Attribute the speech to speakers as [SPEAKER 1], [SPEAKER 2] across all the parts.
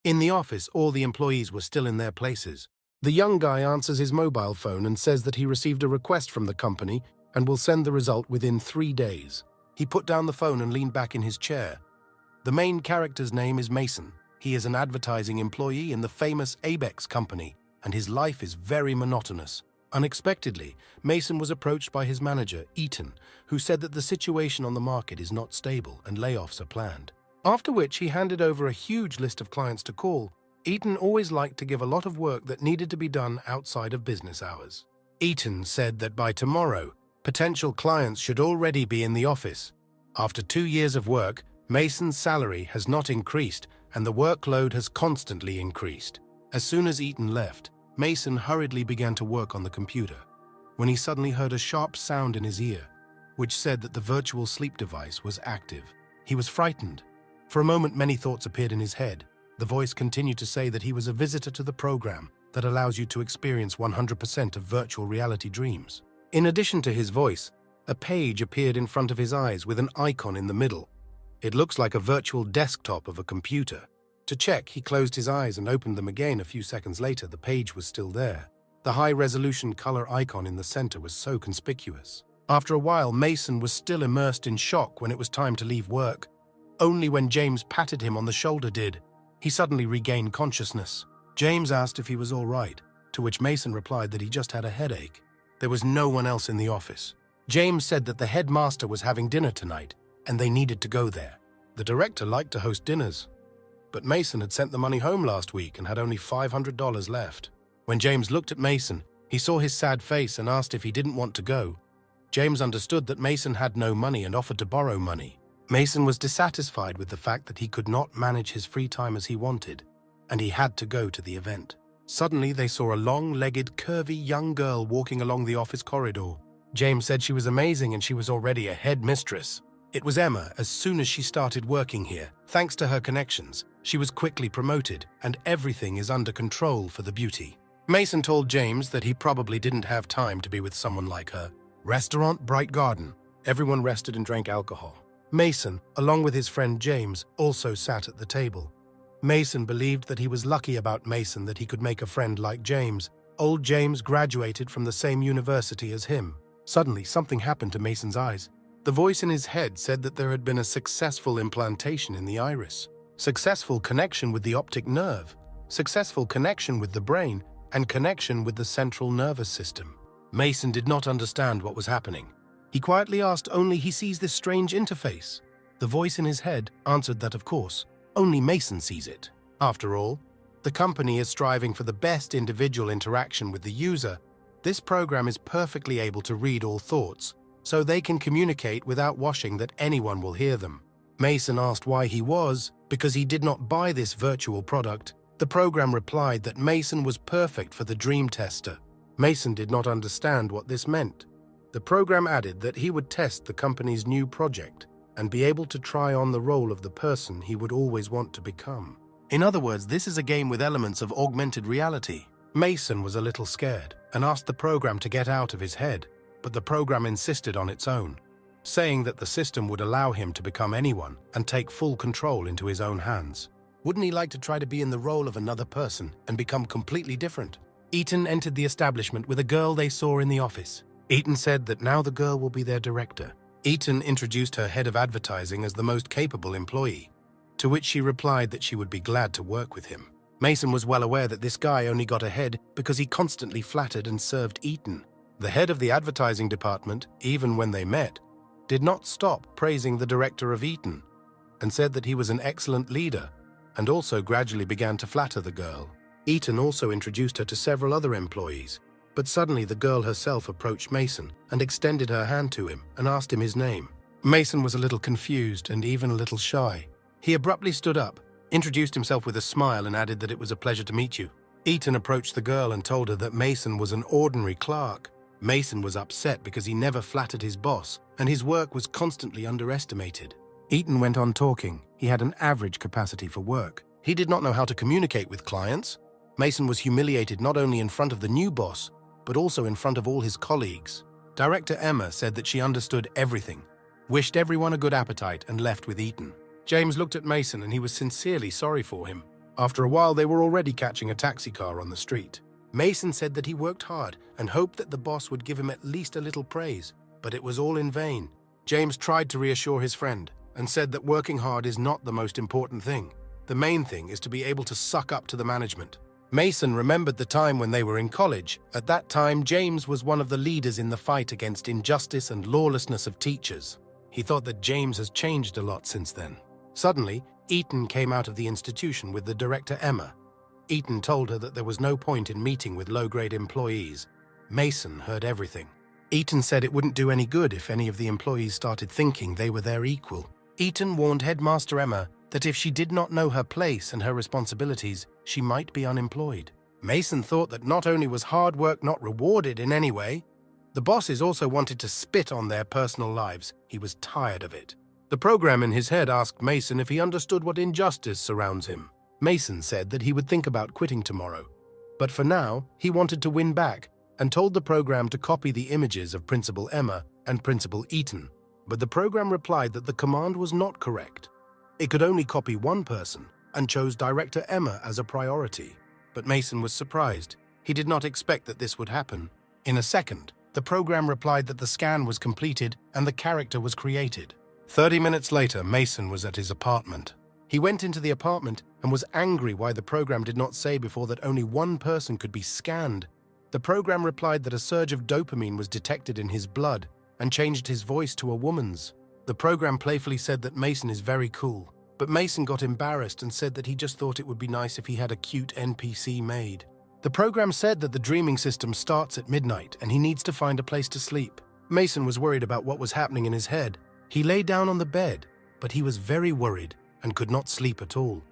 [SPEAKER 1] In the office, all the employees were still in their places. The young guy answers his mobile phone and says that he received a request from the company and will send the result within 3 days. He put down the phone and leaned back in his chair. The main character's name is Mason. He is an advertising employee in the famous Abex company, and his life is very monotonous. Unexpectedly, Mason was approached by his manager, Eaton, who said that the situation on the market is not stable and layoffs are planned. After which he handed over a huge list of clients to call. Eaton always liked to give a lot of work that needed to be done outside of business hours. Eaton said that by tomorrow, potential clients should already be in the office. After 2 years of work, Mason's salary has not increased and the workload has constantly increased. As soon as Eaton left, Mason hurriedly began to work on the computer, when he suddenly heard a sharp sound in his ear, which said that the virtual sleep device was active. He was frightened. For a moment, many thoughts appeared in his head. The voice continued to say that he was a visitor to the program that allows you to experience 100% of virtual reality dreams. In addition to his voice, a page appeared in front of his eyes with an icon in the middle. It looks like a virtual desktop of a computer. To check, he closed his eyes and opened them again. A few seconds later, the page was still there. The high-resolution color icon in the center was so conspicuous. After a while, Mason was still immersed in shock when it was time to leave work. Only when James patted him on the shoulder did he suddenly regain consciousness. James asked if he was all right, to which Mason replied that he just had a headache. There was no one else in the office. James said that the headmaster was having dinner tonight, and they needed to go there. The director liked to host dinners, but Mason had sent the money home last week and had only $500 left. When James looked at Mason, he saw his sad face and asked if he didn't want to go. James understood that Mason had no money and offered to borrow money. Mason was dissatisfied with the fact that he could not manage his free time as he wanted, and he had to go to the event. Suddenly, they saw a long-legged, curvy young girl walking along the office corridor. James said she was amazing and she was already a headmistress. It was Emma. As soon as she started working here, thanks to her connections, she was quickly promoted, and everything is under control for the beauty. Mason told James that he probably didn't have time to be with someone like her. Restaurant Bright Garden. Everyone rested and drank alcohol. Mason, along with his friend James, also sat at the table. Mason believed that he was lucky about Mason that he could make a friend like James. Old James graduated from the same university as him. Suddenly, something happened to Mason's eyes. The voice in his head said that there had been a successful implantation in the iris, successful connection with the optic nerve, successful connection with the brain, and connection with the central nervous system. Mason did not understand what was happening. He quietly asked only he sees this strange interface. The voice in his head answered that, of course, only Mason sees it. After all, the company is striving for the best individual interaction with the user. This program is perfectly able to read all thoughts, so they can communicate without wishing that anyone will hear them. Mason asked why he was, because he did not buy this virtual product. The program replied that Mason was perfect for the dream tester. Mason did not understand what this meant. The program added that he would test the company's new project and be able to try on the role of the person he would always want to become. In other words, this is a game with elements of augmented reality. Mason was a little scared and asked the program to get out of his head, but the program insisted on its own, saying that the system would allow him to become anyone and take full control into his own hands. Wouldn't he like to try to be in the role of another person and become completely different? Eaton entered the establishment with a girl they saw in the office. Eaton said that now the girl will be their director. Eaton introduced her head of advertising as the most capable employee, to which she replied that she would be glad to work with him. Mason was well aware that this guy only got ahead because he constantly flattered and served Eaton. The head of the advertising department, even when they met, did not stop praising the director of Eaton and said that he was an excellent leader, and also gradually began to flatter the girl. Eaton also introduced her to several other employees, but suddenly the girl herself approached Mason and extended her hand to him and asked him his name. Mason was a little confused and even a little shy. He abruptly stood up, introduced himself with a smile and added that it was a pleasure to meet you. Eaton approached the girl and told her that Mason was an ordinary clerk. Mason was upset because he never flattered his boss and his work was constantly underestimated. Eaton went on talking. He had an average capacity for work. He did not know how to communicate with clients. Mason was humiliated not only in front of the new boss, but also in front of all his colleagues. Director Emma said that she understood everything, wished everyone a good appetite, and left with Eaton. James looked at Mason and he was sincerely sorry for him. After a while, they were already catching a taxi car on the street. Mason said that he worked hard and hoped that the boss would give him at least a little praise, but it was all in vain. James tried to reassure his friend and said that working hard is not the most important thing. The main thing is to be able to suck up to the management. Mason remembered the time when they were in college. At that time, James was one of the leaders in the fight against injustice and lawlessness of teachers. He thought that James has changed a lot since then. Suddenly, Eaton came out of the institution with the director Emma. Eaton told her that there was no point in meeting with low-grade employees. Mason heard everything. Eaton said it wouldn't do any good if any of the employees started thinking they were their equal. Eaton warned Headmaster Emma that if she did not know her place and her responsibilities, she might be unemployed. Mason thought that not only was hard work not rewarded in any way, the bosses also wanted to spit on their personal lives. He was tired of it. The program in his head asked Mason if he understood what injustice surrounds him. Mason said that he would think about quitting tomorrow. But for now, he wanted to win back and told the program to copy the images of Principal Emma and Principal Eaton. But the program replied that the command was not correct. It could only copy one person and chose Director Emma as a priority. But Mason was surprised. He did not expect that this would happen. In a second, the program replied that the scan was completed and the character was created. 30 minutes later, Mason was at his apartment. He went into the apartment and was angry why the program did not say before that only one person could be scanned. The program replied that a surge of dopamine was detected in his blood and changed his voice to a woman's. The program playfully said that Mason is very cool, but Mason got embarrassed and said that he just thought it would be nice if he had a cute NPC made. The program said that the dreaming system starts at midnight and he needs to find a place to sleep. Mason was worried about what was happening in his head. He lay down on the bed, but he was very worried and could not sleep at all.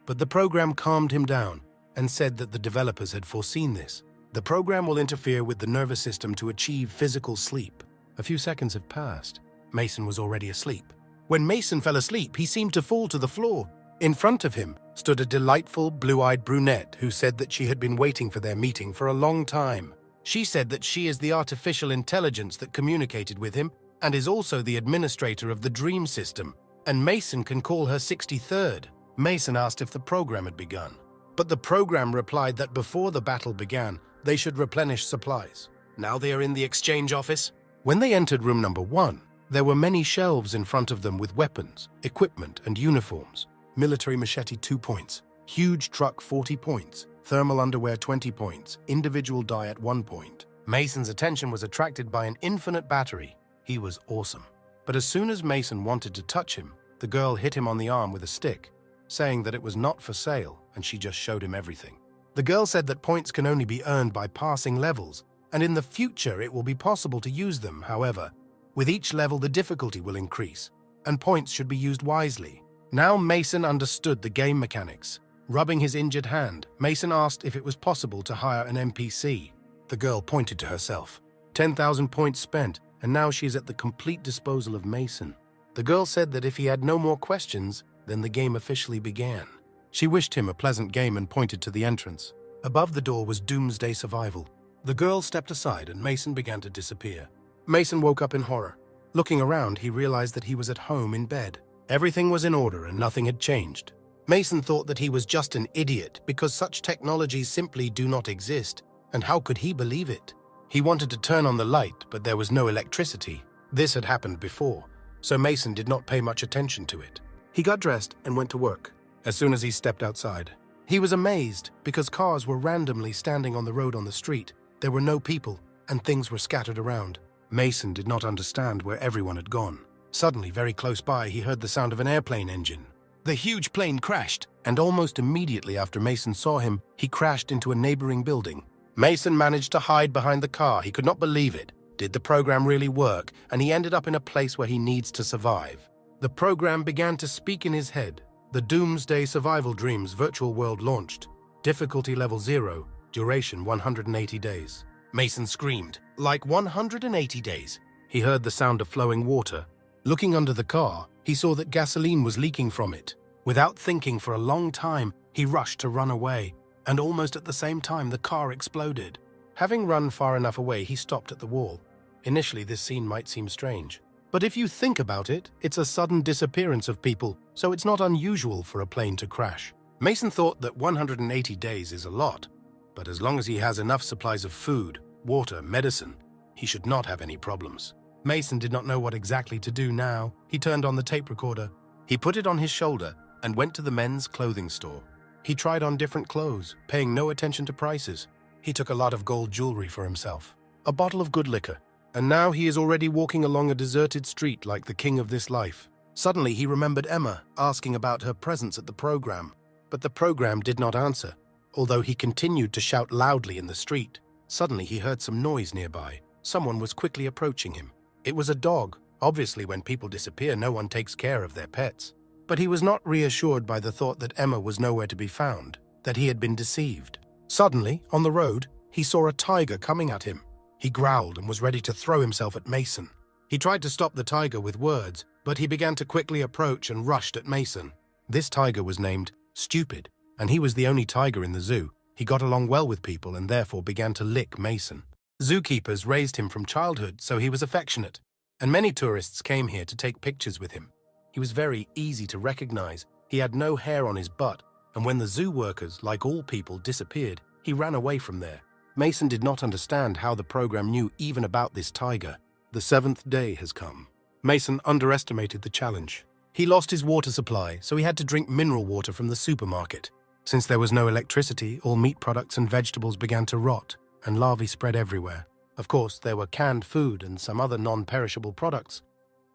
[SPEAKER 1] But the program calmed him down and said that the developers had foreseen this. The program will interfere with the nervous system to achieve physical sleep. A few seconds have passed. Mason was already asleep. When Mason fell asleep, he seemed to fall to the floor. In front of him stood a delightful, blue-eyed brunette who said that she had been waiting for their meeting for a long time. She said that she is the artificial intelligence that communicated with him and is also the administrator of the dream system, and Mason can call her 63rd. Mason asked if the program had begun, but the program replied that before the battle began, they should replenish supplies. Now they are in the exchange office. When they entered room number 1, there were many shelves in front of them with weapons, equipment, and uniforms. Military machete 2 points, huge truck 40 points, thermal underwear 20 points, individual diet 1 point. Mason's attention was attracted by an infinite battery. He was awesome. But as soon as Mason wanted to touch him, the girl hit him on the arm with a stick, saying that it was not for sale, and she just showed him everything. The girl said that points can only be earned by passing levels, and in the future it will be possible to use them. However, with each level the difficulty will increase, and points should be used wisely. Now Mason understood the game mechanics. Rubbing his injured hand, Mason asked if it was possible to hire an NPC. The girl pointed to herself. 10,000 points spent, and now she is at the complete disposal of Mason. The girl said that if he had no more questions, then the game officially began. She wished him a pleasant game and pointed to the entrance. Above the door was Doomsday Survival. The girl stepped aside and Mason began to disappear. Mason woke up in horror. Looking around, he realized that he was at home in bed. Everything was in order and nothing had changed. Mason thought that he was just an idiot because such technologies simply do not exist, and how could he believe it? He wanted to turn on the light, but there was no electricity. This had happened before, so Mason did not pay much attention to it. He got dressed and went to work. As soon as he stepped outside, he was amazed because cars were randomly standing on the road on the street. There were no people, and things were scattered around. Mason did not understand where everyone had gone. Suddenly, very close by, he heard the sound of an airplane engine. The huge plane crashed, and almost immediately after Mason saw him, he crashed into a neighboring building. Mason managed to hide behind the car. He could not believe it. Did the program really work? And he ended up in a place where he needs to survive. The program began to speak in his head. The Doomsday Survival Dreams virtual world launched. Difficulty level 0, duration 180 days. Mason screamed, like 180 days. He heard the sound of flowing water. Looking under the car, he saw that gasoline was leaking from it. Without thinking for a long time, he rushed to run away, and almost at the same time the car exploded. Having run far enough away, he stopped at the wall. Initially, this scene might seem strange. But if you think about it, it's a sudden disappearance of people, so it's not unusual for a plane to crash. Mason thought that 180 days is a lot, but as long as he has enough supplies of food, water, medicine, he should not have any problems. Mason did not know what exactly to do now. He turned on the tape recorder. He put it on his shoulder and went to the men's clothing store. He tried on different clothes, paying no attention to prices. He took a lot of gold jewelry for himself, a bottle of good liquor, and now he is already walking along a deserted street like the king of this life. Suddenly he remembered Emma asking about her presence at the program, but the program did not answer, although he continued to shout loudly in the street. Suddenly he heard some noise nearby. Someone was quickly approaching him. It was a dog. Obviously, when people disappear, no one takes care of their pets. But he was not reassured by the thought that Emma was nowhere to be found, that he had been deceived. Suddenly, on the road, he saw a tiger coming at him. He growled and was ready to throw himself at Mason. He tried to stop the tiger with words, but he began to quickly approach and rushed at Mason. This tiger was named Stupid, and he was the only tiger in the zoo. He got along well with people and therefore began to lick Mason. Zookeepers raised him from childhood, so he was affectionate, and many tourists came here to take pictures with him. He was very easy to recognize. He had no hair on his butt, and when the zoo workers, like all people, disappeared, he ran away from there. Mason did not understand how the program knew even about this tiger. The 7th day has come. Mason underestimated the challenge. He lost his water supply, so he had to drink mineral water from the supermarket. Since there was no electricity, all meat products and vegetables began to rot, and larvae spread everywhere. Of course, there were canned food and some other non-perishable products.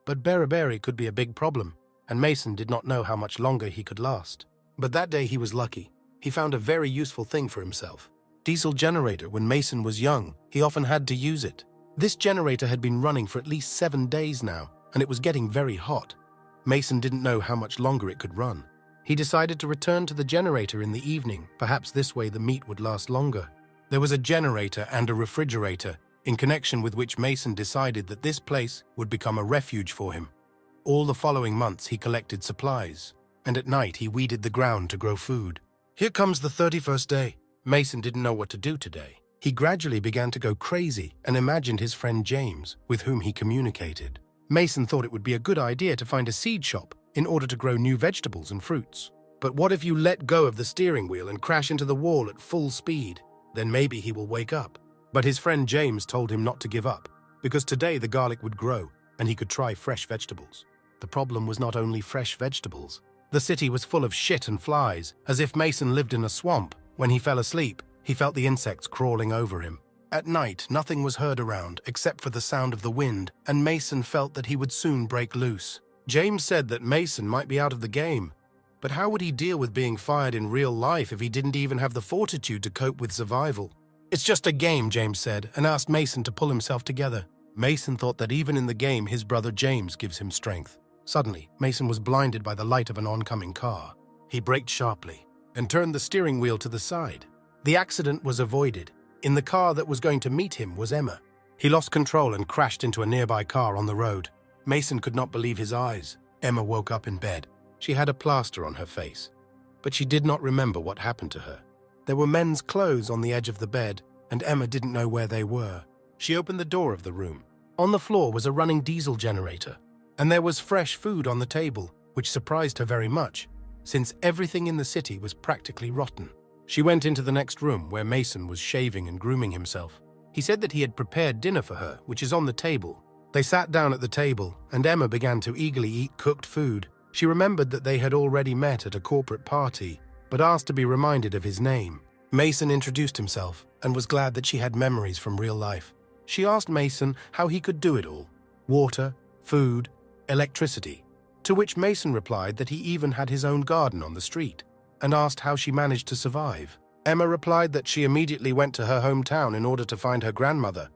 [SPEAKER 1] But beriberi could be a big problem, and Mason did not know how much longer he could last. But that day he was lucky. He found a very useful thing for himself. Diesel generator. When Mason was young, he often had to use it. This generator had been running for at least 7 days now, and it was getting very hot. Mason didn't know how much longer it could run. He decided to return to the generator in the evening. Perhaps this way the meat would last longer. There was a generator and a refrigerator, in connection with which Mason decided that this place would become a refuge for him. All the following months he collected supplies, and at night he weeded the ground to grow food. Here comes the 31st day. Mason didn't know what to do today. He gradually began to go crazy and imagined his friend James, with whom he communicated. Mason thought it would be a good idea to find a seed shop in order to grow new vegetables and fruits. But what if you let go of the steering wheel and crash into the wall at full speed? Then maybe he will wake up. But his friend James told him not to give up, because today the garlic would grow and he could try fresh vegetables. The problem was not only fresh vegetables. The city was full of shit and flies, as if Mason lived in a swamp. When he fell asleep, he felt the insects crawling over him. At night, nothing was heard around except for the sound of the wind, and Mason felt that he would soon break loose. James said that Mason might be out of the game, but how would he deal with being fired in real life if he didn't even have the fortitude to cope with survival? It's just a game, James said, and asked Mason to pull himself together. Mason thought that even in the game, his brother James gives him strength. Suddenly, Mason was blinded by the light of an oncoming car. He braked sharply and turned the steering wheel to the side. The accident was avoided. In the car that was going to meet him was Emma. He lost control and crashed into a nearby car on the road. Mason could not believe his eyes. Emma woke up in bed. She had a plaster on her face, but she did not remember what happened to her. There were men's clothes on the edge of the bed, and Emma didn't know where they were. She opened the door of the room. On the floor was a running diesel generator, and there was fresh food on the table, which surprised her very much, since everything in the city was practically rotten. She went into the next room where Mason was shaving and grooming himself. He said that he had prepared dinner for her, which is on the table. They sat down at the table, and Emma began to eagerly eat cooked food. She remembered that they had already met at a corporate party, but asked to be reminded of his name. Mason introduced himself and was glad that she had memories from real life. She asked Mason how he could do it all: water, food, electricity, to which Mason replied that he even had his own garden on the street, and asked how she managed to survive. Emma replied that she immediately went to her hometown in order to find her grandmother,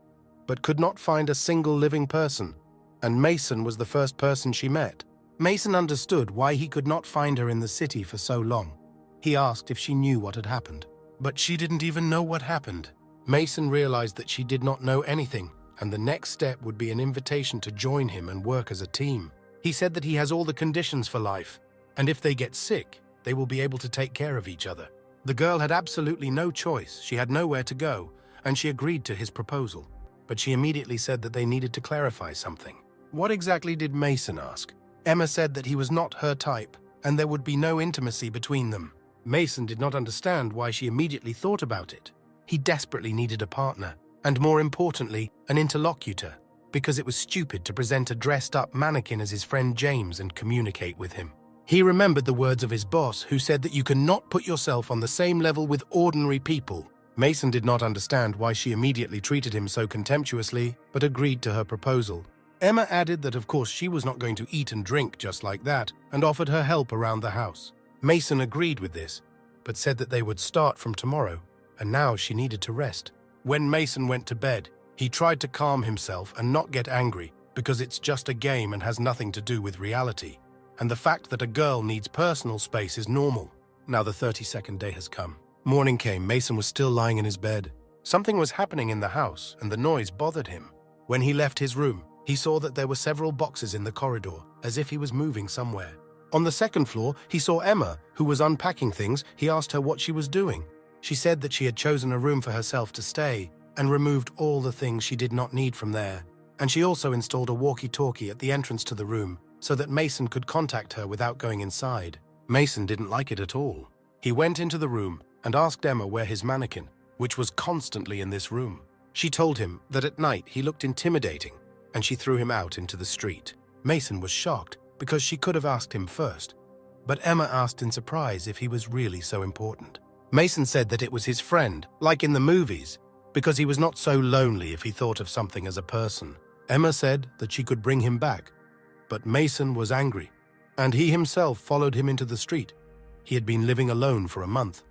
[SPEAKER 1] but could not find a single living person, and Mason was the first person she met. Mason understood why he could not find her in the city for so long. He asked if she knew what had happened, but she didn't even know what happened. Mason realized that she did not know anything, and the next step would be an invitation to join him and work as a team. He said that he has all the conditions for life, and if they get sick, they will be able to take care of each other. The girl had absolutely no choice. She had nowhere to go, and she agreed to his proposal. But she immediately said that they needed to clarify something. What exactly did Mason ask? Emma said that he was not her type, and there would be no intimacy between them. Mason did not understand why she immediately thought about it. He desperately needed a partner, and more importantly, an interlocutor, because it was stupid to present a dressed-up mannequin as his friend James and communicate with him. He remembered the words of his boss, who said that you cannot put yourself on the same level with ordinary people. Mason did not understand why she immediately treated him so contemptuously, but agreed to her proposal. Emma added that of course she was not going to eat and drink just like that, and offered her help around the house. Mason agreed with this, but said that they would start from tomorrow, and now she needed to rest. When Mason went to bed, he tried to calm himself and not get angry, because it's just a game and has nothing to do with reality. And the fact that a girl needs personal space is normal. Now the 32nd day has come. Morning came, Mason was still lying in his bed. Something was happening in the house, and the noise bothered him. When he left his room, he saw that there were several boxes in the corridor, as if he was moving somewhere. On the second floor, he saw Emma, who was unpacking things. He asked her what she was doing. She said that she had chosen a room for herself to stay, and removed all the things she did not need from there. And she also installed a walkie-talkie at the entrance to the room, so that Mason could contact her without going inside. Mason didn't like it at all. He went into the room and asked Emma where his mannequin, which was constantly in this room. She told him that at night he looked intimidating, and she threw him out into the street. Mason was shocked, because she could have asked him first, but Emma asked in surprise if he was really so important. Mason said that it was his friend, like in the movies, because he was not so lonely if he thought of something as a person. Emma said that she could bring him back, but Mason was angry, and he himself followed him into the street. He had been living alone for a month,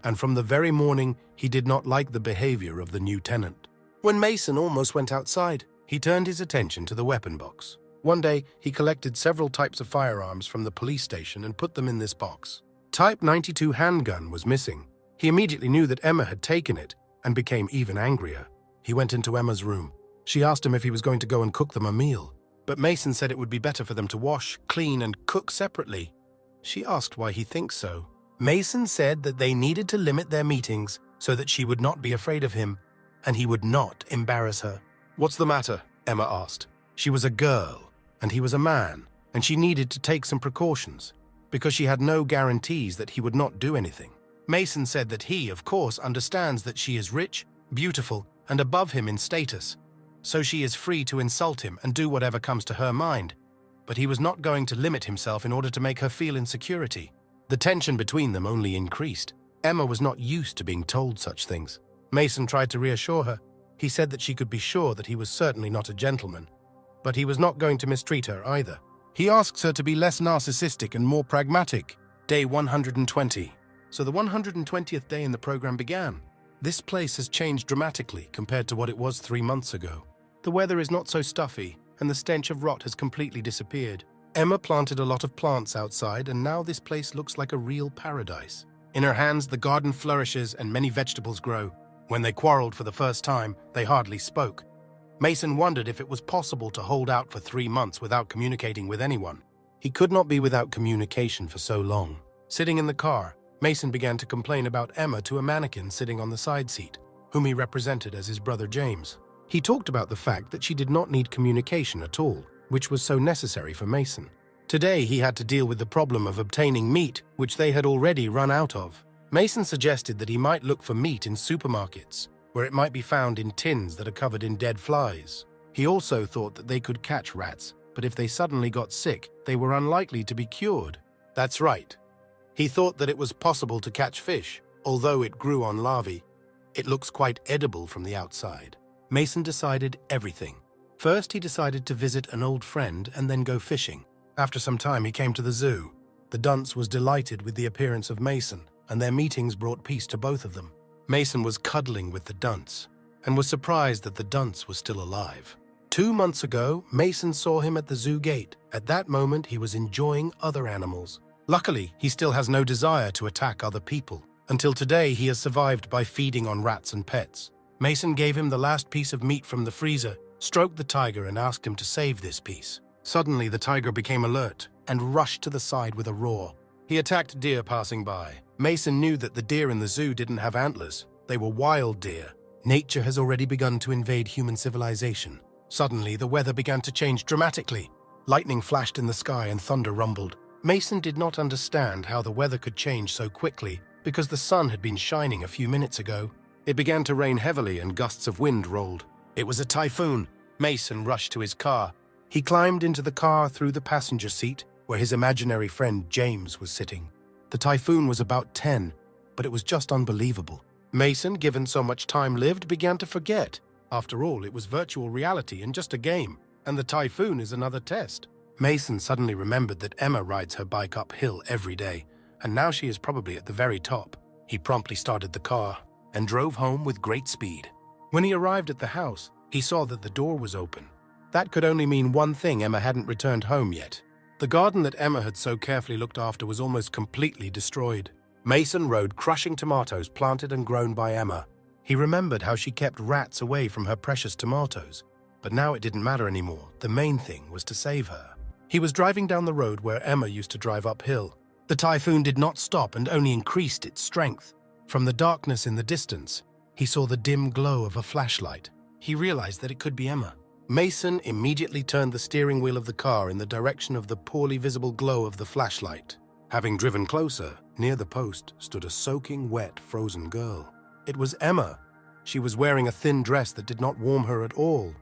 [SPEAKER 1] and from the very morning he did not like the behavior of the new tenant. When Mason almost went outside, he turned his attention to the weapon box. One day, he collected several types of firearms from the police station and put them in this box. Type 92 handgun was missing. He immediately knew that Emma had taken it and became even angrier. He went into Emma's room. She asked him if he was going to go and cook them a meal, but Mason said it would be better for them to wash, clean, and cook separately. She asked why he thinks so. Mason said that they needed to limit their meetings so that she would not be afraid of him, and he would not embarrass her. "What's the matter?" Emma asked. She was a girl, and he was a man, and she needed to take some precautions, because she had no guarantees that he would not do anything. Mason said that he, of course, understands that she is rich, beautiful, and above him in status, so she is free to insult him and do whatever comes to her mind, but he was not going to limit himself in order to make her feel insecurity. The tension between them only increased. Emma was not used to being told such things. Mason tried to reassure her. He said that she could be sure that he was certainly not a gentleman, but he was not going to mistreat her either. He asks her to be less narcissistic and more pragmatic. Day 120. So the 120th day in the program began. This place has changed dramatically compared to what it was 3 months ago. The weather is not so stuffy, and the stench of rot has completely disappeared. Emma planted a lot of plants outside, and now this place looks like a real paradise. In her hands, the garden flourishes and many vegetables grow. When they quarreled for the first time, they hardly spoke. Mason wondered if it was possible to hold out for 3 months without communicating with anyone. He could not be without communication for so long. Sitting in the car, Mason began to complain about Emma to a mannequin sitting on the side seat, whom he represented as his brother James. He talked about the fact that she did not need communication at all, which was so necessary for Mason. Today he had to deal with the problem of obtaining meat, which they had already run out of. Mason suggested that he might look for meat in supermarkets, where it might be found in tins that are covered in dead flies. He also thought that they could catch rats, but if they suddenly got sick, they were unlikely to be cured. That's right. He thought that it was possible to catch fish, although it grew on larvae. It looks quite edible from the outside. Mason decided everything. First, he decided to visit an old friend and then go fishing. After some time, he came to the zoo. The dunce was delighted with the appearance of Mason, and their meetings brought peace to both of them. Mason was cuddling with the dunce and was surprised that the dunce was still alive. 2 months ago, Mason saw him at the zoo gate. At that moment, he was enjoying other animals. Luckily, he still has no desire to attack other people. Until today, he has survived by feeding on rats and pets. Mason gave him the last piece of meat from the freezer, stroked the tiger, and asked him to save this piece. Suddenly, the tiger became alert and rushed to the side with a roar. He attacked deer passing by. Mason knew that the deer in the zoo didn't have antlers. They were wild deer. Nature has already begun to invade human civilization. Suddenly, the weather began to change dramatically. Lightning flashed in the sky and thunder rumbled. Mason did not understand how the weather could change so quickly because the sun had been shining a few minutes ago. It began to rain heavily and gusts of wind rolled. It was a typhoon. Mason rushed to his car. He climbed into the car through the passenger seat where his imaginary friend James was sitting. The typhoon was about 10, but it was just unbelievable. Mason, given so much time lived, began to forget. After all, it was virtual reality and just a game, and the typhoon is another test. Mason suddenly remembered that Emma rides her bike uphill every day, and now she is probably at the very top. He promptly started the car and drove home with great speed. When he arrived at the house, he saw that the door was open. That could only mean one thing: Emma hadn't returned home yet. The garden that Emma had so carefully looked after was almost completely destroyed. Mason rode crushing tomatoes planted and grown by Emma. He remembered how she kept rats away from her precious tomatoes. But now it didn't matter anymore. The main thing was to save her. He was driving down the road where Emma used to drive uphill. The typhoon did not stop and only increased its strength. From the darkness in the distance, he saw the dim glow of a flashlight. He realized that it could be Emma. Mason immediately turned the steering wheel of the car in the direction of the poorly visible glow of the flashlight. Having driven closer, near the post stood a soaking wet, frozen girl. It was Emma. She was wearing a thin dress that did not warm her at all.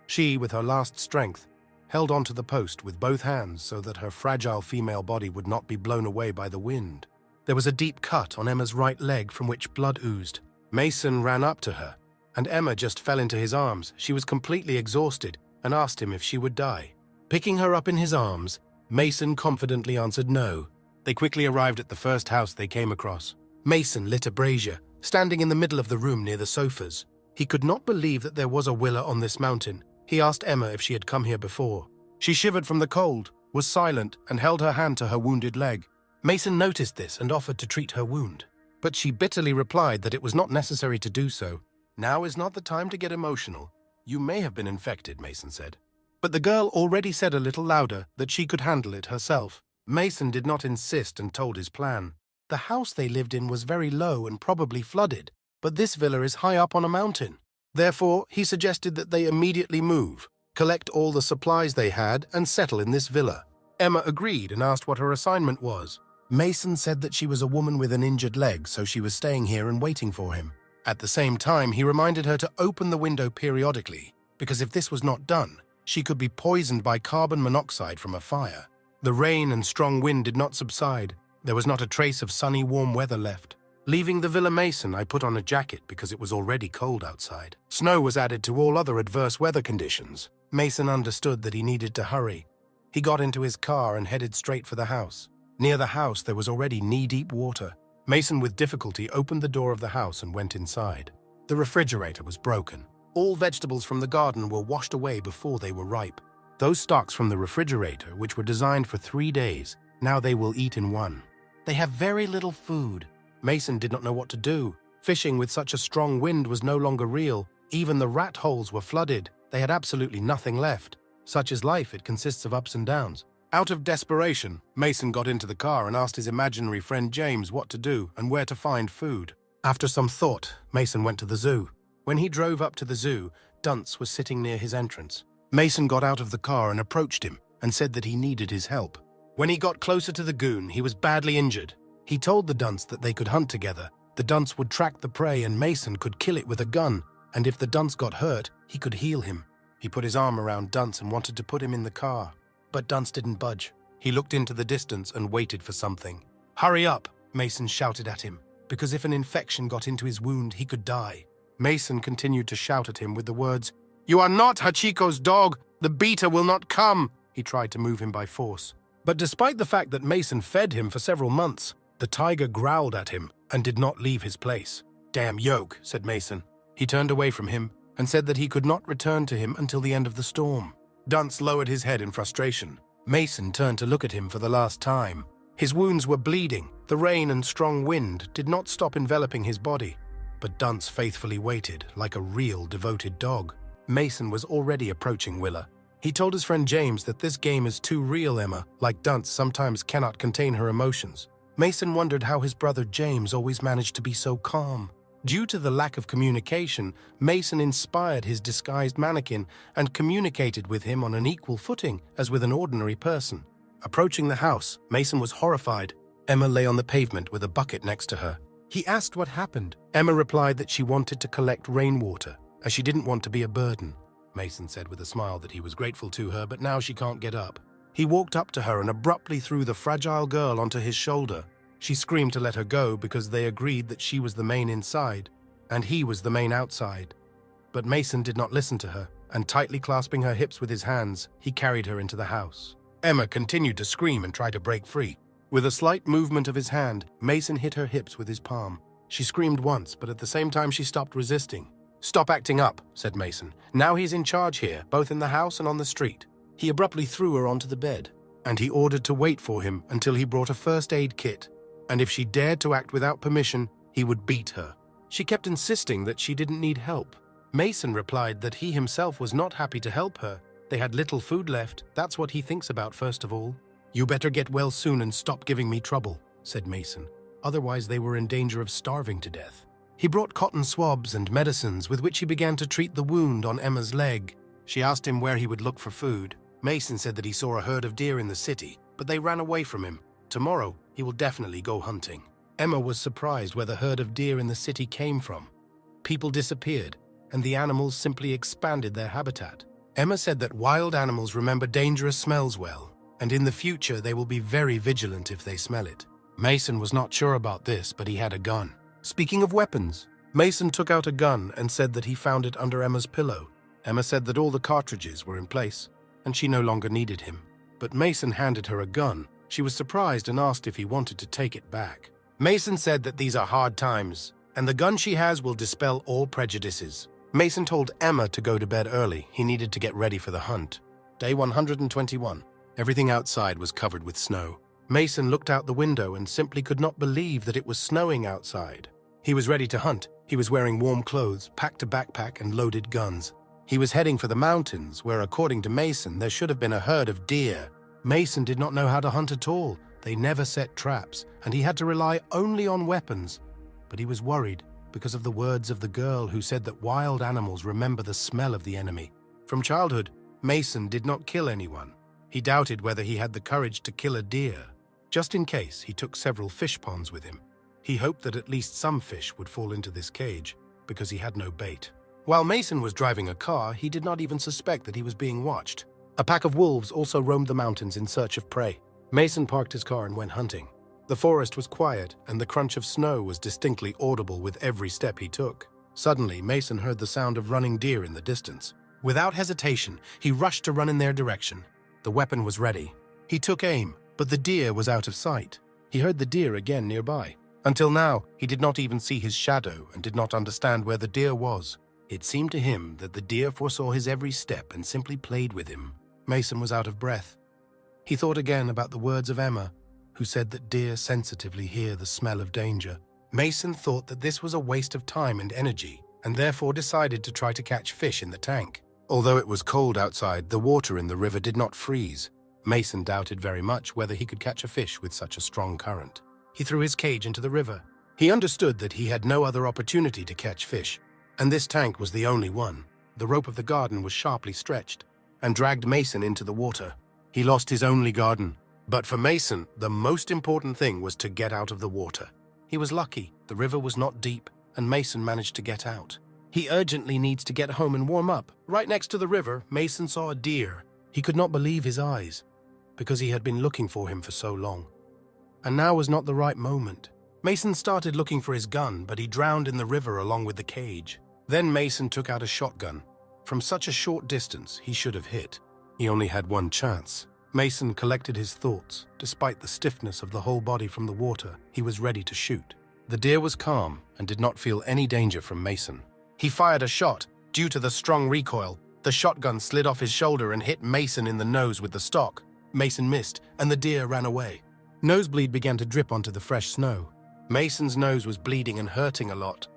[SPEAKER 1] She, with her last strength, held onto the post with both hands so that her fragile female body would not be blown away by the wind. There was a deep cut on Emma's right leg from which blood oozed. Mason ran up to her, and Emma just fell into his arms. She was completely exhausted and asked him if she would die. Picking her up in his arms, Mason confidently answered no. They quickly arrived at the first house they came across. Mason lit a brazier, standing in the middle of the room near the sofas. He could not believe that there was a villa on this mountain. He asked Emma if she had come here before. She shivered from the cold, was silent, and held her hand to her wounded leg. Mason noticed this and offered to treat her wound. But she bitterly replied that it was not necessary to do so. Now is not the time to get emotional. You may have been infected, Mason said. But the girl already said a little louder that she could handle it herself. Mason did not insist and told his plan. The house they lived in was very low and probably flooded, but this villa is high up on a mountain. Therefore, he suggested that they immediately move, collect all the supplies they had, and settle in this villa. Emma agreed and asked what her assignment was. Mason said that she was a woman with an injured leg, so she was staying here and waiting for him. At the same time, he reminded her to open the window periodically, because if this was not done, she could be poisoned by carbon monoxide from a fire. The rain and strong wind did not subside. There was not a trace of sunny, warm weather left. Leaving the Villa Mason, I put on a jacket because it was already cold outside. Snow was added to all other adverse weather conditions. Mason understood that he needed to hurry. He got into his car and headed straight for the house. Near the house, there was already knee-deep water. Mason, with difficulty, opened the door of the house and went inside. The refrigerator was broken. All vegetables from the garden were washed away before they were ripe. Those stocks from the refrigerator, which were designed for 3 days, now they will eat in 1. They have very little food. Mason did not know what to do. Fishing with such a strong wind was no longer real. Even the rat holes were flooded. They had absolutely nothing left. Such is life, it consists of ups and downs. Out of desperation, Mason got into the car and asked his imaginary friend James what to do and where to find food. After some thought, Mason went to the zoo. When he drove up to the zoo, Dunce was sitting near his entrance. Mason got out of the car and approached him and said that he needed his help. When he got closer to the goon, he was badly injured. He told the dunce that they could hunt together. The dunce would track the prey and Mason could kill it with a gun, and if the dunce got hurt, he could heal him. He put his arm around Dunce and wanted to put him in the car. But Dunce didn't budge. He looked into the distance and waited for something. "Hurry up," Mason shouted at him, because if an infection got into his wound, he could die. Mason continued to shout at him with the words, "You are not Hachiko's dog. The beater will not come." He tried to move him by force. But despite the fact that Mason fed him for several months, the tiger growled at him and did not leave his place. "Damn yoke," said Mason. He turned away from him and said that he could not return to him until the end of the storm. Dunce lowered his head in frustration. Mason turned to look at him for the last time. His wounds were bleeding. The rain and strong wind did not stop enveloping his body. But Dunce faithfully waited, like a real devoted dog. Mason was already approaching Willa. He told his friend James that this game is too real. Emma, like Dunce, sometimes cannot contain her emotions. Mason wondered how his brother James always managed to be so calm. Due to the lack of communication, Mason inspired his disguised mannequin and communicated with him on an equal footing as with an ordinary person. Approaching the house, Mason was horrified. Emma lay on the pavement with a bucket next to her. He asked what happened. Emma replied that she wanted to collect rainwater, as she didn't want to be a burden. Mason said with a smile that he was grateful to her, but now she can't get up. He walked up to her and abruptly threw the fragile girl onto his shoulder. She screamed to let her go because they agreed that she was the main inside, and he was the main outside. But Mason did not listen to her, and tightly clasping her hips with his hands, he carried her into the house. Emma continued to scream and try to break free. With a slight movement of his hand, Mason hit her hips with his palm. She screamed once, but at the same time she stopped resisting. "Stop acting up," said Mason. "Now he's in charge here, both in the house and on the street." He abruptly threw her onto the bed, and he ordered to wait for him until he brought a first aid kit, and if she dared to act without permission, he would beat her. She kept insisting that she didn't need help. Mason replied that he himself was not happy to help her. They had little food left. That's what he thinks about first of all. "You better get well soon and stop giving me trouble," said Mason. Otherwise they were in danger of starving to death. He brought cotton swabs and medicines with which he began to treat the wound on Emma's leg. She asked him where he would look for food. Mason said that he saw a herd of deer in the city, but they ran away from him. Tomorrow, he will definitely go hunting. Emma was surprised where the herd of deer in the city came from. People disappeared, and the animals simply expanded their habitat. Emma said that wild animals remember dangerous smells well, and in the future they will be very vigilant if they smell it. Mason was not sure about this, but he had a gun. Speaking of weapons, Mason took out a gun and said that he found it under Emma's pillow. Emma said that all the cartridges were in place, and she no longer needed him. But Mason handed her a gun. She was surprised and asked if he wanted to take it back. Mason said that these are hard times, and the gun she has will dispel all prejudices. Mason told Emma to go to bed early. He needed to get ready for the hunt. Day 121. Everything outside was covered with snow. Mason looked out the window and simply could not believe that it was snowing outside. He was ready to hunt. He was wearing warm clothes, packed a backpack, and loaded guns. He was heading for the mountains, where, according to Mason, there should have been a herd of deer. Mason did not know how to hunt at all. They never set traps, and he had to rely only on weapons. But he was worried because of the words of the girl who said that wild animals remember the smell of the enemy. From childhood, Mason did not kill anyone. He doubted whether he had the courage to kill a deer. Just in case, he took several fish ponds with him. He hoped that at least some fish would fall into this cage, because he had no bait. While Mason was driving a car, he did not even suspect that he was being watched. A pack of wolves also roamed the mountains in search of prey. Mason parked his car and went hunting. The forest was quiet, and the crunch of snow was distinctly audible with every step he took. Suddenly, Mason heard the sound of running deer in the distance. Without hesitation, he rushed to run in their direction. The weapon was ready. He took aim, but the deer was out of sight. He heard the deer again nearby. Until now, he did not even see his shadow and did not understand where the deer was. It seemed to him that the deer foresaw his every step and simply played with him. Mason was out of breath. He thought again about the words of Emma, who said that deer sensitively hear the smell of danger. Mason thought that this was a waste of time and energy, and therefore decided to try to catch fish in the tank. Although it was cold outside, the water in the river did not freeze. Mason doubted very much whether he could catch a fish with such a strong current. He threw his cage into the river. He understood that he had no other opportunity to catch fish, and this tank was the only one. The rope of the garden was sharply stretched and dragged Mason into the water. He lost his only garden. But for Mason, the most important thing was to get out of the water. He was lucky. The river was not deep, and Mason managed to get out. He urgently needs to get home and warm up. Right next to the river, Mason saw a deer. He could not believe his eyes, because he had been looking for him for so long. And now was not the right moment. Mason started looking for his gun, but he drowned in the river along with the cage. Then Mason took out a shotgun. From such a short distance, he should have hit. He only had one chance. Mason collected his thoughts. Despite the stiffness of the whole body from the water, he was ready to shoot. The deer was calm and did not feel any danger from Mason. He fired a shot. Due to the strong recoil, the shotgun slid off his shoulder and hit Mason in the nose with the stock. Mason missed, and the deer ran away. Nosebleed began to drip onto the fresh snow. Mason's nose was bleeding and hurting a lot.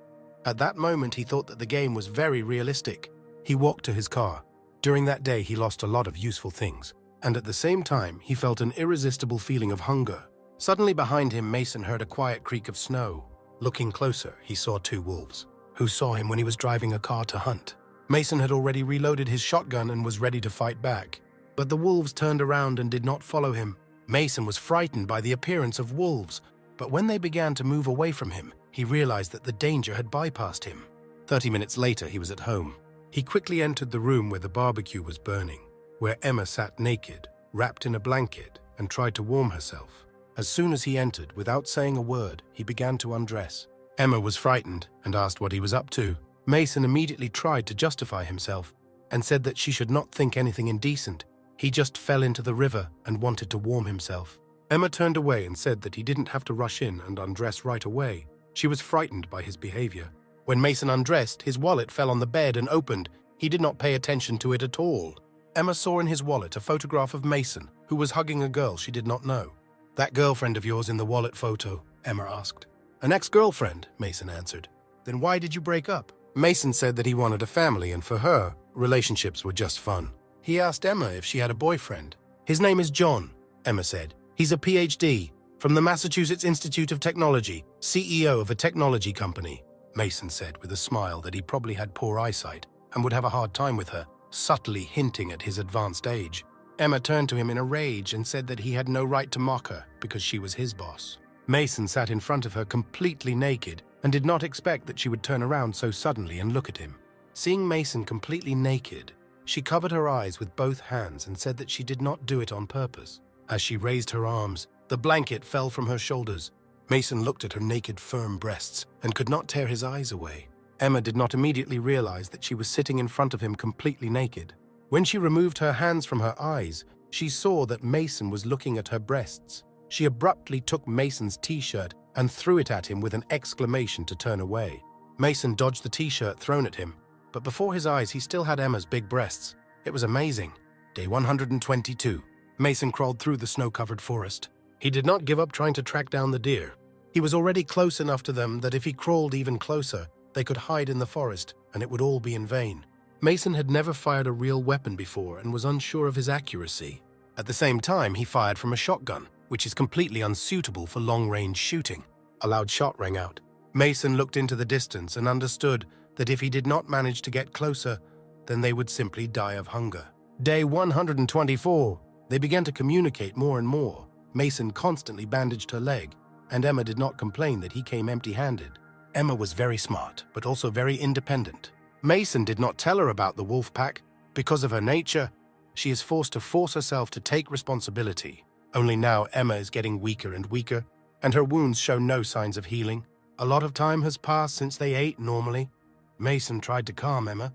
[SPEAKER 1] At that moment, he thought that the game was very realistic. He walked to his car. During that day, he lost a lot of useful things. And at the same time, he felt an irresistible feeling of hunger. Suddenly behind him, Mason heard a quiet creak of snow. Looking closer, he saw two wolves, who saw him when he was driving a car to hunt. Mason had already reloaded his shotgun and was ready to fight back. But the wolves turned around and did not follow him. Mason was frightened by the appearance of wolves, but when they began to move away from him, he realized that the danger had bypassed him. 30 minutes later, he was at home. He quickly entered the room where the barbecue was burning, where Emma sat naked, wrapped in a blanket, and tried to warm herself. As soon as he entered, without saying a word, he began to undress. Emma was frightened and asked what he was up to. Mason immediately tried to justify himself and said that she should not think anything indecent. He just fell into the river and wanted to warm himself. Emma turned away and said that he didn't have to rush in and undress right away. She was frightened by his behavior. When Mason undressed, his wallet fell on the bed and opened. He did not pay attention to it at all. Emma saw in his wallet a photograph of Mason, who was hugging a girl she did not know. "That girlfriend of yours in the wallet photo?" Emma asked. "An ex-girlfriend," Mason answered. "Then why did you break up?" Mason said that he wanted a family, and for her, relationships were just fun. He asked Emma if she had a boyfriend. "His name is John," Emma said. "He's a PhD from the Massachusetts Institute of Technology, CEO of a technology company." Mason said with a smile that he probably had poor eyesight and would have a hard time with her, subtly hinting at his advanced age. Emma turned to him in a rage and said that he had no right to mock her because she was his boss. Mason sat in front of her completely naked and did not expect that she would turn around so suddenly and look at him. Seeing Mason completely naked, she covered her eyes with both hands and said that she did not do it on purpose. As she raised her arms, the blanket fell from her shoulders. Mason looked at her naked, firm breasts and could not tear his eyes away. Emma did not immediately realize that she was sitting in front of him completely naked. When she removed her hands from her eyes, she saw that Mason was looking at her breasts. She abruptly took Mason's t-shirt and threw it at him with an exclamation to turn away. Mason dodged the t-shirt thrown at him, but before his eyes he still had Emma's big breasts. It was amazing. Day 122. Mason crawled through the snow-covered forest. He did not give up trying to track down the deer. He was already close enough to them that if he crawled even closer, they could hide in the forest and it would all be in vain. Mason had never fired a real weapon before and was unsure of his accuracy. At the same time, he fired from a shotgun, which is completely unsuitable for long-range shooting. A loud shot rang out. Mason looked into the distance and understood that if he did not manage to get closer, then they would simply die of hunger. Day 124. They began to communicate more and more. Mason constantly bandaged her leg, and Emma did not complain that he came empty-handed. Emma was very smart, but also very independent. Mason did not tell her about the wolf pack. Because of her nature, she is forced to force herself to take responsibility. Only now Emma is getting weaker and weaker, and her wounds show no signs of healing. A lot of time has passed since they ate normally. Mason tried to calm Emma.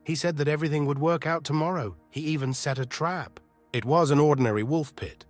[SPEAKER 1] He said that everything would work out tomorrow. He even set a trap. It was an ordinary wolf pit.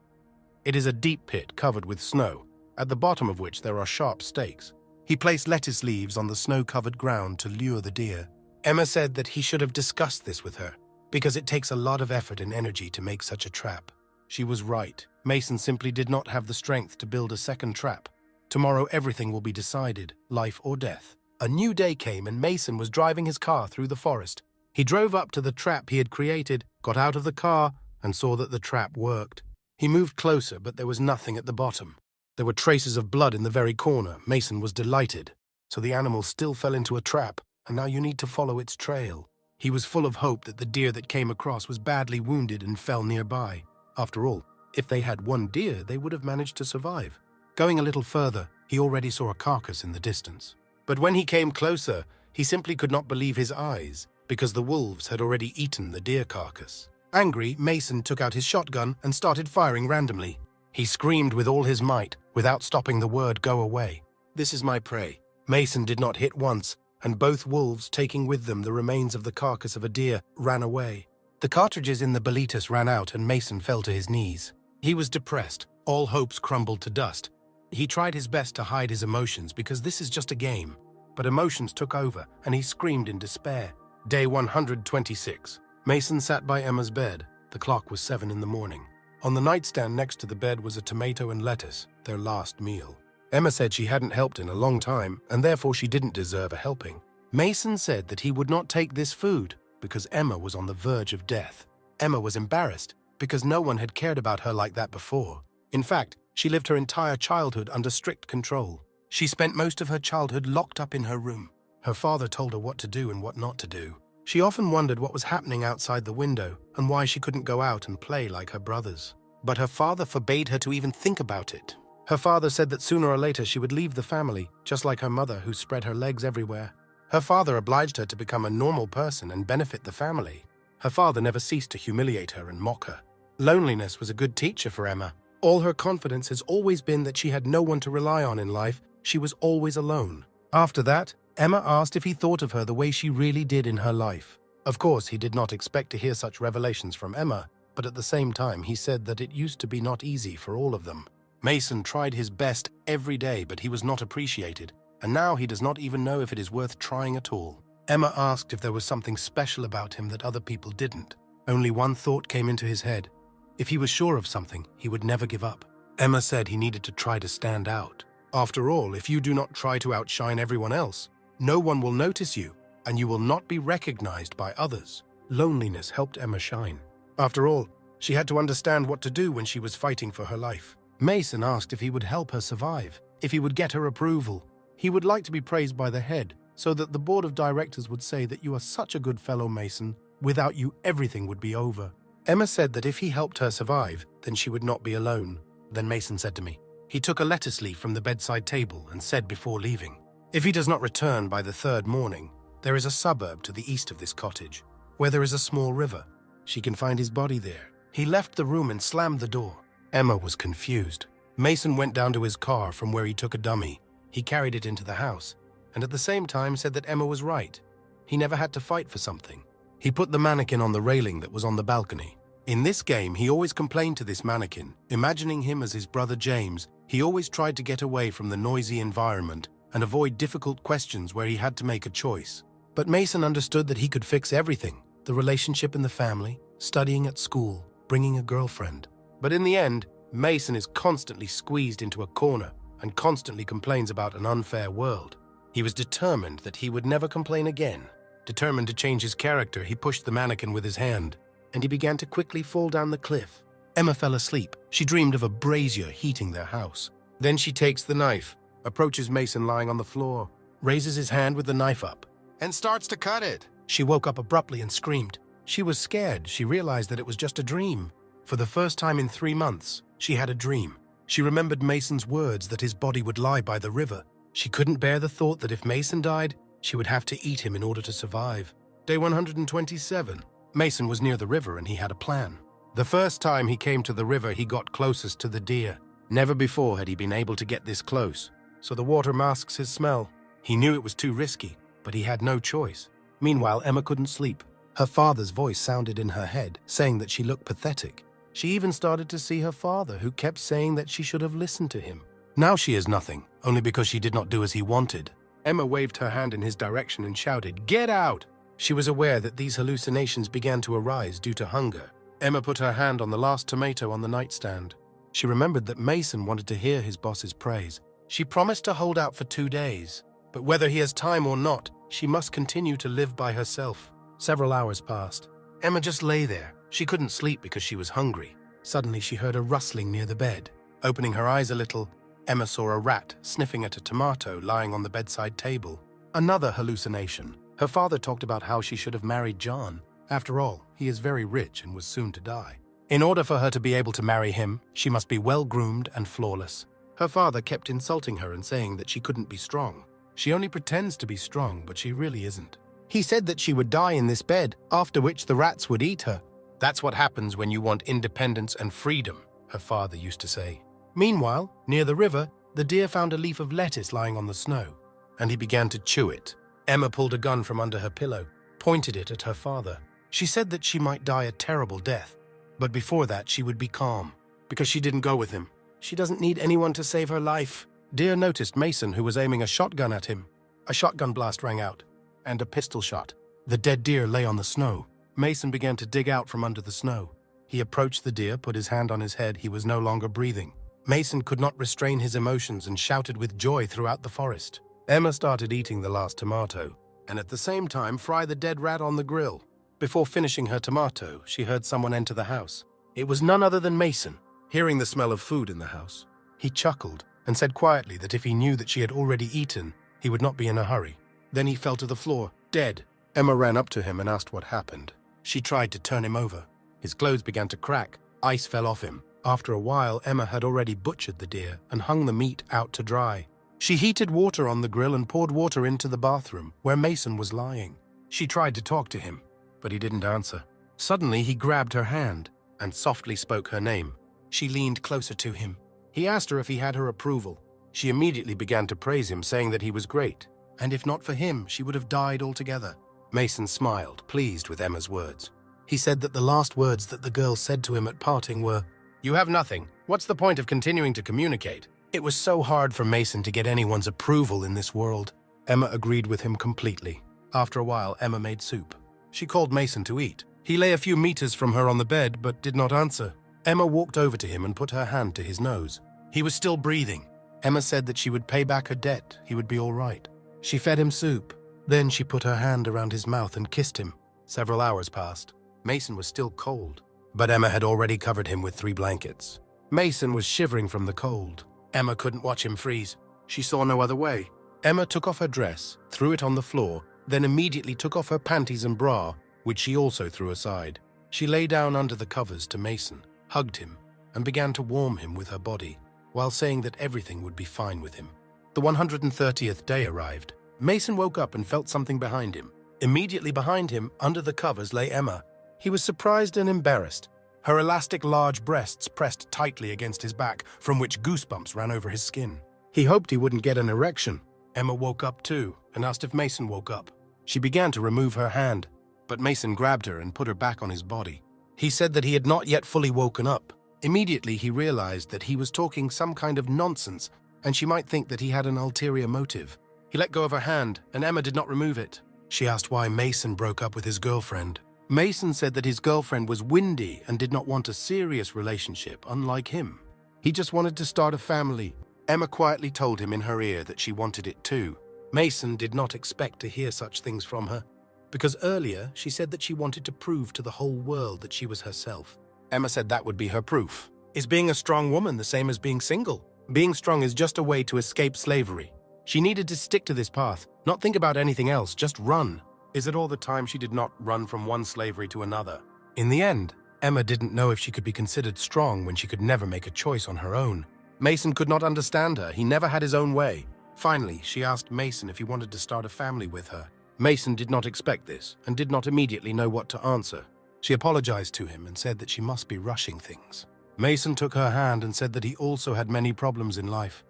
[SPEAKER 1] It is a deep pit covered with snow, at the bottom of which there are sharp stakes. He placed lettuce leaves on the snow-covered ground to lure the deer. Emma said that he should have discussed this with her, because it takes a lot of effort and energy to make such a trap. She was right. Mason simply did not have the strength to build a second trap. Tomorrow everything will be decided, life or death. A new day came and Mason was driving his car through the forest. He drove up to the trap he had created, got out of the car, and saw that the trap worked. He moved closer, but there was nothing at the bottom. There were traces of blood in the very corner. Mason was delighted. So the animal still fell into a trap, and now you need to follow its trail. He was full of hope that the deer that came across was badly wounded and fell nearby. After all, if they had one deer, they would have managed to survive. Going a little further, he already saw a carcass in the distance. But when he came closer, he simply could not believe his eyes, because the wolves had already eaten the deer carcass. Angry, Mason took out his shotgun and started firing randomly. He screamed with all his might, without stopping the word "go away." "This is my prey." Mason did not hit once, and both wolves, taking with them the remains of the carcass of a deer, ran away. The cartridges in the Bolitas ran out and Mason fell to his knees. He was depressed. All hopes crumbled to dust. He tried his best to hide his emotions because this is just a game. But emotions took over and he screamed in despair. Day 126. Mason sat by Emma's bed. The clock was 7 in the morning. On the nightstand next to the bed was a tomato and lettuce, their last meal. Emma said she hadn't helped in a long time and therefore she didn't deserve a helping. Mason said that he would not take this food because Emma was on the verge of death. Emma was embarrassed because no one had cared about her like that before. In fact, she lived her entire childhood under strict control. She spent most of her childhood locked up in her room. Her father told her what to do and what not to do. She often wondered what was happening outside the window and why she couldn't go out and play like her brothers. but her father forbade her to even think about it. Her father said that sooner or later she would leave the family, just like her mother, who spread her legs everywhere. Her father obliged her to become a normal person and benefit the family. Her father never ceased to humiliate her and mock her. Loneliness was a good teacher for Emma. All her confidence has always been that she had no one to rely on in life. She was always alone. After that, Emma asked if he thought of her the way she really did in her life. Of course, he did not expect to hear such revelations from Emma, but at the same time, he said that it used to be not easy for all of them. Mason tried his best every day, but he was not appreciated, and now he does not even know if it is worth trying at all. Emma asked if there was something special about him that other people didn't. Only one thought came into his head. If he was sure of something, he would never give up. Emma said he needed to try to stand out. After all, if you do not try to outshine everyone else, no one will notice you, and you will not be recognized by others. Loneliness helped Emma shine. After all, she had to understand what to do when she was fighting for her life. Mason asked if he would help her survive, if he would get her approval. He would like to be praised by the head, so that the board of directors would say that you are such a good fellow, Mason. Without you, everything would be over. Emma said that if he helped her survive, then she would not be alone. Then Mason said to me, he took a lettuce leaf from the bedside table and said before leaving, if he does not return by the third morning, there is a suburb to the east of this cottage, where there is a small river. She can find his body there. He left the room and slammed the door. Emma was confused. Mason went down to his car from where he took a dummy. He carried it into the house, and at the same time said that Emma was right. He never had to fight for something. He put the mannequin on the railing that was on the balcony. In this game, he always complained to this mannequin. Imagining him as his brother James, he always tried to get away from the noisy environment and avoid difficult questions where he had to make a choice. But Mason understood that he could fix everything: the relationship in the family, studying at school, bringing a girlfriend. But in the end, Mason is constantly squeezed into a corner and constantly complains about an unfair world. He was determined that he would never complain again. Determined to change his character, he pushed the mannequin with his hand, and he began to quickly fall down the cliff. Emma fell asleep. She dreamed of a brazier heating their house. Then she takes the knife, approaches Mason lying on the floor, raises his hand with the knife up, and starts to cut it. She woke up abruptly and screamed. She was scared. She realized that it was just a dream. For the first time in 3 months, she had a dream. She remembered Mason's words that his body would lie by the river. She couldn't bear the thought that if Mason died, she would have to eat him in order to survive. Day 127. Mason was near the river and he had a plan. The first time he came to the river, he got closest to the deer. Never before had he been able to get this close, so the water masks his smell. He knew it was too risky, but he had no choice. Meanwhile, Emma couldn't sleep. Her father's voice sounded in her head, saying that she looked pathetic. She even started to see her father, who kept saying that she should have listened to him. Now she is nothing, only because she did not do as he wanted. Emma waved her hand in his direction and shouted, "Get out!" She was aware that these hallucinations began to arise due to hunger. Emma put her hand on the last tomato on the nightstand. She remembered that Mason wanted to hear his boss's praise. She promised to hold out for 2 days, but whether he has time or not, she must continue to live by herself. Several hours passed. Emma just lay there. She couldn't sleep because she was hungry. Suddenly she heard a rustling near the bed. Opening her eyes a little, Emma saw a rat sniffing at a tomato lying on the bedside table. Another hallucination. Her father talked about how she should have married John. After all, he is very rich and was soon to die. In order for her to be able to marry him, she must be well-groomed and flawless. Her father kept insulting her and saying that she couldn't be strong. She only pretends to be strong, but she really isn't. He said that she would die in this bed, after which the rats would eat her. That's what happens when you want independence and freedom, her father used to say. Meanwhile, near the river, the deer found a leaf of lettuce lying on the snow, and he began to chew it. Emma pulled a gun from under her pillow, pointed it at her father. She said that she might die a terrible death, but before that she would be calm, because she didn't go with him. She doesn't need anyone to save her life. Deer noticed Mason, who was aiming a shotgun at him. A shotgun blast rang out, and a pistol shot. The dead deer lay on the snow. Mason began to dig out from under the snow. He approached the deer, put his hand on his head. He was no longer breathing. Mason could not restrain his emotions and shouted with joy throughout the forest. Emma started eating the last tomato, and at the same time fry the dead rat on the grill. Before finishing her tomato, she heard someone enter the house. It was none other than Mason. Hearing the smell of food in the house, he chuckled and said quietly that if he knew that she had already eaten, he would not be in a hurry. Then he fell to the floor, dead. Emma ran up to him and asked what happened. She tried to turn him over. His clothes began to crack. Ice fell off him. After a while, Emma had already butchered the deer and hung the meat out to dry. She heated water on the grill and poured water into the bathroom, where Mason was lying. She tried to talk to him, but he didn't answer. Suddenly, he grabbed her hand and softly spoke her name. She leaned closer to him. He asked her if he had her approval. She immediately began to praise him, saying that he was great, and if not for him, she would have died altogether. Mason smiled, pleased with Emma's words. He said that the last words that the girl said to him at parting were, "You have nothing. What's the point of continuing to communicate?" It was so hard for Mason to get anyone's approval in this world. Emma agreed with him completely. After a while, Emma made soup. She called Mason to eat. He lay a few meters from her on the bed, but did not answer. Emma walked over to him and put her hand to his nose. He was still breathing. Emma said that she would pay back her debt. He would be all right. She fed him soup. Then she put her hand around his mouth and kissed him. Several hours passed. Mason was still cold, but Emma had already covered him with 3 blankets. Mason was shivering from the cold. Emma couldn't watch him freeze. She saw no other way. Emma took off her dress, threw it on the floor, then immediately took off her panties and bra, which she also threw aside. She lay down under the covers to Mason, hugged him, and began to warm him with her body, while saying that everything would be fine with him. The 130th day arrived. Mason woke up and felt something behind him. Immediately behind him, under the covers, lay Emma. He was surprised and embarrassed. Her elastic large breasts pressed tightly against his back, from which goosebumps ran over his skin. He hoped he wouldn't get an erection. Emma woke up too, and asked if Mason woke up. She began to remove her hand, but Mason grabbed her and put her back on his body. He said that he had not yet fully woken up. Immediately he realized that he was talking some kind of nonsense, and she might think that he had an ulterior motive. He let go of her hand, and Emma did not remove it. She asked why Mason broke up with his girlfriend. Mason said that his girlfriend was windy and did not want a serious relationship, unlike him. He just wanted to start a family. Emma quietly told him in her ear that she wanted it too. Mason did not expect to hear such things from her, because earlier she said that she wanted to prove to the whole world that she was herself. Emma said that would be her proof. Is being a strong woman the same as being single? Being strong is just a way to escape slavery. She needed to stick to this path, not think about anything else, just run. Is it all the time she did not run from one slavery to another? In the end, Emma didn't know if she could be considered strong when she could never make a choice on her own. Mason could not understand her. He never had his own way. Finally, she asked Mason if he wanted to start a family with her. Mason did not expect this and did not immediately know what to answer. She apologized to him and said that she must be rushing things. Mason took her hand and said that he also had many problems in life,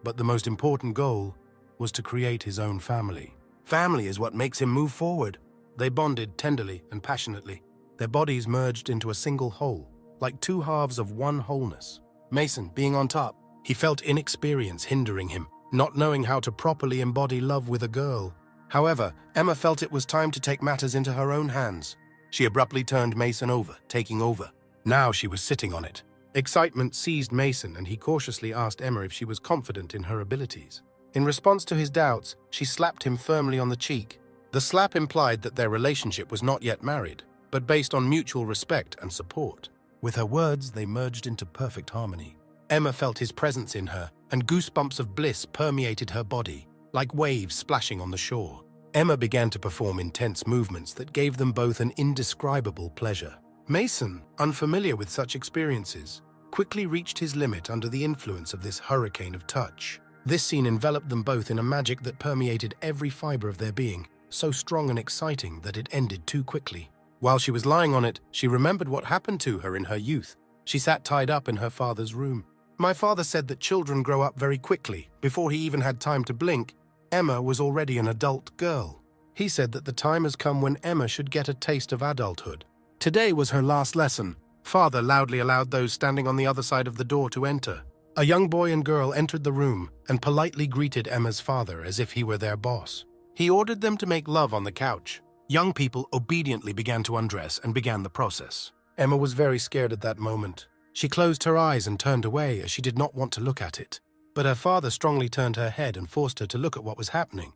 [SPEAKER 1] but the most important goal was to create his own family. Family is what makes him move forward. They bonded tenderly and passionately. Their bodies merged into a single whole, like 2 halves of one wholeness. Mason, being on top, he felt inexperience hindering him, not knowing how to properly embody love with a girl. However, Emma felt it was time to take matters into her own hands. She abruptly turned Mason over, taking over. Now she was sitting on it. Excitement seized Mason, and he cautiously asked Emma if she was confident in her abilities. In response to his doubts, she slapped him firmly on the cheek. The slap implied that their relationship was not yet married, but based on mutual respect and support. With her words, they merged into perfect harmony. Emma felt his presence in her, and goosebumps of bliss permeated her body, like waves splashing on the shore. Emma began to perform intense movements that gave them both an indescribable pleasure. Mason, unfamiliar with such experiences, quickly reached his limit under the influence of this hurricane of touch. This scene enveloped them both in a magic that permeated every fiber of their being, so strong and exciting that it ended too quickly. While she was lying on it, she remembered what happened to her in her youth. She sat tied up in her father's room. My father said that children grow up very quickly. Before he even had time to blink, Emma was already an adult girl. He said that the time has come when Emma should get a taste of adulthood. Today was her last lesson. Father loudly allowed those standing on the other side of the door to enter. A young boy and girl entered the room and politely greeted Emma's father as if he were their boss. He ordered them to make love on the couch. Young people obediently began to undress and began the process. Emma was very scared at that moment. She closed her eyes and turned away as she did not want to look at it. But her father strongly turned her head and forced her to look at what was happening.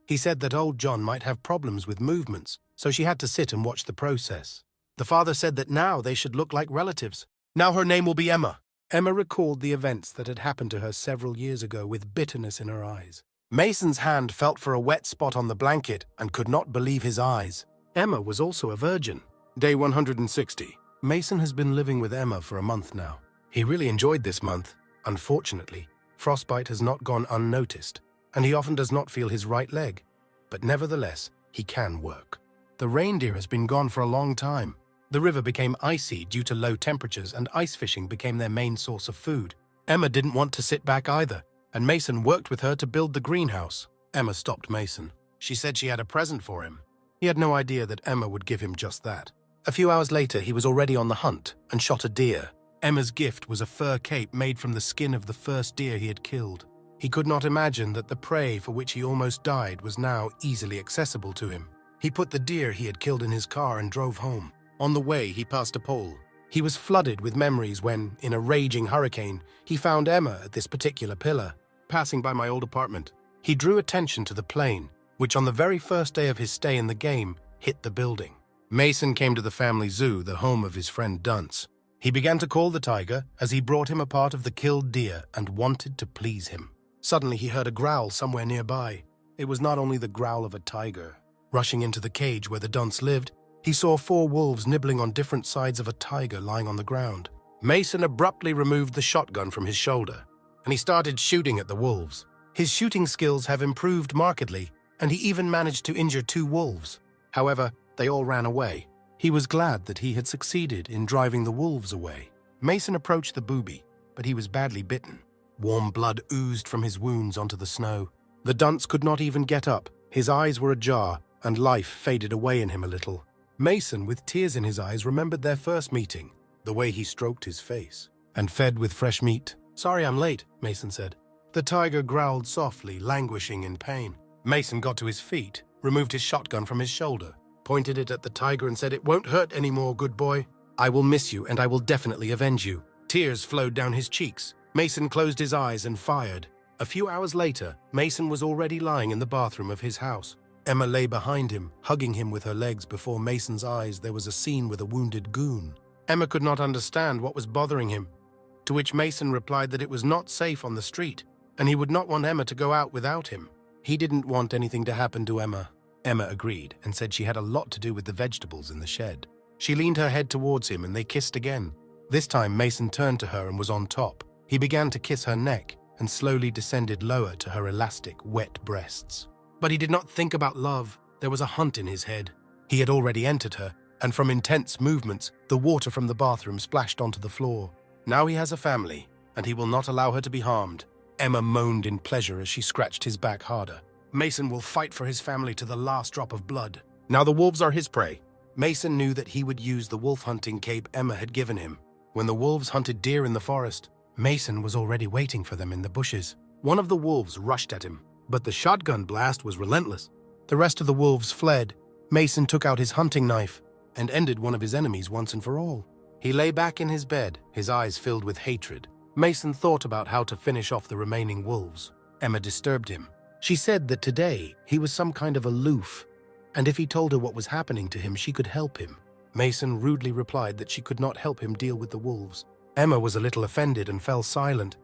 [SPEAKER 1] He said that old John might have problems with movements, so she had to sit and watch the process. The father said that now they should look like relatives. Now her name will be Emma. Emma recalled the events that had happened to her several years ago with bitterness in her eyes. Mason's hand felt for a wet spot on the blanket and could not believe his eyes. Emma was also a virgin. Day 160. Mason has been living with Emma for a month now. He really enjoyed this month. Unfortunately, frostbite has not gone unnoticed, and he often does not feel his right leg. But nevertheless, he can work. The reindeer has been gone for a long time. The river became icy due to low temperatures, and ice fishing became their main source of food. Emma didn't want to sit back either, and Mason worked with her to build the greenhouse. Emma stopped Mason. She said she had a present for him. He had no idea that Emma would give him just that. A few hours later, he was already on the hunt and shot a deer. Emma's gift was a fur cape made from the skin of the first deer he had killed. He could not imagine that the prey for which he almost died was now easily accessible to him. He put the deer he had killed in his car and drove home. On the way, he passed a pole. He was flooded with memories when, in a raging hurricane, he found Emma at this particular pillar, passing by my old apartment. He drew attention to the plane, which on the very first day of his stay in the game, hit the building. Mason came to the family zoo, the home of his friend Dunce. He began to call the tiger as he brought him a part of the killed deer and wanted to please him. Suddenly he heard a growl somewhere nearby. It was not only the growl of a tiger. Rushing into the cage where the dunce lived, he saw 4 wolves nibbling on different sides of a tiger lying on the ground. Mason abruptly removed the shotgun from his shoulder, and he started shooting at the wolves. His shooting skills have improved markedly, and he even managed to injure 2 wolves. However, they all ran away. He was glad that he had succeeded in driving the wolves away. Mason approached the booby, but he was badly bitten. Warm blood oozed from his wounds onto the snow. The dunce could not even get up. His eyes were ajar, and life faded away in him a little. Mason, with tears in his eyes, remembered their first meeting, the way he stroked his face, and fed with fresh meat. "Sorry I'm late," Mason said. The tiger growled softly, languishing in pain. Mason got to his feet, removed his shotgun from his shoulder, pointed it at the tiger and said, "It won't hurt anymore, good boy. I will miss you, and I will definitely avenge you." Tears flowed down his cheeks. Mason closed his eyes and fired. A few hours later, Mason was already lying in the bathroom of his house. Emma lay behind him, hugging him with her legs. Before Mason's eyes, there was a scene with a wounded goon. Emma could not understand what was bothering him, to which Mason replied that it was not safe on the street, and he would not want Emma to go out without him. He didn't want anything to happen to Emma. Emma agreed and said she had a lot to do with the vegetables in the shed. She leaned her head towards him and they kissed again. This time Mason turned to her and was on top. He began to kiss her neck and slowly descended lower to her elastic, wet breasts. But he did not think about love. There was a hunt in his head. He had already entered her, and from intense movements, the water from the bathroom splashed onto the floor. Now he has a family, and he will not allow her to be harmed. Emma moaned in pleasure as she scratched his back harder. Mason will fight for his family to the last drop of blood. Now the wolves are his prey. Mason knew that he would use the wolf hunting cape Emma had given him. When the wolves hunted deer in the forest, Mason was already waiting for them in the bushes. One of the wolves rushed at him, but the shotgun blast was relentless. The rest of the wolves fled. Mason took out his hunting knife and ended one of his enemies once and for all. He lay back in his bed, his eyes filled with hatred. Mason thought about how to finish off the remaining wolves. Emma disturbed him. She said that today he was some kind of aloof, and if he told her what was happening to him, she could help him. Mason rudely replied that she could not help him deal with the wolves. Emma was a little offended and fell silent.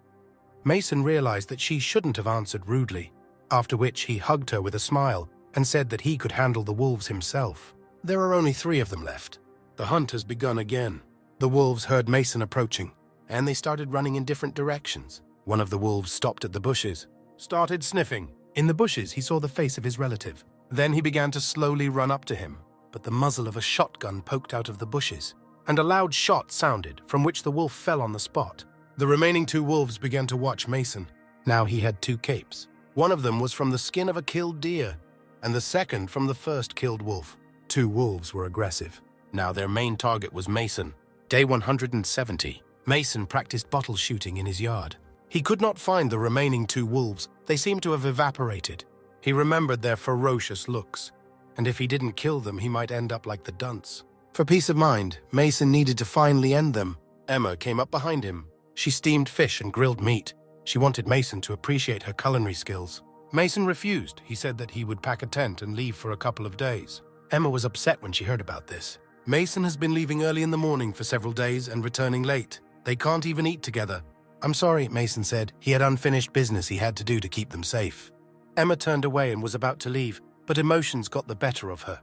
[SPEAKER 1] Mason realized that she shouldn't have answered rudely, after which he hugged her with a smile and said that he could handle the wolves himself. There are only 3 of them left. The hunt has begun again. The wolves heard Mason approaching, and they started running in different directions. One of the wolves stopped at the bushes, started sniffing. In the bushes, he saw the face of his relative. Then he began to slowly run up to him, but the muzzle of a shotgun poked out of the bushes, and a loud shot sounded, from which the wolf fell on the spot. The remaining 2 wolves began to watch Mason. Now he had 2 capes. One of them was from the skin of a killed deer, and the second from the first killed wolf. 2 wolves were aggressive. Now their main target was Mason. Day 170. Mason practiced bottle shooting in his yard. He could not find the remaining 2 wolves. They seemed to have evaporated. He remembered their ferocious looks, and if he didn't kill them, he might end up like the dunce. For peace of mind, Mason needed to finally end them. Emma came up behind him. She steamed fish and grilled meat. She wanted Mason to appreciate her culinary skills. Mason refused. He said that he would pack a tent and leave for a couple of days. Emma was upset when she heard about this. Mason has been leaving early in the morning for several days and returning late. They can't even eat together. "I'm sorry," Mason said. He had unfinished business he had to do to keep them safe. Emma turned away and was about to leave, but emotions got the better of her.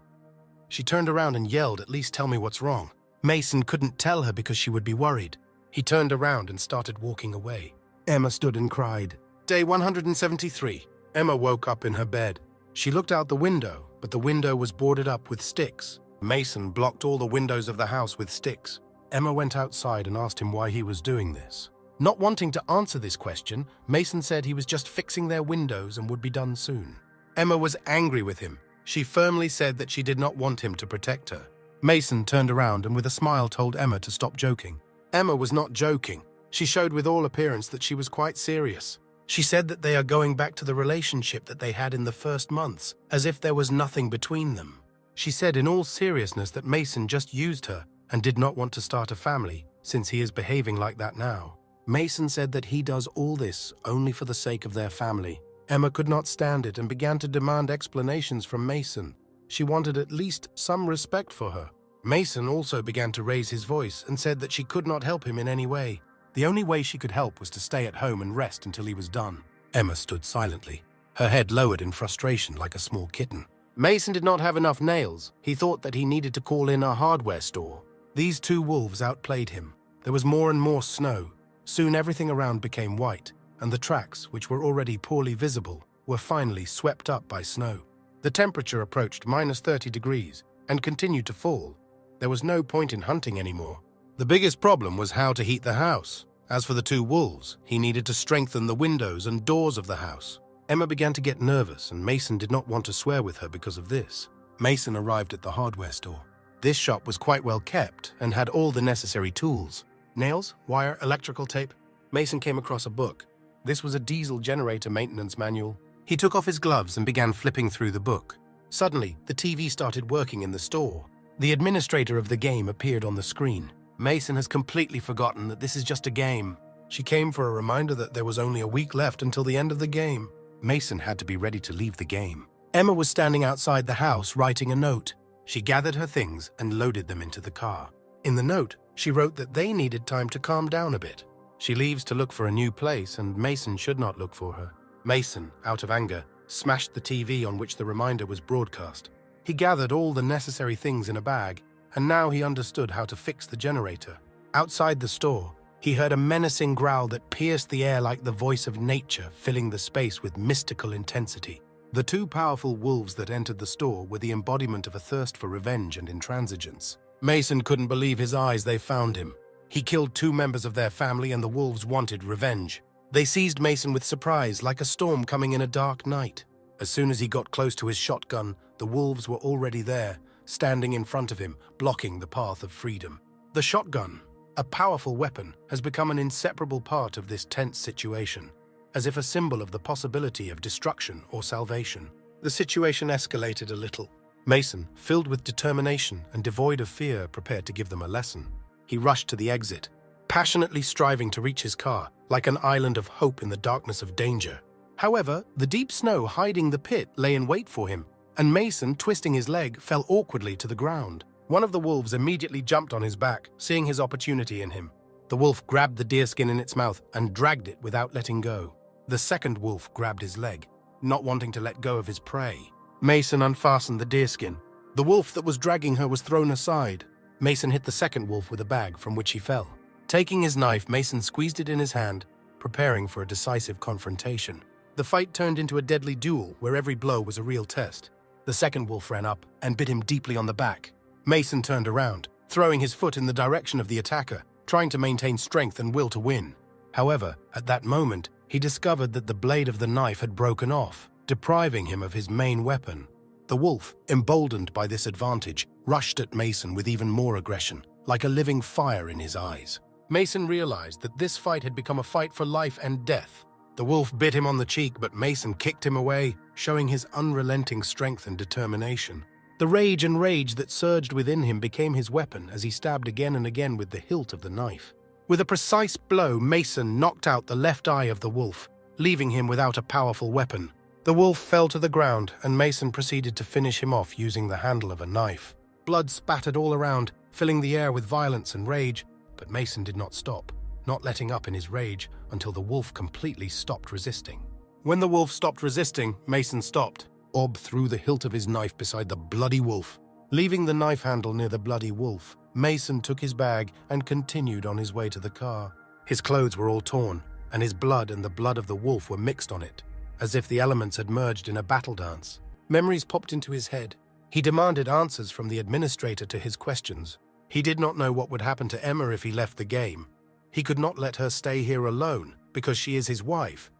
[SPEAKER 1] She turned around and yelled, "At least tell me what's wrong." Mason couldn't tell her because she would be worried. He turned around and started walking away. Emma stood and cried. Day 173. Emma woke up in her bed. She looked out the window, but the window was boarded up with sticks. Mason blocked all the windows of the house with sticks. Emma went outside and asked him why he was doing this. Not wanting to answer this question, Mason said he was just fixing their windows and would be done soon. Emma was angry with him. She firmly said that she did not want him to protect her. Mason turned around and with a smile told Emma to stop joking. Emma was not joking. She showed with all appearance that she was quite serious. She said that they are going back to the relationship that they had in the first months, as if there was nothing between them. She said in all seriousness that Mason just used her and did not want to start a family, since he is behaving like that now. Mason said that he does all this only for the sake of their family. Emma could not stand it and began to demand explanations from Mason. She wanted at least some respect for her. Mason also began to raise his voice and said that she could not help him in any way. The only way she could help was to stay at home and rest until he was done. Emma stood silently, her head lowered in frustration like a small kitten. Mason did not have enough nails. He thought that he needed to call in a hardware store. These two wolves outplayed him. There was more and more snow. Soon everything around became white, and the tracks, which were already poorly visible, were finally swept up by snow. The temperature approached -30 degrees and continued to fall. There was no point in hunting anymore. The biggest problem was how to heat the house. As for the two wolves, he needed to strengthen the windows and doors of the house. Emma began to get nervous, and Mason did not want to swear with her because of this. Mason arrived at the hardware store. This shop was quite well kept and had all the necessary tools. Nails, wire, electrical tape. Mason came across a book. This was a diesel generator maintenance manual. He took off his gloves and began flipping through the book. Suddenly, the TV started working in the store. The administrator of the game appeared on the screen. Mason has completely forgotten that this is just a game. She came for a reminder that there was only a week left until the end of the game. Mason had to be ready to leave the game. Emma was standing outside the house writing a note. She gathered her things and loaded them into the car. In the note, she wrote that they needed time to calm down a bit. She leaves to look for a new place, and Mason should not look for her. Mason, out of anger, smashed the TV on which the reminder was broadcast. He gathered all the necessary things in a bag, and now he understood how to fix the generator. Outside the store, he heard a menacing growl that pierced the air like the voice of nature, filling the space with mystical intensity. The two powerful wolves that entered the store were the embodiment of a thirst for revenge and intransigence. Mason couldn't believe his eyes. They found him. He killed two members of their family, and the wolves wanted revenge. They seized Mason with surprise, like a storm coming in a dark night. As soon as he got close to his shotgun, the wolves were already there, standing in front of him, blocking the path of freedom. The shotgun, a powerful weapon, has become an inseparable part of this tense situation, as if a symbol of the possibility of destruction or salvation. The situation escalated a little. Mason, filled with determination and devoid of fear, prepared to give them a lesson. He rushed to the exit, passionately striving to reach his car, like an island of hope in the darkness of danger. However, the deep snow hiding the pit lay in wait for him, and Mason, twisting his leg, fell awkwardly to the ground. One of the wolves immediately jumped on his back, seeing his opportunity in him. The wolf grabbed the deerskin in its mouth and dragged it without letting go. The second wolf grabbed his leg, not wanting to let go of his prey. Mason unfastened the deerskin. The wolf that was dragging her was thrown aside. Mason hit the second wolf with a bag from which he fell. Taking his knife, Mason squeezed it in his hand, preparing for a decisive confrontation. The fight turned into a deadly duel where every blow was a real test. The second wolf ran up and bit him deeply on the back. Mason turned around, throwing his foot in the direction of the attacker, trying to maintain strength and will to win. However, at that moment, he discovered that the blade of the knife had broken off, depriving him of his main weapon. The wolf, emboldened by this advantage, rushed at Mason with even more aggression, like a living fire in his eyes. Mason realized that this fight had become a fight for life and death. The wolf bit him on the cheek, but Mason kicked him away, showing his unrelenting strength and determination. The rage and rage that surged within him became his weapon as he stabbed again and again with the hilt of the knife. With a precise blow, Mason knocked out the left eye of the wolf, leaving him without a powerful weapon. The wolf fell to the ground, and Mason proceeded to finish him off using the handle of a knife. Blood spattered all around, filling the air with violence and rage, but Mason did not stop, not letting up in his rage until the wolf completely stopped resisting. When the wolf stopped resisting, Mason stopped. Ob threw the hilt of his knife beside the bloody wolf. Leaving the knife handle near the bloody wolf, Mason took his bag and continued on his way to the car. His clothes were all torn, and his blood and the blood of the wolf were mixed on it, as if the elements had merged in a battle dance. Memories popped into his head. He demanded answers from the administrator to his questions. He did not know what would happen to Emma if he left the game. He could not let her stay here alone because she is his wife.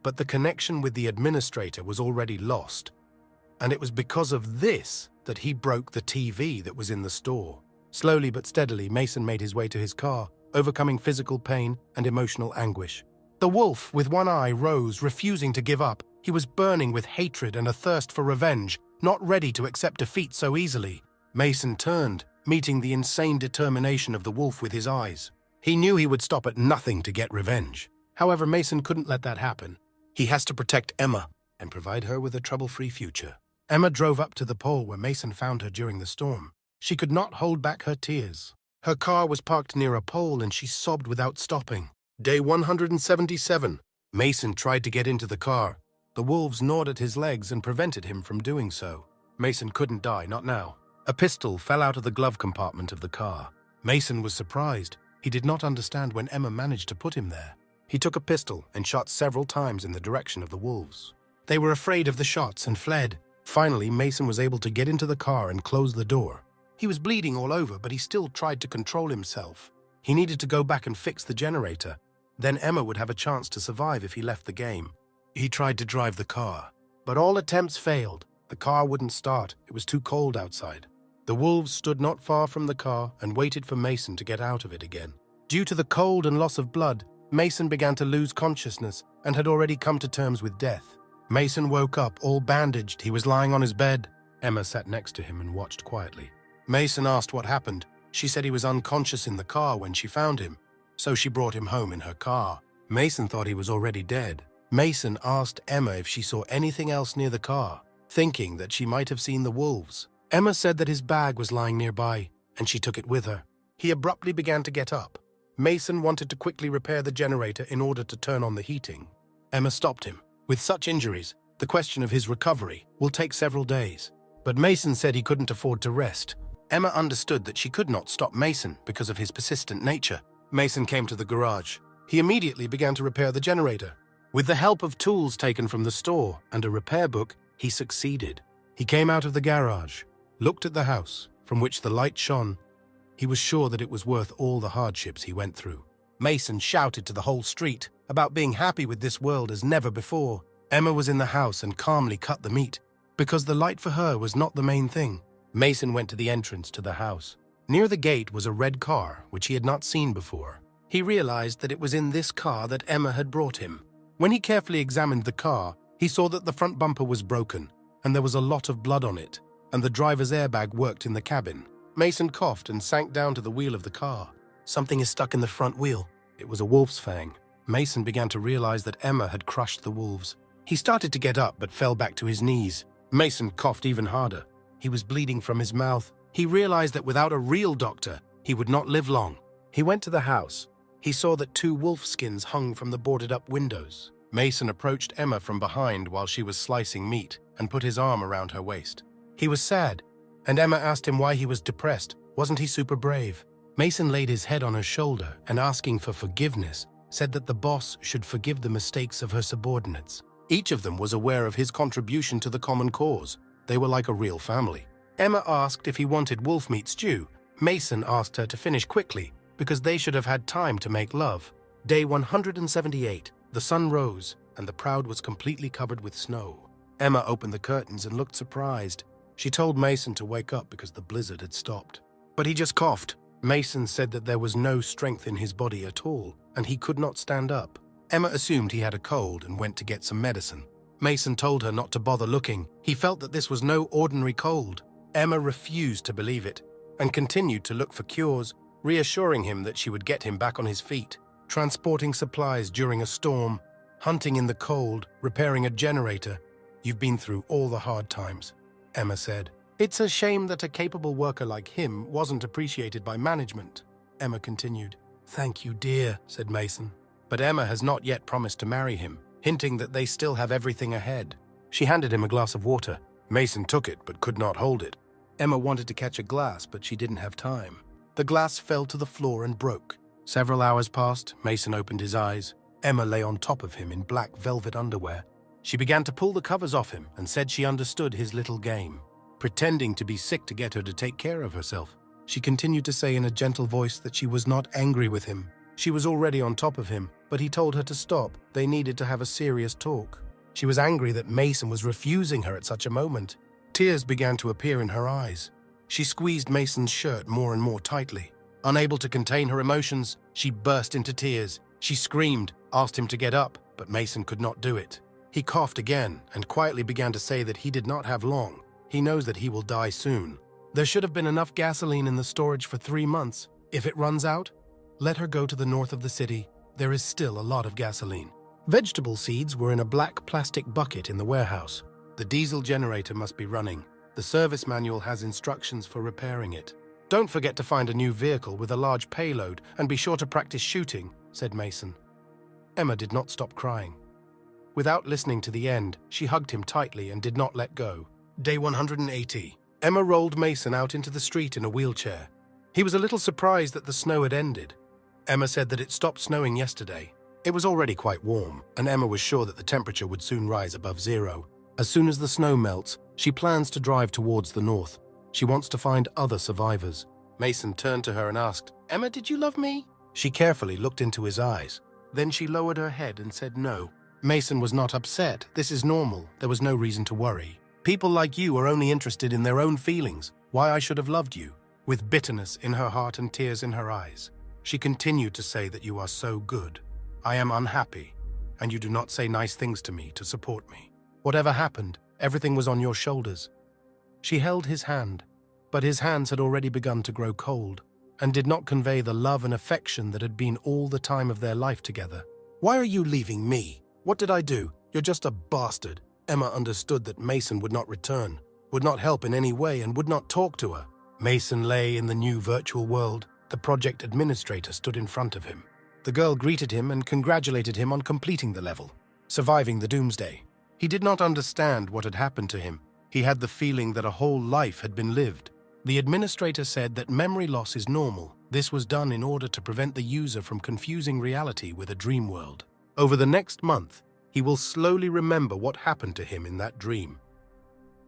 [SPEAKER 1] But the connection with the administrator was already lost, and it was because of this that he broke the TV that was in the store. Slowly but steadily, Mason made his way to his car, overcoming physical pain and emotional anguish. The wolf, with one eye, rose, refusing to give up. He was burning with hatred and a thirst for revenge, not ready to accept defeat so easily. Mason turned, meeting the insane determination of the wolf with his eyes. He knew he would stop at nothing to get revenge. However, Mason couldn't let that happen. He has to protect Emma and provide her with a trouble-free future. Emma drove up to the pole where Mason found her during the storm. She could not hold back her tears. Her car was parked near a pole and she sobbed without stopping. Day 177. Mason tried to get into the car. The wolves gnawed at his legs and prevented him from doing so. Mason couldn't die, not now. A pistol fell out of the glove compartment of the car. Mason was surprised. He did not understand when Emma managed to put him there. He took a pistol and shot several times in the direction of the wolves. They were afraid of the shots and fled. Finally, Mason was able to get into the car and close the door. He was bleeding all over, but he still tried to control himself. He needed to go back and fix the generator. Then Emma would have a chance to survive if he left the game. He tried to drive the car, but all attempts failed. The car wouldn't start. It was too cold outside. The wolves stood not far from the car and waited for Mason to get out of it again. Due to the cold and loss of blood, Mason began to lose consciousness and had already come to terms with death. Mason woke up, all bandaged. He was lying on his bed. Emma sat next to him and watched quietly. Mason asked what happened. She said he was unconscious in the car when she found him, so she brought him home in her car. Mason thought he was already dead. Mason asked Emma if she saw anything else near the car, thinking that she might have seen the wolves. Emma said that his bag was lying nearby, and she took it with her. He abruptly began to get up. Mason wanted to quickly repair the generator in order to turn on the heating. Emma stopped him. With such injuries, the question of his recovery will take several days. But Mason said he couldn't afford to rest. Emma understood that she could not stop Mason because of his persistent nature. Mason came to the garage. He immediately began to repair the generator. With the help of tools taken from the store and a repair book, he succeeded. He came out of the garage, looked at the house, from which the light shone. He was sure that it was worth all the hardships he went through. Mason shouted to the whole street about being happy with this world as never before. Emma was in the house and calmly cut the meat, because the light for her was not the main thing. Mason went to the entrance to the house. Near the gate was a red car, which he had not seen before. He realized that it was in this car that Emma had brought him. When he carefully examined the car, he saw that the front bumper was broken, and there was a lot of blood on it, and the driver's airbag worked in the cabin. Mason coughed and sank down to the wheel of the car. Something is stuck in the front wheel. It was a wolf's fang. Mason began to realize that Emma had crushed the wolves. He started to get up but fell back to his knees. Mason coughed even harder. He was bleeding from his mouth. He realized that without a real doctor, he would not live long. He went to the house. He saw that 2 wolf skins hung from the boarded-up windows. Mason approached Emma from behind while she was slicing meat and put his arm around her waist. He was sad, and Emma asked him why he was depressed. Wasn't he super brave? Mason laid his head on her shoulder and, asking for forgiveness, said that the boss should forgive the mistakes of her subordinates. Each of them was aware of his contribution to the common cause. They were like a real family. Emma asked if he wanted wolf meat stew. Mason asked her to finish quickly because they should have had time to make love. Day 178. The sun rose and the Proud was completely covered with snow. Emma opened the curtains and looked surprised. She told Mason to wake up because the blizzard had stopped. But he just coughed. Mason said that there was no strength in his body at all and he could not stand up. Emma assumed he had a cold and went to get some medicine. Mason told her not to bother looking. He felt that this was no ordinary cold. Emma refused to believe it and continued to look for cures, reassuring him that she would get him back on his feet. Transporting supplies during a storm, hunting in the cold, repairing a generator. You've been through all the hard times, Emma said. It's a shame that a capable worker like him wasn't appreciated by management, Emma continued. Thank you, dear, said Mason. But Emma has not yet promised to marry him, hinting that they still have everything ahead. She handed him a glass of water. Mason took it but could not hold it. Emma wanted to catch a glass, but she didn't have time. The glass fell to the floor and broke. Several hours passed. Mason opened his eyes. Emma lay on top of him in black velvet underwear. She began to pull the covers off him and said she understood his little game, pretending to be sick to get her to take care of herself. She continued to say in a gentle voice that she was not angry with him. She was already on top of him, but he told her to stop. They needed to have a serious talk. She was angry that Mason was refusing her at such a moment. Tears began to appear in her eyes. She squeezed Mason's shirt more and more tightly. Unable to contain her emotions, she burst into tears. She screamed, asked him to get up, but Mason could not do it. He coughed again and quietly began to say that he did not have long. He knows that he will die soon. There should have been enough gasoline in the storage for 3 months. If it runs out, let her go to the north of the city. There is still a lot of gasoline. Vegetable seeds were in a black plastic bucket in the warehouse. The diesel generator must be running. The service manual has instructions for repairing it. Don't forget to find a new vehicle with a large payload and be sure to practice shooting, said Mason. Emma did not stop crying. Without listening to the end, she hugged him tightly and did not let go. Day 180. Emma rolled Mason out into the street in a wheelchair. He was a little surprised that the snow had ended. Emma said that it stopped snowing yesterday. It was already quite warm, and Emma was sure that the temperature would soon rise above 0. As soon as the snow melts, she plans to drive towards the north. She wants to find other survivors. Mason turned to her and asked, "Emma, did you love me?" She carefully looked into his eyes. Then she lowered her head and said no. Mason was not upset. This is normal. There was no reason to worry. People like you are only interested in their own feelings. Why I should have loved you. With bitterness in her heart and tears in her eyes, she continued to say that you are so good. I am unhappy, and you do not say nice things to me to support me. Whatever happened, everything was on your shoulders. She held his hand, but his hands had already begun to grow cold and did not convey the love and affection that had been all the time of their life together. Why are you leaving me? What did I do? You're just a bastard. Emma understood that Mason would not return, would not help in any way, and would not talk to her. Mason lay in the new virtual world. The project administrator stood in front of him. The girl greeted him and congratulated him on completing the level, surviving the doomsday. He did not understand what had happened to him. He had the feeling that a whole life had been lived. The administrator said that memory loss is normal. This was done in order to prevent the user from confusing reality with a dream world. Over the next month, he will slowly remember what happened to him in that dream.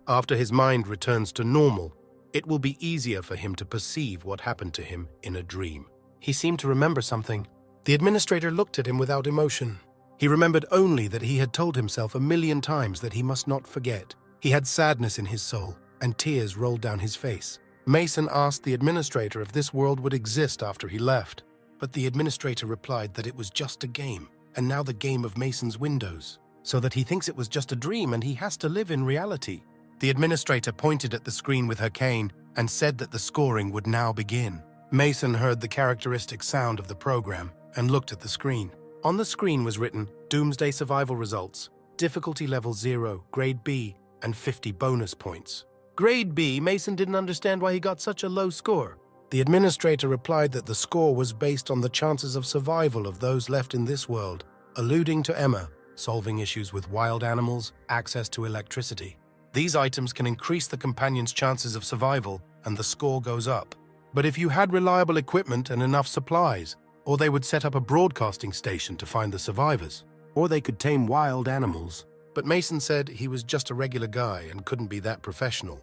[SPEAKER 1] After his mind returns to normal, it will be easier for him to perceive what happened to him in a dream. He seemed to remember something. The administrator looked at him without emotion. He remembered only that he had told himself 1,000,000 times that he must not forget. He had sadness in his soul, and tears rolled down his face. Mason asked the administrator if this world would exist after he left, but the administrator replied that it was just a game, and now the game of Mason's windows, so that he thinks it was just a dream and he has to live in reality. The administrator pointed at the screen with her cane and said that the scoring would now begin. Mason heard the characteristic sound of the program and looked at the screen. On the screen was written, Doomsday Survival Results, Difficulty Level 0, Grade B, and 50 bonus points. Grade B, Mason didn't understand why he got such a low score. The administrator replied that the score was based on the chances of survival of those left in this world, alluding to Emma, solving issues with wild animals, access to electricity. These items can increase the companion's chances of survival, and the score goes up. But if you had reliable equipment and enough supplies, or they would set up a broadcasting station to find the survivors, or they could tame wild animals. But Mason said he was just a regular guy and couldn't be that professional.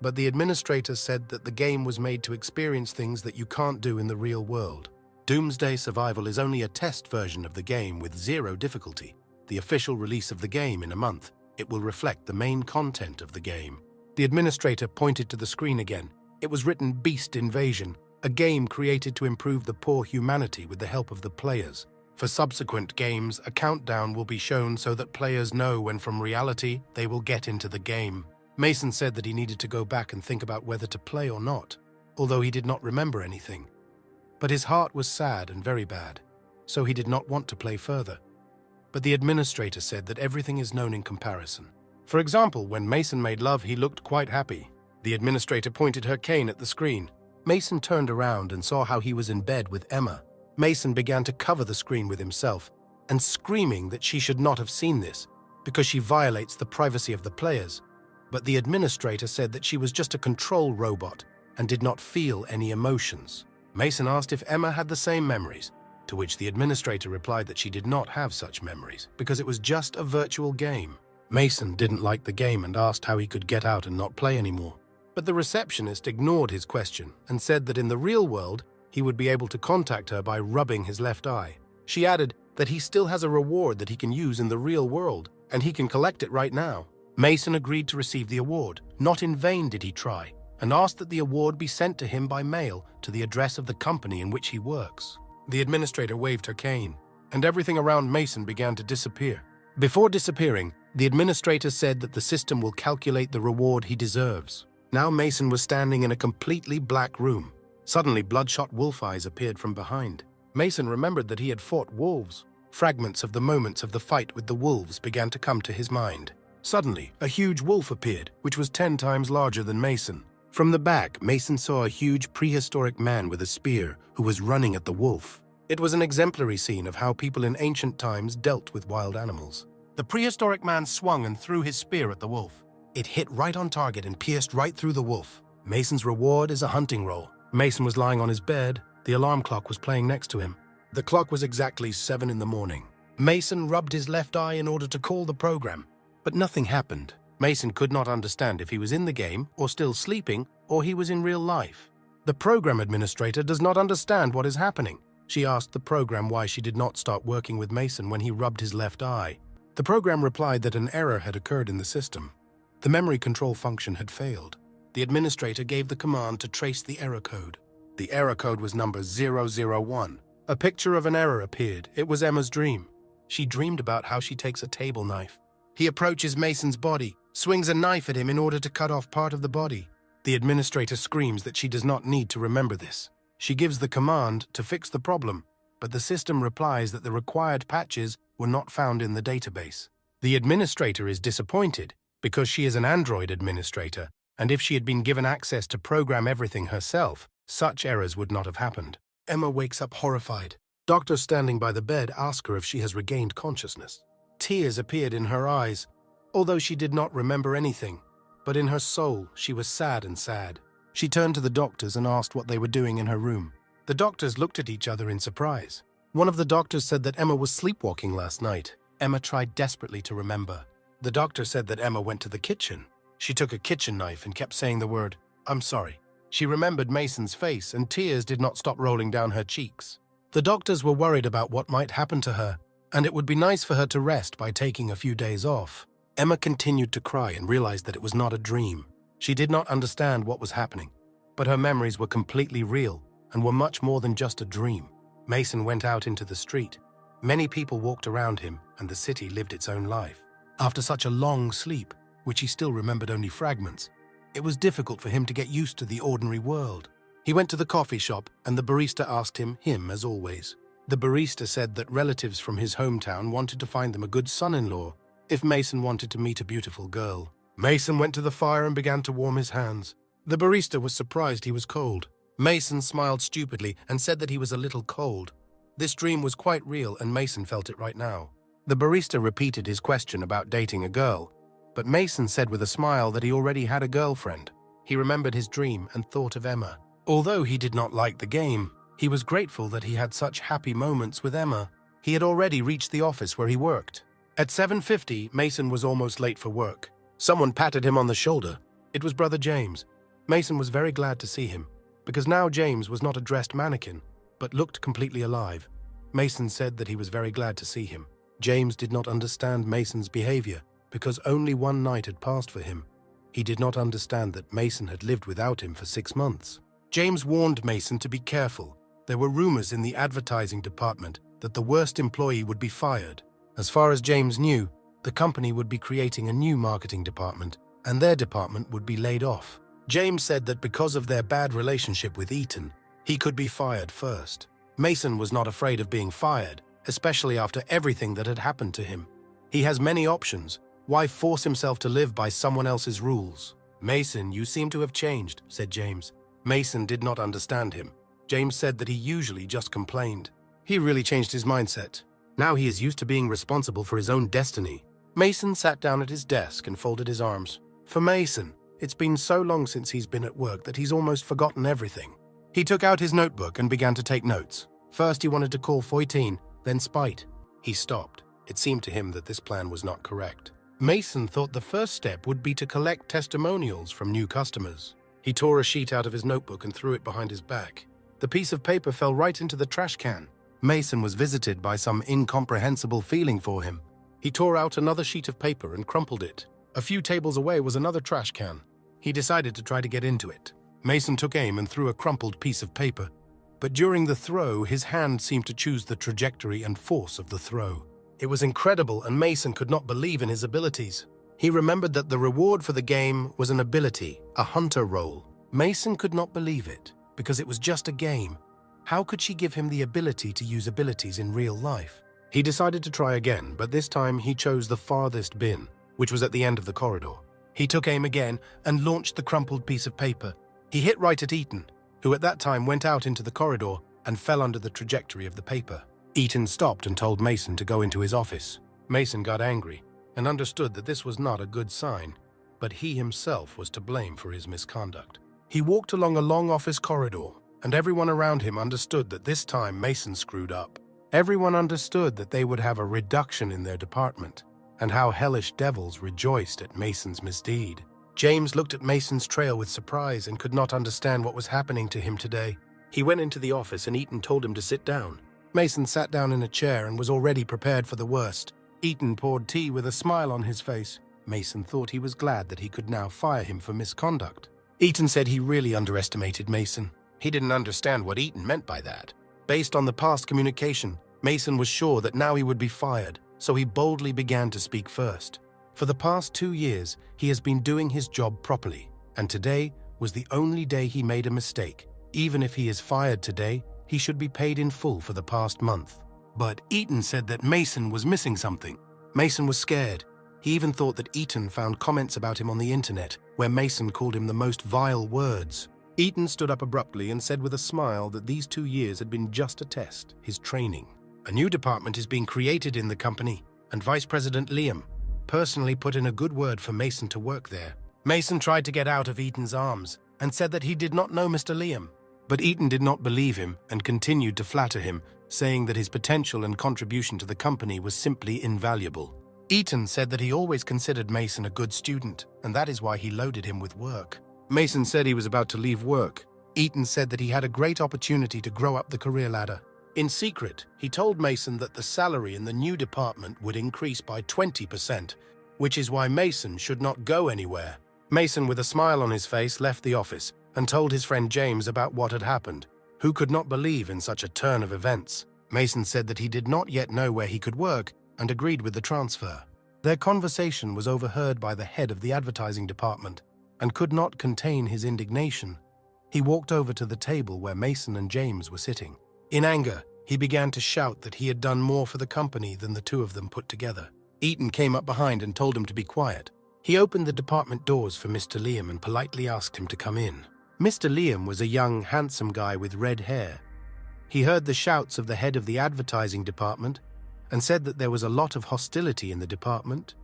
[SPEAKER 1] But the administrator said that the game was made to experience things that you can't do in the real world. Doomsday Survival is only a test version of the game with 0 difficulty. The official release of the game in a month, it will reflect the main content of the game. The administrator pointed to the screen again. It was written Beast Invasion, a game created to improve the poor humanity with the help of the players. For subsequent games, a countdown will be shown so that players know when from reality they will get into the game. Mason said that he needed to go back and think about whether to play or not, although he did not remember anything. But his heart was sad and very bad, so he did not want to play further. But the administrator said that everything is known in comparison. For example, when Mason made love, he looked quite happy. The administrator pointed her cane at the screen. Mason turned around and saw how he was in bed with Emma. Mason began to cover the screen with himself and screaming that she should not have seen this because she violates the privacy of the players. But the administrator said that she was just a control robot and did not feel any emotions. Mason asked if Emma had the same memories, to which the administrator replied that she did not have such memories because it was just a virtual game. Mason didn't like the game and asked how he could get out and not play anymore. But the receptionist ignored his question and said that in the real world, he would be able to contact her by rubbing his left eye. She added that he still has a reward that he can use in the real world, and he can collect it right now. Mason agreed to receive the award. Not in vain did he try, and asked that the award be sent to him by mail to the address of the company in which he works. The administrator waved her cane, and everything around Mason began to disappear. Before disappearing, the administrator said that the system will calculate the reward he deserves. Now Mason was standing in a completely black room. Suddenly, bloodshot wolf eyes appeared from behind. Mason remembered that he had fought wolves. Fragments of the moments of the fight with the wolves began to come to his mind. Suddenly, a huge wolf appeared, which was 10 times larger than Mason. From the back, Mason saw a huge prehistoric man with a spear who was running at the wolf. It was an exemplary scene of how people in ancient times dealt with wild animals. The prehistoric man swung and threw his spear at the wolf. It hit right on target and pierced right through the wolf. Mason's reward is a hunting roll. Mason was lying on his bed. The alarm clock was playing next to him. The clock was exactly 7 in the morning. Mason rubbed his left eye in order to call the program, but nothing happened. Mason could not understand if he was in the game or still sleeping or he was in real life. The program administrator does not understand what is happening. She asked the program why she did not start working with Mason when he rubbed his left eye. The program replied that an error had occurred in the system. The memory control function had failed. The administrator gave the command to trace the error code. The error code was number 001. A picture of an error appeared. It was Emma's dream. She dreamed about how she takes a table knife. He approaches Mason's body, swings a knife at him in order to cut off part of the body. The administrator screams that she does not need to remember this. She gives the command to fix the problem, but the system replies that the required patches were not found in the database. The administrator is disappointed because she is an Android administrator, and if she had been given access to program everything herself, such errors would not have happened. Emma wakes up horrified. Doctors standing by the bed ask her if she has regained consciousness. Tears appeared in her eyes, although she did not remember anything, but in her soul she was sad and sad. She turned to the doctors and asked what they were doing in her room. The doctors looked at each other in surprise. One of the doctors said that Emma was sleepwalking last night. Emma tried desperately to remember. The doctor said that Emma went to the kitchen. She took a kitchen knife and kept saying the word, "I'm sorry." She remembered Mason's face, and tears did not stop rolling down her cheeks. The doctors were worried about what might happen to her, and it would be nice for her to rest by taking a few days off. Emma continued to cry and realized that it was not a dream. She did not understand what was happening, but her memories were completely real and were much more than just a dream. Mason went out into the street. Many people walked around him, and the city lived its own life. After such a long sleep, which he still remembered only fragments, it was difficult for him to get used to the ordinary world. He went to the coffee shop, and the barista asked him as always. The barista said that relatives from his hometown wanted to find them a good son-in-law if Mason wanted to meet a beautiful girl. Mason went to the fire and began to warm his hands. The barista was surprised he was cold. Mason smiled stupidly and said that he was a little cold. This dream was quite real, and Mason felt it right now. The barista repeated his question about dating a girl, but Mason said with a smile that he already had a girlfriend. He remembered his dream and thought of Emma. Although he did not like the game, he was grateful that he had such happy moments with Emma. He had already reached the office where he worked. At 7:50, Mason was almost late for work. Someone patted him on the shoulder. It was Brother James. Mason was very glad to see him, because now James was not a dressed mannequin, but looked completely alive. Mason said that he was very glad to see him. James did not understand Mason's behavior, because only one night had passed for him. He did not understand that Mason had lived without him for 6 months. James warned Mason to be careful. There were rumors in the advertising department that the worst employee would be fired. As far as James knew, the company would be creating a new marketing department, and their department would be laid off. James said that because of their bad relationship with Ethan, he could be fired first. Mason was not afraid of being fired, especially after everything that had happened to him. He has many options. Why force himself to live by someone else's rules? "Mason, you seem to have changed," said James. Mason did not understand him. James said that he usually just complained. He really changed his mindset. Now he is used to being responsible for his own destiny. Mason sat down at his desk and folded his arms. For Mason, it's been so long since he's been at work that he's almost forgotten everything. He took out his notebook and began to take notes. First, he wanted to call 14, then Spite. He stopped. It seemed to him that this plan was not correct. Mason thought the first step would be to collect testimonials from new customers. He tore a sheet out of his notebook and threw it behind his back. The piece of paper fell right into the trash can. Mason was visited by some incomprehensible feeling for him. He tore out another sheet of paper and crumpled it. A few tables away was another trash can. He decided to try to get into it. Mason took aim and threw a crumpled piece of paper. But during the throw, his hand seemed to choose the trajectory and force of the throw. It was incredible, and Mason could not believe in his abilities. He remembered that the reward for the game was an ability, a hunter role. Mason could not believe it, because it was just a game. How could she give him the ability to use abilities in real life? He decided to try again, but this time he chose the farthest bin, which was at the end of the corridor. He took aim again and launched the crumpled piece of paper. He hit right at Eaton, who at that time went out into the corridor and fell under the trajectory of the paper. Eaton stopped and told Mason to go into his office. Mason got angry and understood that this was not a good sign, but he himself was to blame for his misconduct. He walked along a long office corridor, and everyone around him understood that this time Mason screwed up. Everyone understood that they would have a reduction in their department, and how hellish devils rejoiced at Mason's misdeed. James looked at Mason's trail with surprise and could not understand what was happening to him today. He went into the office and Eaton told him to sit down. Mason sat down in a chair and was already prepared for the worst. Eaton poured tea with a smile on his face. Mason thought he was glad that he could now fire him for misconduct. Eaton said he really underestimated Mason. He didn't understand what Eaton meant by that. Based on the past communication, Mason was sure that now he would be fired, so he boldly began to speak first. For the past 2 years, he has been doing his job properly, and today was the only day he made a mistake. Even if he is fired today, he should be paid in full for the past month. But Eaton said that Mason was missing something. Mason was scared. He even thought that Eaton found comments about him on the internet, where Mason called him the most vile words. Eaton stood up abruptly and said with a smile that these 2 years had been just a test, his training. A new department is being created in the company, and Vice President Liam personally put in a good word for Mason to work there. Mason tried to get out of Eaton's arms and said that he did not know Mr. Liam. But Eaton did not believe him and continued to flatter him, saying that his potential and contribution to the company was simply invaluable. Eaton said that he always considered Mason a good student, and that is why he loaded him with work. Mason said he was about to leave work. Eaton said that he had a great opportunity to grow up the career ladder. In secret, he told Mason that the salary in the new department would increase by 20%, which is why Mason should not go anywhere. Mason, with a smile on his face, left the office and told his friend James about what had happened, who could not believe in such a turn of events. Mason said that he did not yet know where he could work and agreed with the transfer. Their conversation was overheard by the head of the advertising department and could not contain his indignation. He walked over to the table where Mason and James were sitting. In anger, he began to shout that he had done more for the company than the two of them put together. Eaton came up behind and told him to be quiet. He opened the department doors for Mr. Liam and politely asked him to come in. Mr. Liam was a young, handsome guy with red hair. He heard the shouts of the head of the advertising department and said that there was a lot of hostility in the department.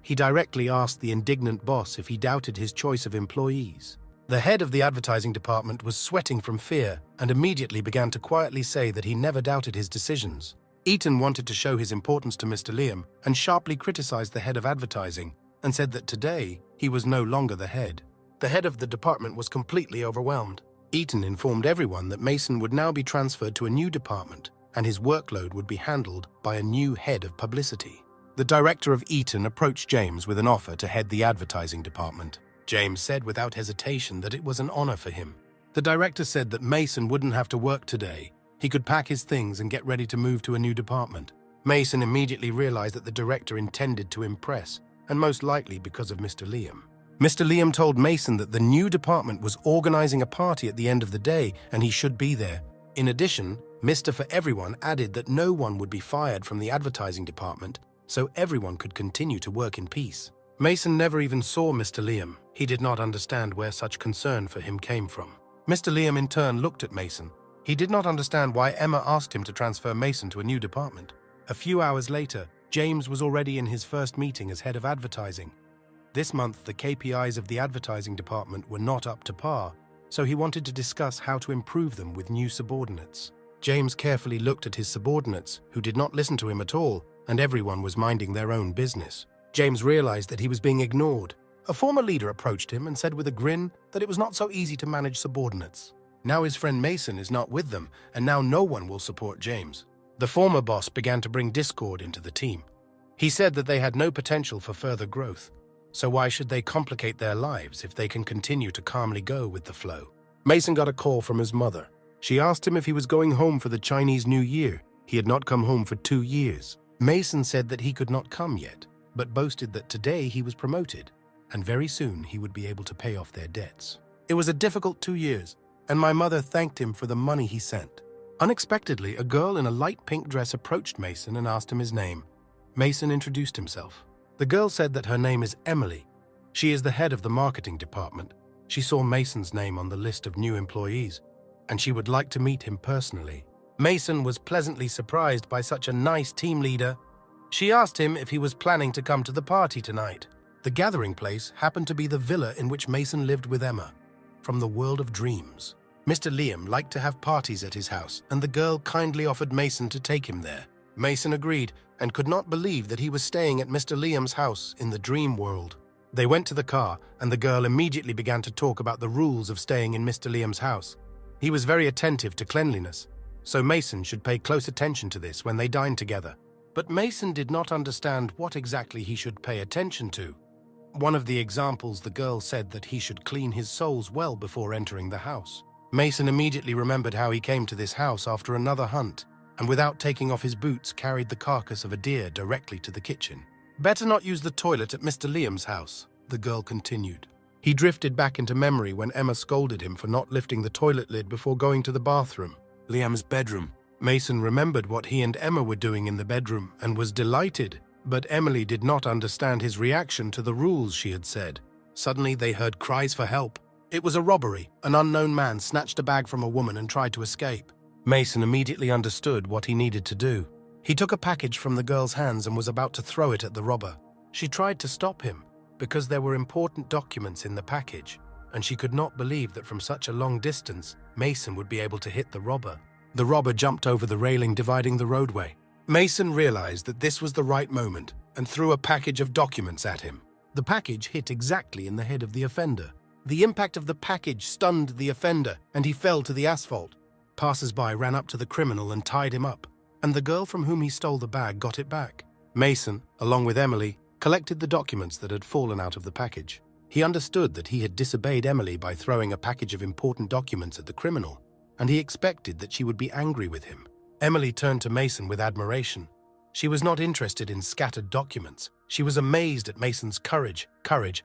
[SPEAKER 1] He directly asked the indignant boss if he doubted his choice of employees. The head of the advertising department was sweating from fear and immediately began to quietly say that he never doubted his decisions. Eaton wanted to show his importance to Mr. Liam and sharply criticized the head of advertising and said that today he was no longer the head. The head of the department was completely overwhelmed. Eaton informed everyone that Mason would now be transferred to a new department and his workload would be handled by a new head of publicity. The director of Eaton approached James with an offer to head the advertising department. James said without hesitation that it was an honor for him. The director said that Mason wouldn't have to work today. He could pack his things and get ready to move to a new department. Mason immediately realized that the director intended to impress, and most likely because of Mr. Liam. Mr. Liam told Mason that the new department was organizing a party at the end of the day and he should be there. In addition, Mr. For Everyone added that no one would be fired from the advertising department, so everyone could continue to work in peace. Mason never even saw Mr. Liam. He did not understand where such concern for him came from. Mr. Liam in turn looked at Mason. He did not understand why Emma asked him to transfer Mason to a new department. A few hours later, James was already in his first meeting as head of advertising. This month, the KPIs of the advertising department were not up to par, so he wanted to discuss how to improve them with new subordinates. James carefully looked at his subordinates, who did not listen to him at all, and everyone was minding their own business. James realized that he was being ignored. A former leader approached him and said with a grin that it was not so easy to manage subordinates. Now his friend Mason is not with them, and now no one will support James. The former boss began to bring discord into the team. He said that they had no potential for further growth, so why should they complicate their lives if they can continue to calmly go with the flow? Mason got a call from his mother. She asked him if he was going home for the Chinese New Year. He had not come home for 2 years. Mason said that he could not come yet, but boasted that today he was promoted, and very soon he would be able to pay off their debts. It was a difficult 2 years, and my mother thanked him for the money he sent. Unexpectedly, a girl in a light pink dress approached Mason and asked him his name. Mason introduced himself. The girl said that her name is Emily. She is the head of the marketing department. She saw Mason's name on the list of new employees, and she would like to meet him personally. Mason was pleasantly surprised by such a nice team leader. She asked him if he was planning to come to the party tonight. The gathering place happened to be the villa in which Mason lived with Emma, from the world of dreams. Mr. Liam liked to have parties at his house, and the girl kindly offered Mason to take him there. Mason agreed and could not believe that he was staying at Mr. Liam's house in the dream world. They went to the car, and the girl immediately began to talk about the rules of staying in Mr. Liam's house. He was very attentive to cleanliness, so Mason should pay close attention to this when they dined together. But Mason did not understand what exactly he should pay attention to. One of the examples, the girl said that he should clean his soles well before entering the house. Mason immediately remembered how he came to this house after another hunt, and without taking off his boots carried the carcass of a deer directly to the kitchen. "Better not use the toilet at Mr. Liam's house," the girl continued. He drifted back into memory when Emma scolded him for not lifting the toilet lid before going to the bathroom. Liam's bedroom. Mason remembered what he and Emma were doing in the bedroom and was delighted, but Emily did not understand his reaction to the rules she had said. Suddenly they heard cries for help. It was a robbery. An unknown man snatched a bag from a woman and tried to escape. Mason immediately understood what he needed to do. He took a package from the girl's hands and was about to throw it at the robber. She tried to stop him because there were important documents in the package, and she could not believe that from such a long distance, Mason would be able to hit the robber. The robber jumped over the railing dividing the roadway. Mason realized that this was the right moment and threw a package of documents at him. The package hit exactly in the head of the offender. The impact of the package stunned the offender, and he fell to the asphalt. Passers-by ran up to the criminal and tied him up, and the girl from whom he stole the bag got it back. Mason, along with Emily, collected the documents that had fallen out of the package. He understood that he had disobeyed Emily by throwing a package of important documents at the criminal, and he expected that she would be angry with him. Emily turned to Mason with admiration. She was not interested in scattered documents. She was amazed at Mason's courage,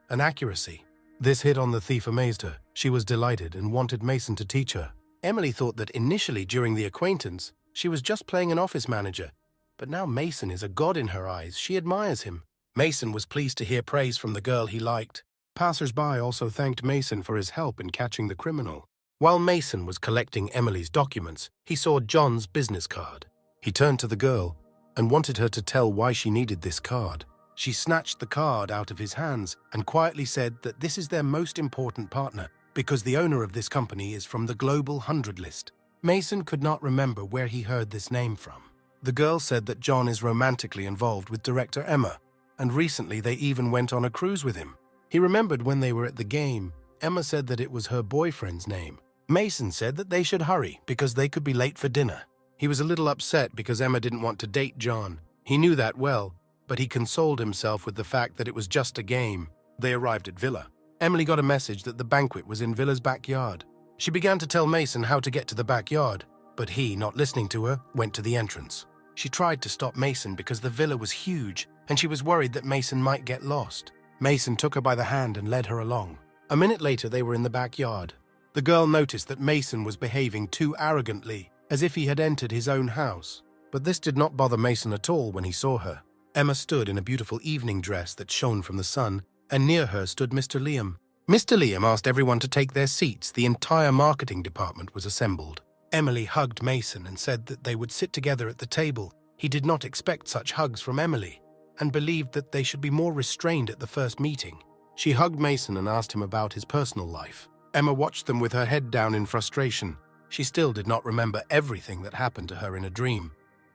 [SPEAKER 1] and accuracy. This hit on the thief amazed her. She was delighted and wanted Mason to teach her. Emily thought that initially during the acquaintance, she was just playing an office manager, but now Mason is a god in her eyes. She admires him. Mason was pleased to hear praise from the girl he liked. Passers-by also thanked Mason for his help in catching the criminal. While Mason was collecting Emily's documents, he saw John's business card. He turned to the girl and wanted her to tell why she needed this card. She snatched the card out of his hands and quietly said that this is their most important partner because the owner of this company is from the Global 100 list. Mason could not remember where he heard this name from. The girl said that John is romantically involved with director Emma, and recently they even went on a cruise with him. He remembered when they were at the game, Emma said that it was her boyfriend's name. Mason said that they should hurry because they could be late for dinner. He was a little upset because Emma didn't want to date John. He knew that well, but he consoled himself with the fact that it was just a game. They arrived at Villa. Emily got a message that the banquet was in Villa's backyard. She began to tell Mason how to get to the backyard, but he, not listening to her, went to the entrance. She tried to stop Mason because the villa was huge, and she was worried that Mason might get lost. Mason took her by the hand and led her along. A minute later, they were in the backyard. The girl noticed that Mason was behaving too arrogantly, as if he had entered his own house. But this did not bother Mason at all when he saw her. Emma stood in a beautiful evening dress that shone from the sun, and near her stood Mr. Liam. Mr. Liam asked everyone to take their seats. The entire marketing department was assembled. Emily hugged Mason and said that they would sit together at the table. He did not expect such hugs from Emily, and believed that they should be more restrained at the first meeting. She hugged Mason and asked him about his personal life. Emma watched them with her head down in frustration. She still did not remember everything that happened to her in a dream,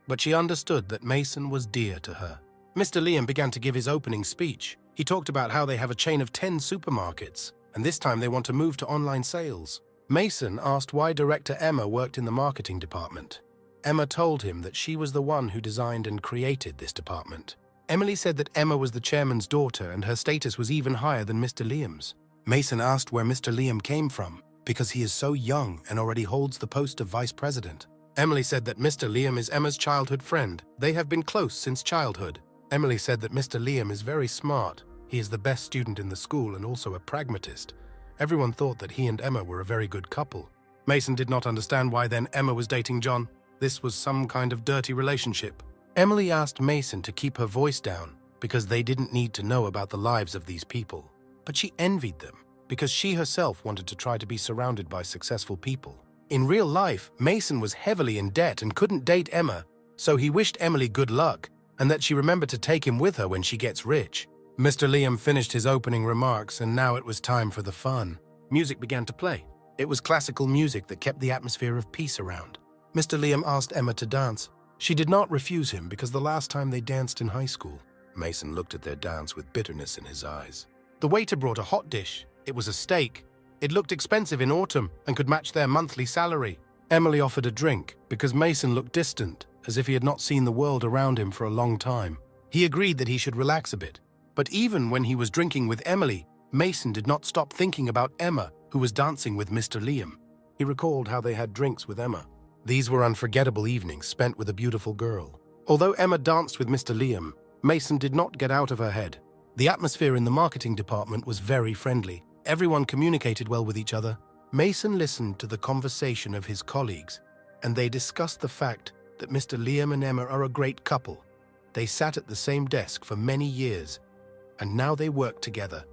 [SPEAKER 1] but she understood that Mason was dear to her. Mr. Liam began to give his opening speech. He talked about how they have a chain of 10 supermarkets, and this time they want to move to online sales. Mason asked why Director Emma worked in the marketing department. Emma told him that she was the one who designed and created this department. Emily said that Emma was the chairman's daughter and her status was even higher than Mr. Liam's. Mason asked where Mr. Liam came from, because he is so young and already holds the post of vice president. Emily said that Mr. Liam is Emma's childhood friend. They have been close since childhood. Emily said that Mr. Liam is very smart. He is the best student in the school and also a pragmatist. Everyone thought that he and Emma were a very good couple. Mason did not understand why then Emma was dating John. This was some kind of dirty relationship. Emily asked Mason to keep her voice down because they didn't need to know about the lives of these people. But she envied them because she herself wanted to try to be surrounded by successful people. In real life, Mason was heavily in debt and couldn't date Emma, so he wished Emily good luck and that she remembered to take him with her when she gets rich. Mr. Liam finished his opening remarks and now it was time for the fun. Music began to play. It was classical music that kept the atmosphere of peace around. Mr. Liam asked Emma to dance. She did not refuse him because the last time they danced in high school. Mason looked at their dance with bitterness in his eyes. The waiter brought a hot dish. It was a steak. It looked expensive in autumn and could match their monthly salary. Emily offered a drink because Mason looked distant, as if he had not seen the world around him for a long time. He agreed that he should relax a bit. But even when he was drinking with Emily, Mason did not stop thinking about Emma, who was dancing with Mr. Liam. He recalled how they had drinks with Emma. These were unforgettable evenings spent with a beautiful girl. Although Emma danced with Mr. Liam, Mason did not get out of her head. The atmosphere in the marketing department was very friendly. Everyone communicated well with each other. Mason listened to the conversation of his colleagues, and they discussed the fact that Mr. Liam and Emma are a great couple. They sat at the same desk for many years, and now they work together.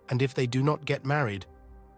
[SPEAKER 1] And if they do not get married,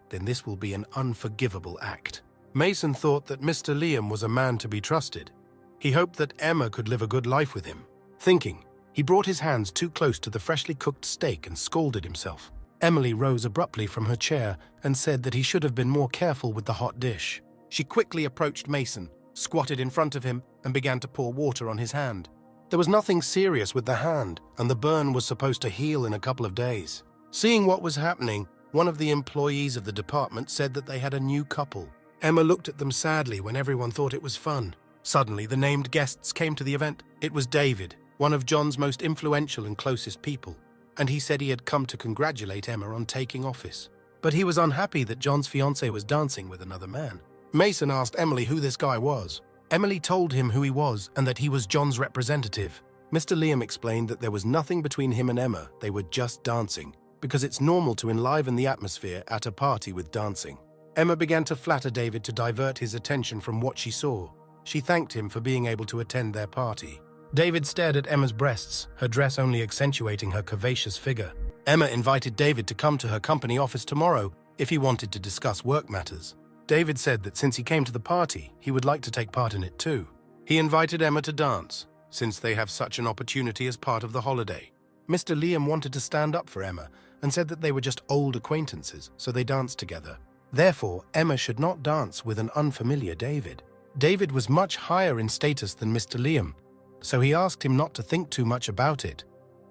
[SPEAKER 1] then this will be an unforgivable act. Mason thought that Mr. Liam was a man to be trusted. He hoped that Emma could live a good life with him. Thinking, he brought his hands too close to the freshly cooked steak and scolded himself. Emily rose abruptly from her chair and said that he should have been more careful with the hot dish. She quickly approached Mason, squatted in front of him, and began to pour water on his hand. There was nothing serious with the hand, and the burn was supposed to heal in a couple of days. Seeing what was happening, one of the employees of the department said that they had a new couple. Emma looked at them sadly when everyone thought it was fun. Suddenly, the named guests came to the event. It was David, one of John's most influential and closest people, and he said he had come to congratulate Emma on taking office. But he was unhappy that John's fiancée was dancing with another man. Mason asked Emily who this guy was. Emily told him who he was and that he was John's representative. Mr. Liam explained that there was nothing between him and Emma, they were just dancing, because it's normal to enliven the atmosphere at a party with dancing. Emma began to flatter David to divert his attention from what she saw. She thanked him for being able to attend their party. David stared at Emma's breasts, her dress only accentuating her curvaceous figure. Emma invited David to come to her company office tomorrow if he wanted to discuss work matters. David said that since he came to the party, he would like to take part in it too. He invited Emma to dance, since they have such an opportunity as part of the holiday. Mr. Liam wanted to stand up for Emma and said that they were just old acquaintances, so they danced together. Therefore, Emma should not dance with an unfamiliar David. David was much higher in status than Mr. Liam, so he asked him not to think too much about it,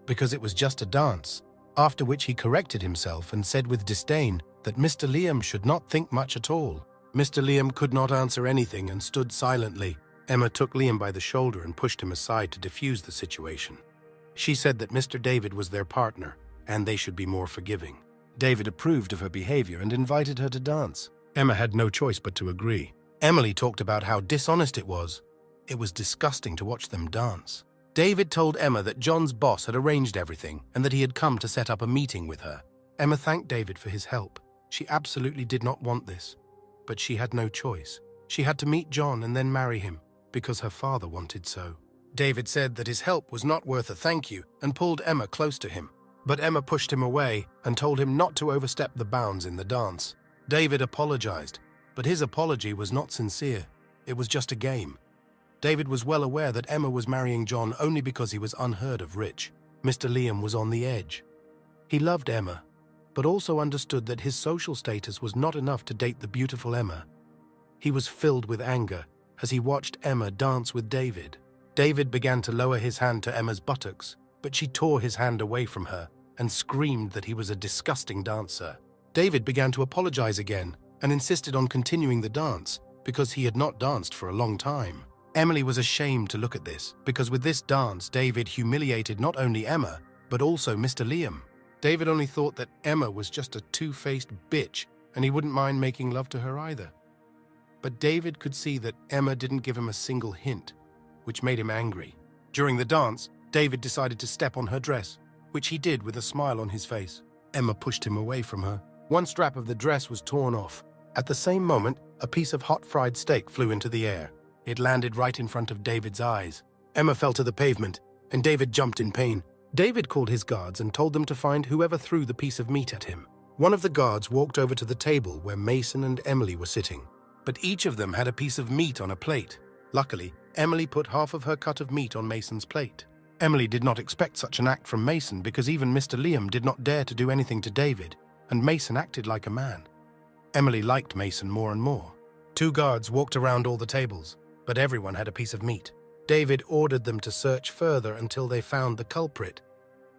[SPEAKER 1] because it was just a dance, after which he corrected himself and said with disdain that Mr. Liam should not think much at all. Mr. Liam could not answer anything and stood silently. Emma took Liam by the shoulder and pushed him aside to diffuse the situation. She said that Mr. David was their partner, and they should be more forgiving. David approved of her behavior and invited her to dance. Emma had no choice but to agree. Emily talked about how dishonest it was. It was disgusting to watch them dance. David told Emma that John's boss had arranged everything and that he had come to set up a meeting with her. Emma thanked David for his help. She absolutely did not want this, but she had no choice. She had to meet John and then marry him, because her father wanted so. David said that his help was not worth a thank you and pulled Emma close to him. But Emma pushed him away and told him not to overstep the bounds in the dance. David apologized, but his apology was not sincere. It was just a game. David was well aware that Emma was marrying John only because he was unheard of rich. Mr. Liam was on the edge. He loved Emma, but also understood that his social status was not enough to date the beautiful Emma. He was filled with anger as he watched Emma dance with David. David began to lower his hand to Emma's buttocks, but she tore his hand away from her and screamed that he was a disgusting dancer. David began to apologize again and insisted on continuing the dance because he had not danced for a long time. Emily was ashamed to look at this because with this dance, David humiliated not only Emma, but also Mr. Liam. David only thought that Emma was just a two-faced bitch and he wouldn't mind making love to her either. But David could see that Emma didn't give him a single hint, which made him angry. During the dance, David decided to step on her dress, which he did with a smile on his face. Emma pushed him away from her. One strap of the dress was torn off. At the same moment, a piece of hot fried steak flew into the air. It landed right in front of David's eyes. Emma fell to the pavement, and David jumped in pain. David called his guards and told them to find whoever threw the piece of meat at him. One of the guards walked over to the table where Mason and Emily were sitting, but each of them had a piece of meat on a plate. Luckily, Emily put half of her cut of meat on Mason's plate. Emily did not expect such an act from Mason because even Mr. Liam did not dare to do anything to David, and Mason acted like a man. Emily liked Mason more and more. 2 guards walked around all the tables, but everyone had a piece of meat. David ordered them to search further until they found the culprit,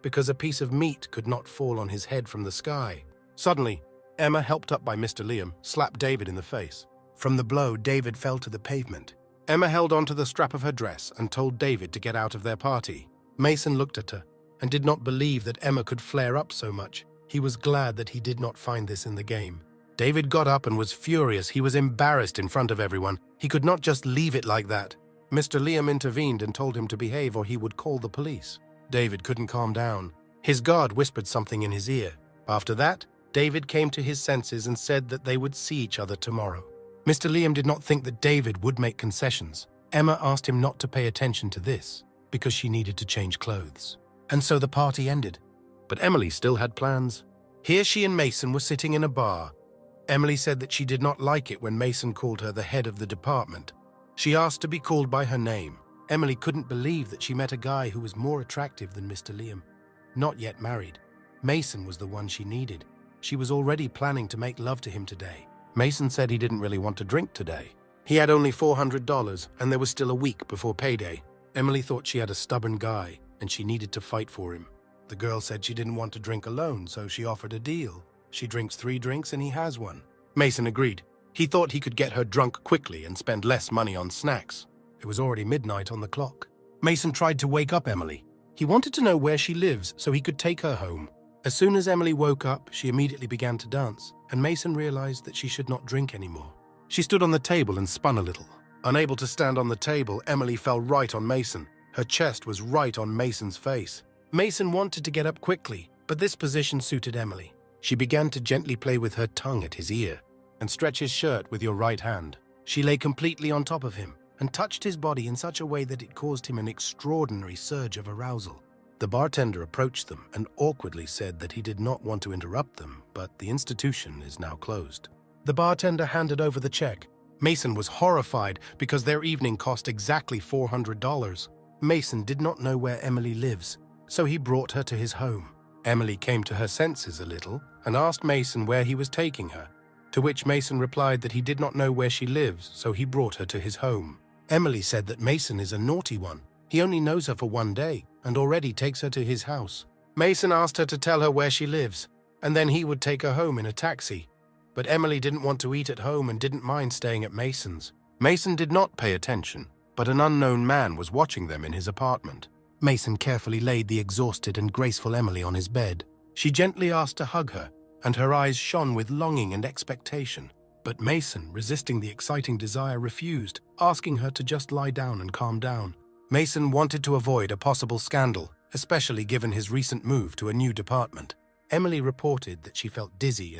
[SPEAKER 1] because a piece of meat could not fall on his head from the sky. Suddenly, Emma, helped up by Mr. Liam, slapped David in the face. From the blow, David fell to the pavement. Emma held onto the strap of her dress and told David to get out of their party. Mason looked at her and did not believe that Emma could flare up so much. He was glad that he did not find this in the game. David got up and was furious. He was embarrassed in front of everyone. He could not just leave it like that. Mr. Liam intervened and told him to behave or he would call the police. David couldn't calm down. His guard whispered something in his ear. After that, David came to his senses and said that they would see each other tomorrow. Mr. Liam did not think that David would make concessions. Emma asked him not to pay attention to this because she needed to change clothes. And so the party ended. But Emily still had plans. Here she and Mason were sitting in a bar. Emily said that she did not like it when Mason called her the head of the department. She asked to be called by her name. Emily couldn't believe that she met a guy who was more attractive than Mr. Liam. Not yet married. Mason was the one she needed. She was already planning to make love to him today. Mason said he didn't really want to drink today. He had only $400 and there was still a week before payday. Emily thought she had a stubborn guy and she needed to fight for him. The girl said she didn't want to drink alone, so she offered a deal. She drinks 3 drinks and he has one. Mason agreed. He thought he could get her drunk quickly and spend less money on snacks. It was already midnight on the clock. Mason tried to wake up Emily. He wanted to know where she lives so he could take her home. As soon as Emily woke up, she immediately began to dance, and Mason realized that she should not drink anymore. She stood on the table and spun a little. Unable to stand on the table, Emily fell right on Mason. Her chest was right on Mason's face. Mason wanted to get up quickly, but this position suited Emily. She began to gently play with her tongue at his ear and stretch his shirt with your right hand. She lay completely on top of him and touched his body in such a way that it caused him an extraordinary surge of arousal. The bartender approached them and awkwardly said that he did not want to interrupt them, but the institution is now closed. The bartender handed over the check. Mason was horrified because their evening cost exactly $400. Mason did not know where Emily lives, so he brought her to his home. Emily came to her senses a little and asked Mason where he was taking her, to which Mason replied that he did not know where she lives, so he brought her to his home. Emily said that Mason is a naughty one. He only knows her for 1 day and already takes her to his house. Mason asked her to tell her where she lives, and then he would take her home in a taxi. But Emily didn't want to eat at home and didn't mind staying at Mason's. Mason did not pay attention, but an unknown man was watching them in his apartment. Mason carefully laid the exhausted and graceful Emily on his bed. She gently asked to hug her, and her eyes shone with longing and expectation. But Mason, resisting the exciting desire, refused, asking her to just lie down and calm down. Mason wanted to avoid a possible scandal, especially given his recent move to a new department. Emily reported that she felt dizzy,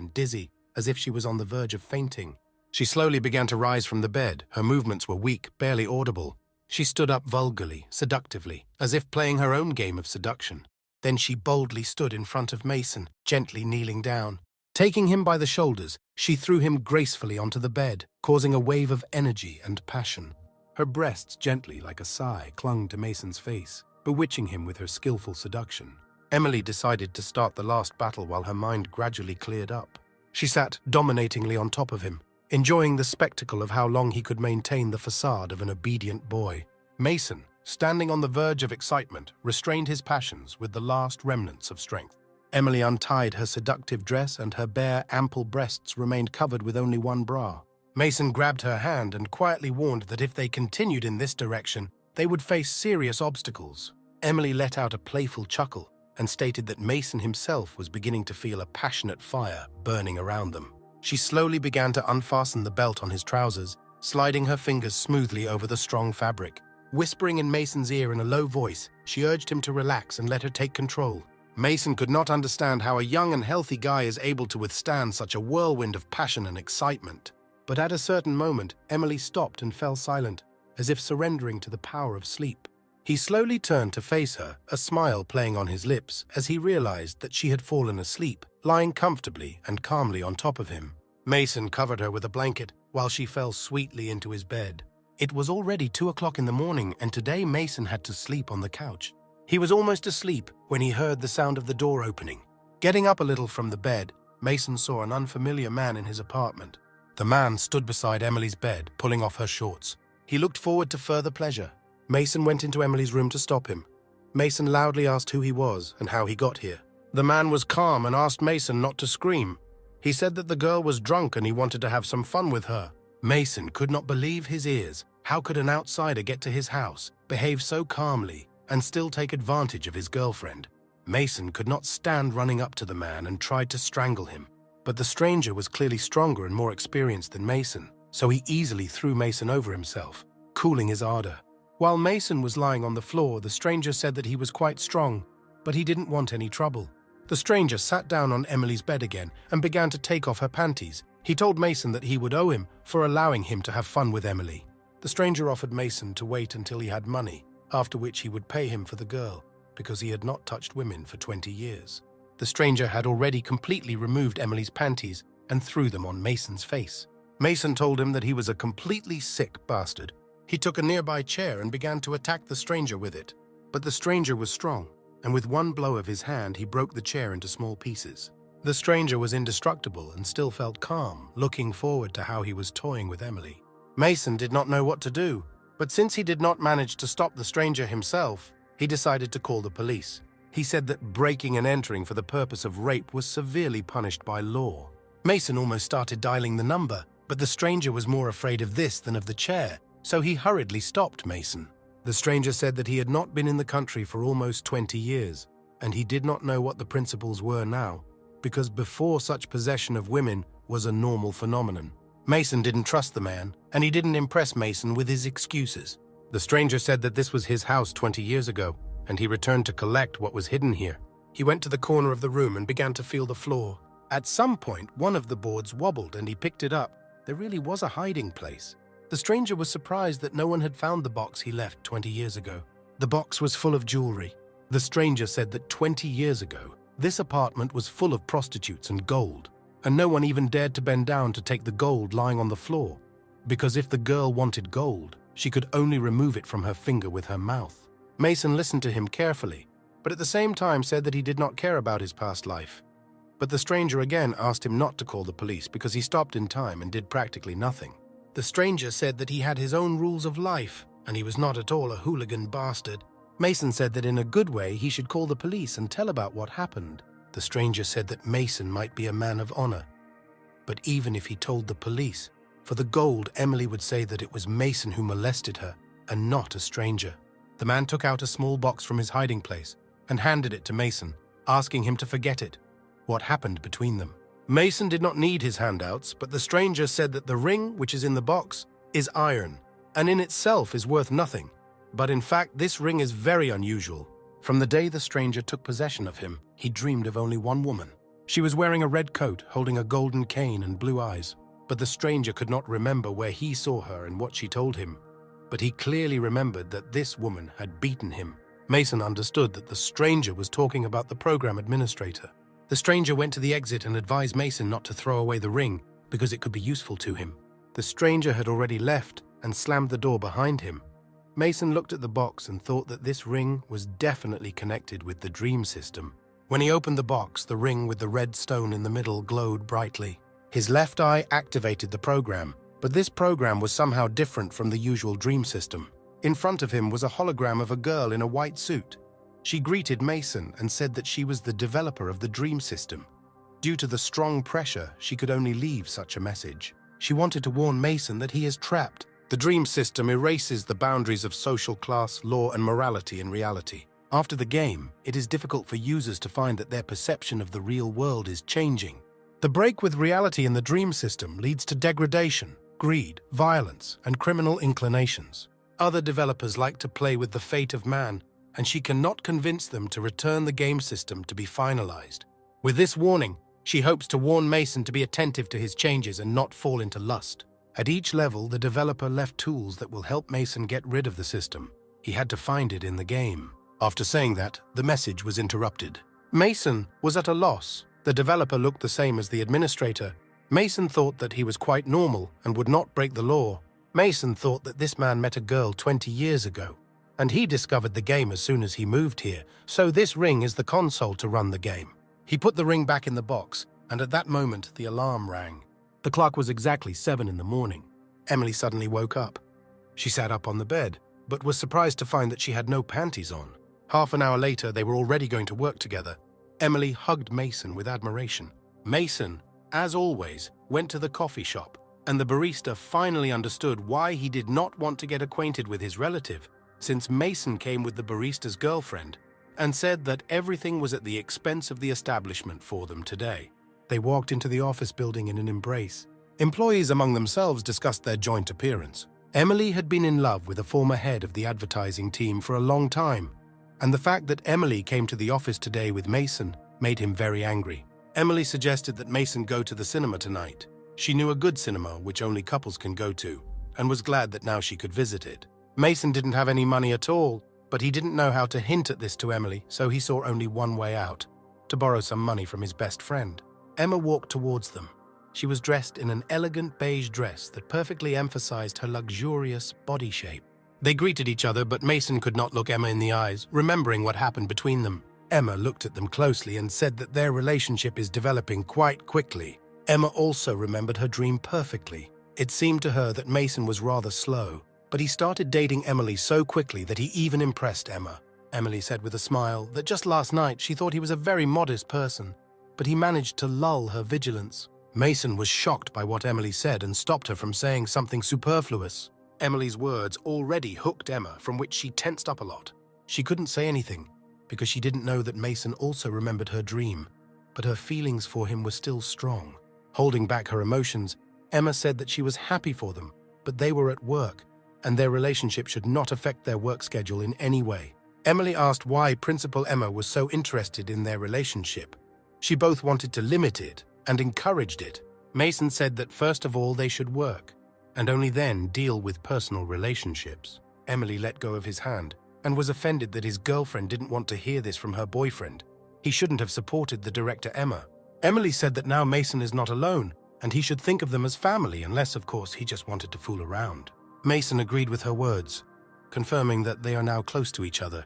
[SPEAKER 1] as if she was on the verge of fainting. She slowly began to rise from the bed. Her movements were weak, barely audible. She stood up vulgarly, seductively, as if playing her own game of seduction. Then she boldly stood in front of Mason, gently kneeling down. Taking him by the shoulders, she threw him gracefully onto the bed, causing a wave of energy and passion. Her breasts, gently like a sigh, clung to Mason's face, bewitching him with her skillful seduction. Emily decided to start the last battle while her mind gradually cleared up. She sat dominatingly on top of him, enjoying the spectacle of how long he could maintain the facade of an obedient boy. Mason, standing on the verge of excitement, restrained his passions with the last remnants of strength. Emily untied her seductive dress and her bare, ample breasts remained covered with only one bra. Mason grabbed her hand and quietly warned that if they continued in this direction, they would face serious obstacles. Emily let out a playful chuckle and stated that Mason himself was beginning to feel a passionate fire burning around them. She slowly began to unfasten the belt on his trousers, sliding her fingers smoothly over the strong fabric. Whispering in Mason's ear in a low voice, she urged him to relax and let her take control. Mason could not understand how a young and healthy guy is able to withstand such a whirlwind of passion and excitement. But at a certain moment, Emily stopped and fell silent, as if surrendering to the power of sleep. He slowly turned to face her, a smile playing on his lips, as he realized that she had fallen asleep, lying comfortably and calmly on top of him. Mason covered her with a blanket while she fell sweetly into his bed. It was already 2 o'clock in the morning, and today Mason had to sleep on the couch. He was almost asleep when he heard the sound of the door opening. Getting up a little from the bed, Mason saw an unfamiliar man in his apartment. The man stood beside Emily's bed, pulling off her shorts. He looked forward to further pleasure. Mason went into Emily's room to stop him. Mason loudly asked who he was and how he got here. The man was calm and asked Mason not to scream. He said that the girl was drunk and he wanted to have some fun with her. Mason could not believe his ears. How could an outsider get to his house, behave so calmly, and still take advantage of his girlfriend? Mason could not stand running up to the man and tried to strangle him. But the stranger was clearly stronger and more experienced than Mason, so he easily threw Mason over himself, cooling his ardor. While Mason was lying on the floor, the stranger said that he was quite strong, but he didn't want any trouble. The stranger sat down on Emily's bed again and began to take off her panties. He told Mason that he would owe him for allowing him to have fun with Emily. The stranger offered Mason to wait until he had money, after which he would pay him for the girl, because he had not touched women for 20 years. The stranger had already completely removed Emily's panties and threw them on Mason's face. Mason told him that he was a completely sick bastard. He took a nearby chair and began to attack the stranger with it. But the stranger was strong, and with one blow of his hand he broke the chair into small pieces. The stranger was indestructible and still felt calm, looking forward to how he was toying with Emily. Mason did not know what to do, but since he did not manage to stop the stranger himself, he decided to call the police. He said that breaking and entering for the purpose of rape was severely punished by law. Mason almost started dialing the number, but the stranger was more afraid of this than of the chair, so he hurriedly stopped Mason. The stranger said that he had not been in the country for almost 20 years, and he did not know what the principles were now, because before such possession of women was a normal phenomenon. Mason didn't trust the man, and he didn't impress Mason with his excuses. The stranger said that this was his house 20 years ago, and he returned to collect what was hidden here. He went to the corner of the room and began to feel the floor. At some point, one of the boards wobbled and he picked it up. There really was a hiding place. The stranger was surprised that no one had found the box he left 20 years ago. The box was full of jewelry. The stranger said that 20 years ago, this apartment was full of prostitutes and gold, and no one even dared to bend down to take the gold lying on the floor, because if the girl wanted gold, she could only remove it from her finger with her mouth. Mason listened to him carefully, but at the same time said that he did not care about his past life. But the stranger again asked him not to call the police because he stopped in time and did practically nothing. The stranger said that he had his own rules of life, and he was not at all a hooligan bastard. Mason said that in a good way he should call the police and tell about what happened. The stranger said that Mason might be a man of honor. But even if he told the police, for the gold, Emily would say that it was Mason who molested her, and not a stranger. The man took out a small box from his hiding place and handed it to Mason, asking him to forget it. What happened between them? Mason did not need his handouts, but the stranger said that the ring, which is in the box, is iron, and in itself is worth nothing. But in fact, this ring is very unusual. From the day the stranger took possession of him, he dreamed of only one woman. She was wearing a red coat, holding a golden cane and blue eyes. But the stranger could not remember where he saw her and what she told him. But he clearly remembered that this woman had beaten him. Mason understood that the stranger was talking about the program administrator. The stranger went to the exit and advised Mason not to throw away the ring because it could be useful to him. The stranger had already left and slammed the door behind him. Mason looked at the box and thought that this ring was definitely connected with the dream system. When he opened the box, the ring with the red stone in the middle glowed brightly. His left eye activated the program, but this program was somehow different from the usual dream system. In front of him was a hologram of a girl in a white suit. She greeted Mason and said that she was the developer of the dream system. Due to the strong pressure, she could only leave such a message. She wanted to warn Mason that he is trapped. The dream system erases the boundaries of social class, law, and morality in reality. After the game, it is difficult for users to find that their perception of the real world is changing. The break with reality in the dream system leads to degradation, greed, violence, and criminal inclinations. Other developers like to play with the fate of man, and she cannot convince them to return the game system to be finalized. With this warning, she hopes to warn Mason to be attentive to his changes and not fall into lust. At each level, the developer left tools that will help Mason get rid of the system. He had to find it in the game. After saying that, the message was interrupted. Mason was at a loss. The developer looked the same as the administrator. Mason thought that he was quite normal and would not break the law. Mason thought that this man met a girl 20 years ago, and he discovered the game as soon as he moved here, so this ring is the console to run the game. He put the ring back in the box, and at that moment the alarm rang. The clock was exactly 7 in the morning. Emily suddenly woke up. She sat up on the bed, but was surprised to find that she had no panties on. Half an hour later, they were already going to work together. Emily hugged Mason with admiration. Mason, as always, went to the coffee shop, and the barista finally understood why he did not want to get acquainted with his relative, since Mason came with the barista's girlfriend, and said that everything was at the expense of the establishment for them today. They walked into the office building in an embrace. Employees among themselves discussed their joint appearance. Emily had been in love with a former head of the advertising team for a long time, and the fact that Emily came to the office today with Mason made him very angry. Emily suggested that Mason go to the cinema tonight. She knew a good cinema which only couples can go to, and was glad that now she could visit it. Mason didn't have any money at all, but he didn't know how to hint at this to Emily, so he saw only one way out: to borrow some money from his best friend. Emma walked towards them. She was dressed in an elegant beige dress that perfectly emphasized her luxurious body shape. They greeted each other, but Mason could not look Emma in the eyes, remembering what happened between them. Emma looked at them closely and said that their relationship is developing quite quickly. Emma also remembered her dream perfectly. It seemed to her that Mason was rather slow, but he started dating Emily so quickly that he even impressed Emma. Emily said with a smile that just last night she thought he was a very modest person, but he managed to lull her vigilance. Mason was shocked by what Emily said and stopped her from saying something superfluous. Emily's words already hooked Emma, from which she tensed up a lot. She couldn't say anything, because she didn't know that Mason also remembered her dream, but her feelings for him were still strong. Holding back her emotions, Emma said that she was happy for them, but they were at work, and their relationship should not affect their work schedule in any way. Emily asked why Principal Emma was so interested in their relationship. She both wanted to limit it and encouraged it. Mason said that first of all they should work, and only then deal with personal relationships. Emily let go of his hand and was offended that his girlfriend didn't want to hear this from her boyfriend. He shouldn't have supported the director Emma. Emily said that now Mason is not alone, and he should think of them as family, unless, of course, he just wanted to fool around. Mason agreed with her words, confirming that they are now close to each other,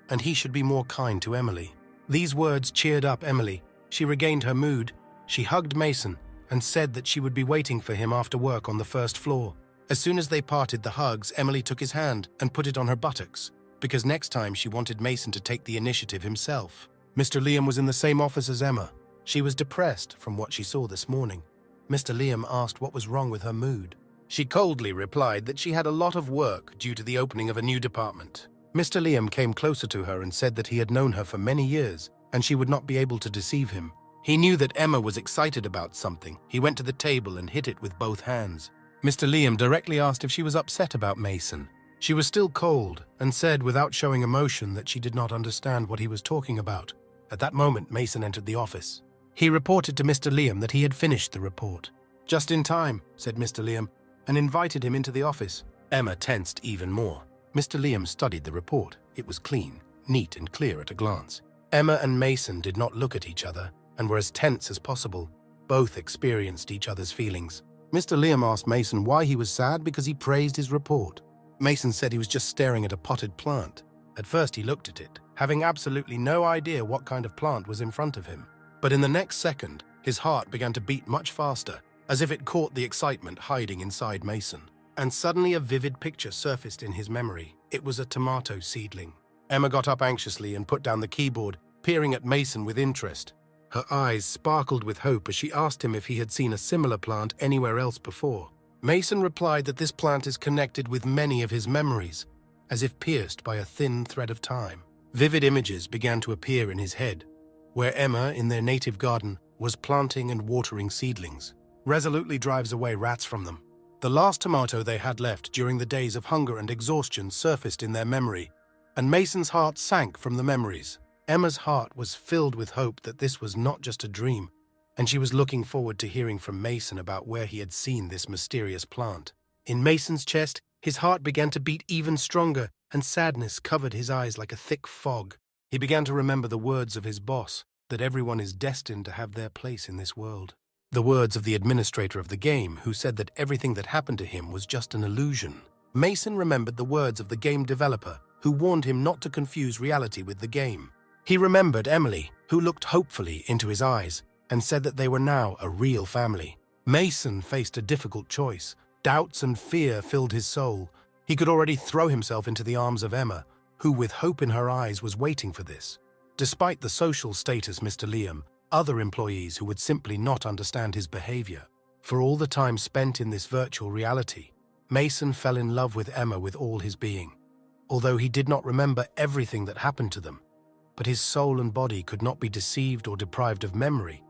[SPEAKER 1] and he should be more kind to Emily. These words cheered up Emily. She regained her mood. She hugged Mason and said that she would be waiting for him after work on the first floor. As soon as they parted the hugs, Emily took his hand and put it on her buttocks, because next time she wanted Mason to take the initiative himself. Mr. Liam was in the same office as Emma. She was depressed from what she saw this morning. Mr. Liam asked what was wrong with her mood. She coldly replied that she had a lot of work due to the opening of a new department. Mr. Liam came closer to her and said that he had known her for many years, and she would not be able to deceive him. He knew that Emma was excited about something. He went to the table and hit it with both hands. Mr. Liam directly asked if she was upset about Mason. She was still cold and said without showing emotion that she did not understand what he was talking about. At that moment, Mason entered the office. He reported to Mr. Liam that he had finished the report. "Just in time," said Mr. Liam, and invited him into the office. Emma tensed even more. Mr. Liam studied the report. It was clean, neat, and clear at a glance. Emma and Mason did not look at each other and were as tense as possible. Both experienced each other's feelings. Mr. Liam asked Mason why he was sad because he praised his report. Mason said he was just staring at a potted plant. At first he looked at it, having absolutely no idea what kind of plant was in front of him. But in the next second, his heart began to beat much faster, as if it caught the excitement hiding inside Mason. And suddenly a vivid picture surfaced in his memory. It was a tomato seedling. Emma got up anxiously and put down the keyboard, peering at Mason with interest. Her eyes sparkled with hope as she asked him if he had seen a similar plant anywhere else before. Mason replied that this plant is connected with many of his memories, as if pierced by a thin thread of time. Vivid images began to appear in his head, where Emma, in their native garden, was planting and watering seedlings. Resolutely drives away rats from them. The last tomato they had left during the days of hunger and exhaustion surfaced in their memory, and Mason's heart sank from the memories. Emma's heart was filled with hope that this was not just a dream, and she was looking forward to hearing from Mason about where he had seen this mysterious plant. In Mason's chest, his heart began to beat even stronger, and sadness covered his eyes like a thick fog. He began to remember the words of his boss, that everyone is destined to have their place in this world. The words of the administrator of the game, who said that everything that happened to him was just an illusion. Mason remembered the words of the game developer, who warned him not to confuse reality with the game. He remembered Emily, who looked hopefully into his eyes and said that they were now a real family. Mason faced a difficult choice. Doubts and fear filled his soul. He could already throw himself into the arms of Emma, who with hope in her eyes was waiting for this. Despite the social status Mr. Liam, other employees who would simply not understand his behavior. For all the time spent in this virtual reality, Mason fell in love with Emma with all his being. Although he did not remember everything that happened to them, but his soul and body could not be deceived or deprived of memory.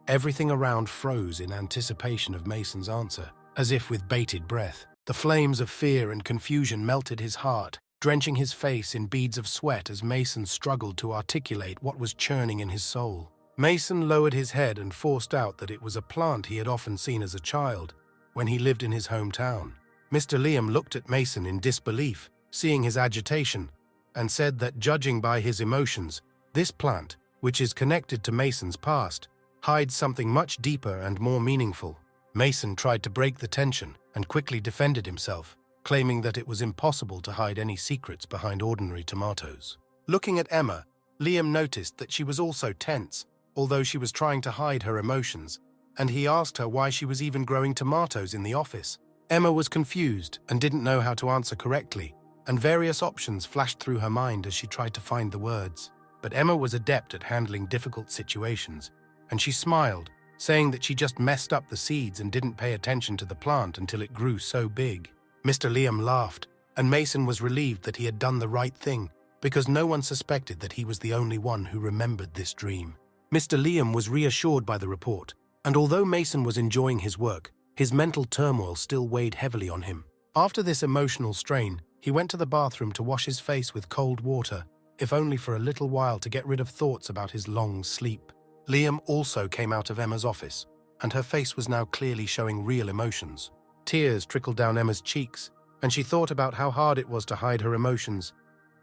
[SPEAKER 1] Everything around froze in anticipation of Mason's answer, as if with bated breath. The flames of fear and confusion melted his heart, drenching his face in beads of sweat as Mason struggled to articulate what was churning in his soul. Mason lowered his head and forced out that it was a plant he had often seen as a child, when he lived in his hometown. Mr. Liam looked at Mason in disbelief, seeing his agitation, and said that judging by his emotions, this plant, which is connected to Mason's past, hides something much deeper and more meaningful. Mason tried to break the tension and quickly defended himself, claiming that it was impossible to hide any secrets behind ordinary tomatoes. Looking at Emma, Liam noticed that she was also tense, although she was trying to hide her emotions, and he asked her why she was even growing tomatoes in the office. Emma was confused and didn't know how to answer correctly, and various options flashed through her mind as she tried to find the words. But Emma was adept at handling difficult situations, and she smiled, saying that she just messed up the seeds and didn't pay attention to the plant until it grew so big. Mr. Liam laughed, and Mason was relieved that he had done the right thing, because no one suspected that he was the only one who remembered this dream. Mr. Liam was reassured by the report, and although Mason was enjoying his work, his mental turmoil still weighed heavily on him. After this emotional strain, he went to the bathroom to wash his face with cold water, if only for a little while to get rid of thoughts about his long sleep. Liam also came out of Emma's office, and her face was now clearly showing real emotions. Tears trickled down Emma's cheeks, and she thought about how hard it was to hide her emotions,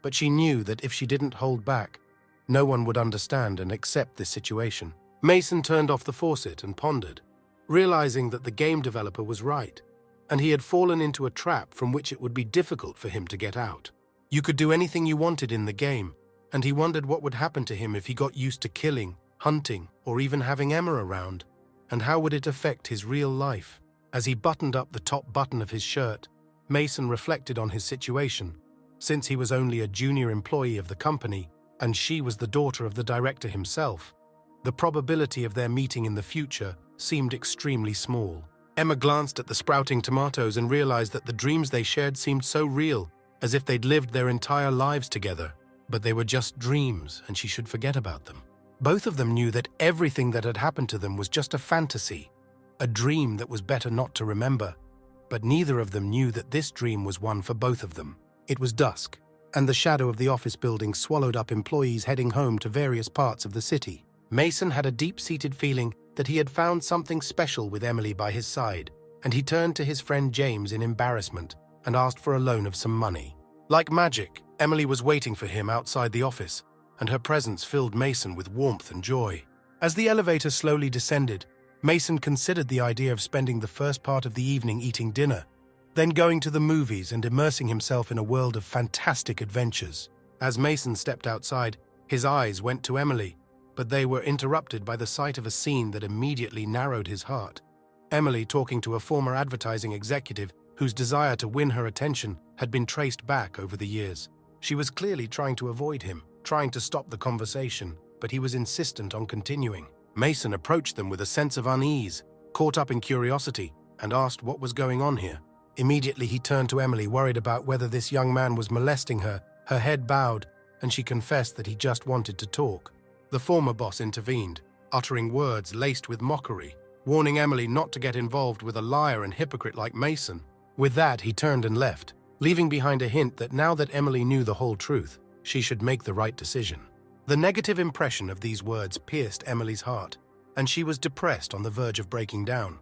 [SPEAKER 1] but she knew that if she didn't hold back, no one would understand and accept this situation. Mason turned off the faucet and pondered, realizing that the game developer was right, and he had fallen into a trap from which it would be difficult for him to get out. You could do anything you wanted in the game, and he wondered what would happen to him if he got used to killing, hunting, or even having Emma around, and how would it affect his real life? As he buttoned up the top button of his shirt, Mason reflected on his situation. Since he was only a junior employee of the company, and she was the daughter of the director himself, the probability of their meeting in the future seemed extremely small. Emma glanced at the sprouting tomatoes and realized that the dreams they shared seemed so real, as if they'd lived their entire lives together. But they were just dreams, and she should forget about them. Both of them knew that everything that had happened to them was just a fantasy, a dream that was better not to remember. But neither of them knew that this dream was one for both of them. It was dusk, and the shadow of the office building swallowed up employees heading home to various parts of the city. Mason had a deep-seated feeling that he had found something special with Emily by his side, and he turned to his friend James in embarrassment and asked for a loan of some money. Like magic, Emily was waiting for him outside the office, and her presence filled Mason with warmth and joy. As the elevator slowly descended, Mason considered the idea of spending the first part of the evening eating dinner, then going to the movies and immersing himself in a world of fantastic adventures. As Mason stepped outside, his eyes went to Emily, but they were interrupted by the sight of a scene that immediately narrowed his heart. Emily talking to a former advertising executive whose desire to win her attention had been traced back over the years. She was clearly trying to avoid him, trying to stop the conversation, but he was insistent on continuing. Mason approached them with a sense of unease, caught up in curiosity, and asked what was going on here. Immediately he turned to Emily, worried about whether this young man was molesting her. Her head bowed, and she confessed that he just wanted to talk. The former boss intervened, uttering words laced with mockery, warning Emily not to get involved with a liar and hypocrite like Mason. With that, he turned and left, leaving behind a hint that now that Emily knew the whole truth, she should make the right decision. The negative impression of these words pierced Emily's heart, and she was depressed on the verge of breaking down.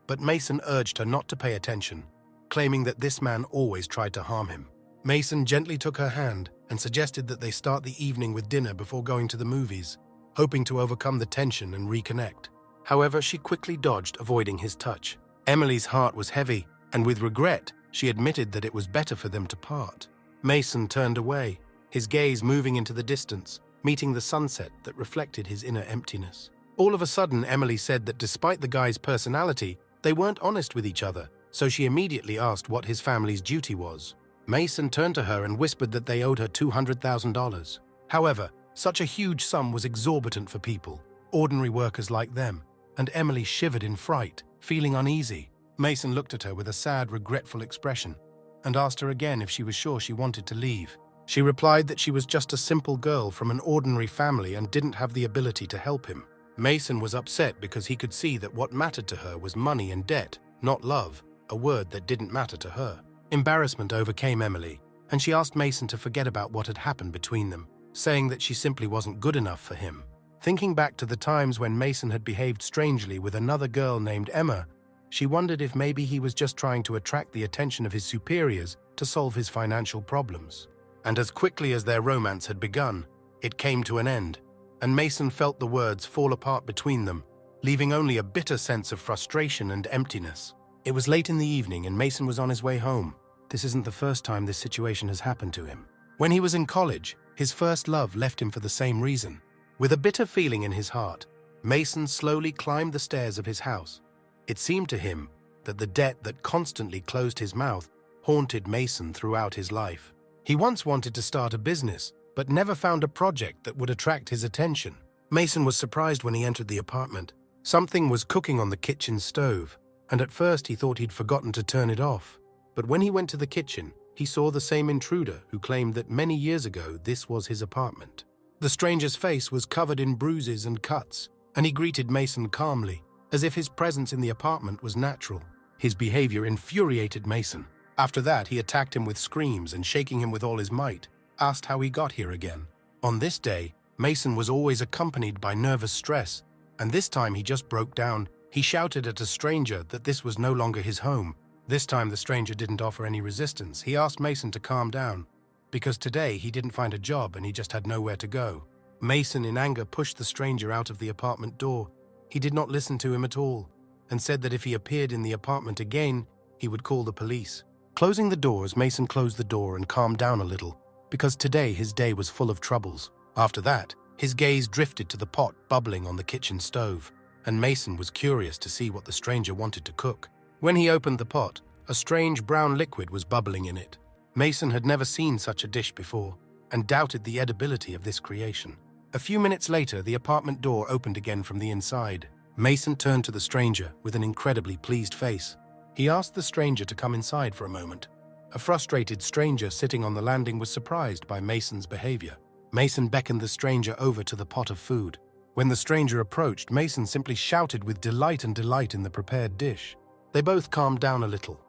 [SPEAKER 1] But Mason urged her not to pay attention, claiming that this man always tried to harm him. Mason gently took her hand and suggested that they start the evening with dinner before going to the movies, hoping to overcome the tension and reconnect. However, she quickly dodged, avoiding his touch. Emily's heart was heavy, and with regret, she admitted that it was better for them to part. Mason turned away, his gaze moving into the distance, meeting the sunset that reflected his inner emptiness. All of a sudden, Emily said that despite the guy's personality, they weren't honest with each other, so she immediately asked what his family's duty was. Mason turned to her and whispered that they owed her $200,000. However, such a huge sum was exorbitant for people, ordinary workers like them, and Emily shivered in fright, feeling uneasy. Mason looked at her with a sad, regretful expression and asked her again if she was sure she wanted to leave. She replied that she was just a simple girl from an ordinary family and didn't have the ability to help him. Mason was upset because he could see that what mattered to her was money and debt, not love, a word that didn't matter to her. Embarrassment overcame Emily, and she asked Mason to forget about what had happened between them, saying that she simply wasn't good enough for him. Thinking back to the times when Mason had behaved strangely with another girl named Emma, she wondered if maybe he was just trying to attract the attention of his superiors to solve his financial problems. And as quickly as their romance had begun, it came to an end, and Mason felt the words fall apart between them, leaving only a bitter sense of frustration and emptiness. It was late in the evening and Mason was on his way home. This isn't the first time this situation has happened to him. When he was in college, his first love left him for the same reason. With a bitter feeling in his heart, Mason slowly climbed the stairs of his house. It seemed to him that the debt that constantly closed his mouth haunted Mason throughout his life. He once wanted to start a business, but never found a project that would attract his attention. Mason was surprised when he entered the apartment. Something was cooking on the kitchen stove, and at first he thought he'd forgotten to turn it off. But when he went to the kitchen, he saw the same intruder who claimed that many years ago this was his apartment. The stranger's face was covered in bruises and cuts, and he greeted Mason calmly, as if his presence in the apartment was natural. His behavior infuriated Mason. After that, he attacked him with screams and, shaking him with all his might, asked how he got here again. On this day, Mason was always accompanied by nervous stress, and this time he just broke down. He shouted at a stranger that this was no longer his home. This time the stranger didn't offer any resistance. He asked Mason to calm down, because today he didn't find a job and he just had nowhere to go. Mason, in anger, pushed the stranger out of the apartment door. He did not listen to him at all, and said that if he appeared in the apartment again, he would call the police. Closing the doors, Mason closed the door and calmed down a little, because today his day was full of troubles. After that, his gaze drifted to the pot bubbling on the kitchen stove, and Mason was curious to see what the stranger wanted to cook. When he opened the pot, a strange brown liquid was bubbling in it. Mason had never seen such a dish before, and doubted the edibility of this creation. A few minutes later, the apartment door opened again from the inside. Mason turned to the stranger with an incredibly pleased face. He asked the stranger to come inside for a moment. A frustrated stranger sitting on the landing was surprised by Mason's behavior. Mason beckoned the stranger over to the pot of food. When the stranger approached, Mason simply shouted with delight in the prepared dish. They both calmed down a little.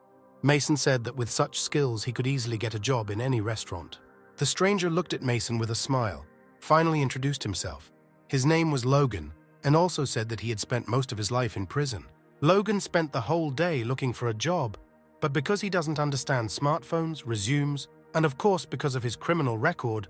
[SPEAKER 1] Mason said that with such skills he could easily get a job in any restaurant. The stranger looked at Mason with a smile, finally introduced himself. His name was Logan, and also said that he had spent most of his life in prison. Logan spent the whole day looking for a job, but because he doesn't understand smartphones, resumes, and of course because of his criminal record,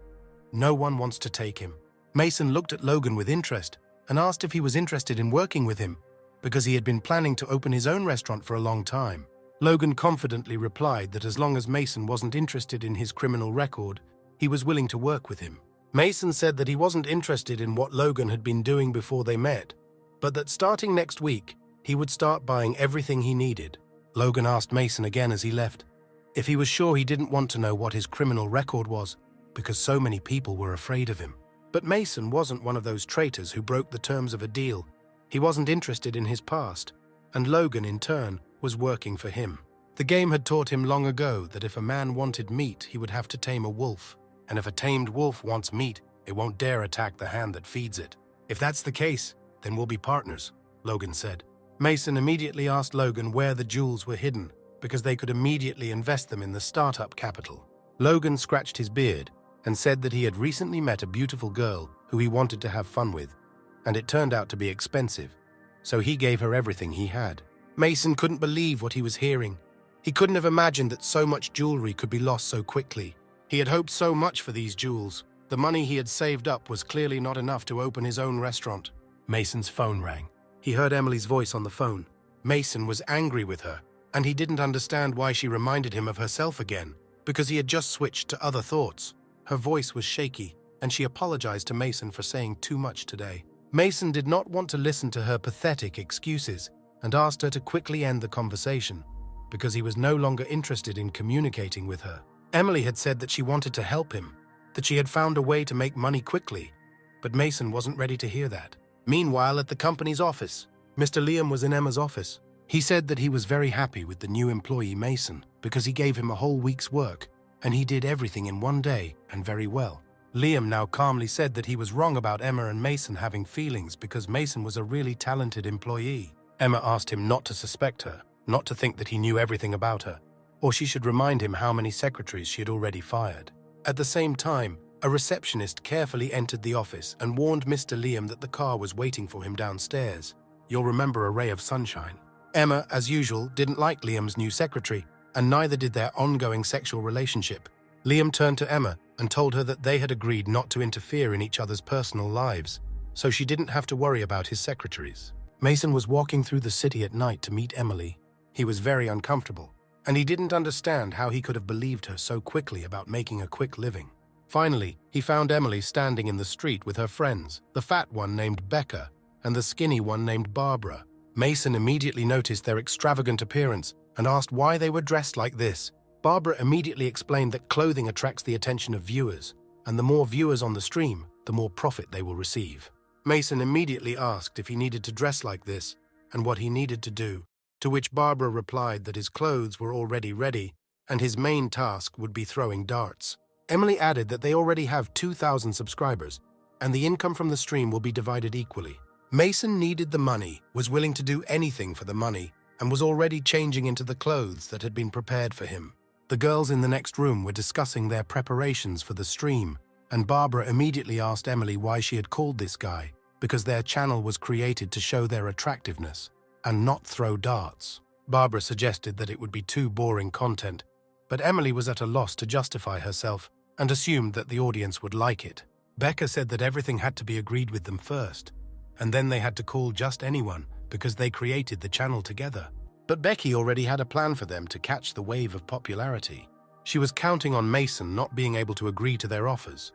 [SPEAKER 1] no one wants to take him. Mason looked at Logan with interest and asked if he was interested in working with him, because he had been planning to open his own restaurant for a long time. Logan confidently replied that as long as Mason wasn't interested in his criminal record, he was willing to work with him. Mason said that he wasn't interested in what Logan had been doing before they met, but that starting next week, he would start buying everything he needed. Logan asked Mason again as he left if he was sure he didn't want to know what his criminal record was, because so many people were afraid of him. But Mason wasn't one of those traitors who broke the terms of a deal. He wasn't interested in his past, and Logan, in turn, was working for him. The game had taught him long ago that if a man wanted meat, he would have to tame a wolf, and if a tamed wolf wants meat, it won't dare attack the hand that feeds it. If that's the case, then we'll be partners, Logan said. Mason immediately asked Logan where the jewels were hidden, because they could immediately invest them in the startup capital. Logan scratched his beard and said that he had recently met a beautiful girl who he wanted to have fun with, and it turned out to be expensive, so he gave her everything he had. Mason couldn't believe what he was hearing. He couldn't have imagined that so much jewelry could be lost so quickly. He had hoped so much for these jewels. The money he had saved up was clearly not enough to open his own restaurant. Mason's phone rang. He heard Emily's voice on the phone. Mason was angry with her, and he didn't understand why she reminded him of herself again, because he had just switched to other thoughts. Her voice was shaky, and she apologized to Mason for saying too much today. Mason did not want to listen to her pathetic excuses and asked her to quickly end the conversation, because he was no longer interested in communicating with her. Emily had said that she wanted to help him, that she had found a way to make money quickly, but Mason wasn't ready to hear that. Meanwhile, at the company's office, Mr. Liam was in Emma's office. He said that he was very happy with the new employee Mason because he gave him a whole week's work, and he did everything in one day and very well. Liam now calmly said that he was wrong about Emma and Mason having feelings because Mason was a really talented employee. Emma asked him not to suspect her, not to think that he knew everything about her, or she should remind him how many secretaries she had already fired. At the same time, a receptionist carefully entered the office and warned Mr. Liam that the car was waiting for him downstairs. You'll remember a ray of sunshine. Emma, as usual, didn't like Liam's new secretary, and neither did their ongoing sexual relationship. Liam turned to Emma and told her that they had agreed not to interfere in each other's personal lives, so she didn't have to worry about his secretaries. Mason was walking through the city at night to meet Emily. He was very uncomfortable, and he didn't understand how he could have believed her so quickly about making a quick living. Finally, he found Emily standing in the street with her friends, the fat one named Becca and the skinny one named Barbara. Mason immediately noticed their extravagant appearance and asked why they were dressed like this. Barbara immediately explained that clothing attracts the attention of viewers, and the more viewers on the stream, the more profit they will receive. Mason immediately asked if he needed to dress like this and what he needed to do, to which Barbara replied that his clothes were already ready and his main task would be throwing darts. Emily added that they already have 2,000 subscribers, and the income from the stream will be divided equally. Mason needed the money, was willing to do anything for the money, and was already changing into the clothes that had been prepared for him. The girls in the next room were discussing their preparations for the stream, and Barbara immediately asked Emily why she had called this guy, because their channel was created to show their attractiveness, and not throw darts. Barbara suggested that it would be too boring content, but Emily was at a loss to justify herself and assumed that the audience would like it. Becca said that everything had to be agreed with them first, and then they had to call just anyone because they created the channel together. But Becky already had a plan for them to catch the wave of popularity. She was counting on Mason not being able to agree to their offers,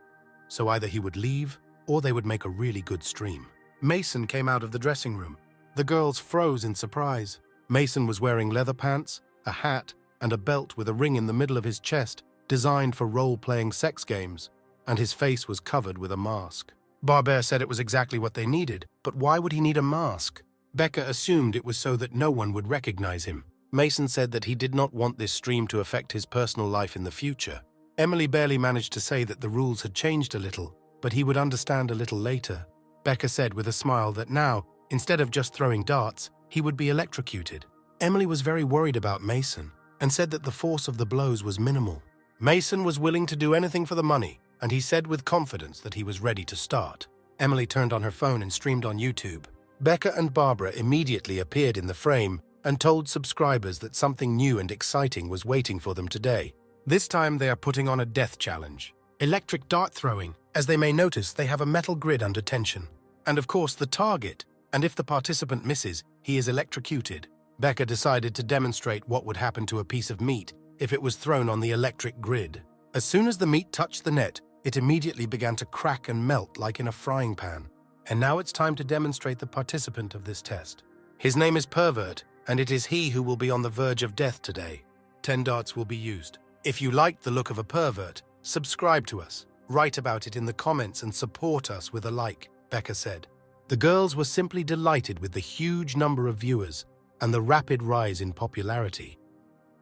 [SPEAKER 1] so either he would leave or they would make a really good stream. Mason came out of the dressing room. The girls froze in surprise. Mason was wearing leather pants, a hat, and a belt with a ring in the middle of his chest designed for role-playing sex games, and his face was covered with a mask. Barbara said it was exactly what they needed, but why would he need a mask? Becca assumed it was so that no one would recognize him. Mason said that he did not want this stream to affect his personal life in the future. Emily barely managed to say that the rules had changed a little, but he would understand a little later. Becca said with a smile that now, instead of just throwing darts, he would be electrocuted. Emily was very worried about Mason and said that the force of the blows was minimal. Mason was willing to do anything for the money, and he said with confidence that he was ready to start. Emily turned on her phone and streamed on YouTube. Becca and Barbara immediately appeared in the frame and told subscribers that something new and exciting was waiting for them today. This time they are putting on a death challenge. Electric dart throwing. As they may notice, they have a metal grid under tension. And of course the target, and if the participant misses, he is electrocuted. Becca decided to demonstrate what would happen to a piece of meat if it was thrown on the electric grid. As soon as the meat touched the net, it immediately began to crack and melt like in a frying pan. And now it's time to demonstrate the participant of this test. His name is Pervert, and it is he who will be on the verge of death today. 10 darts will be used. If you like the look of a pervert, subscribe to us, write about it in the comments and support us with a like, Becca said. The girls were simply delighted with the huge number of viewers and the rapid rise in popularity.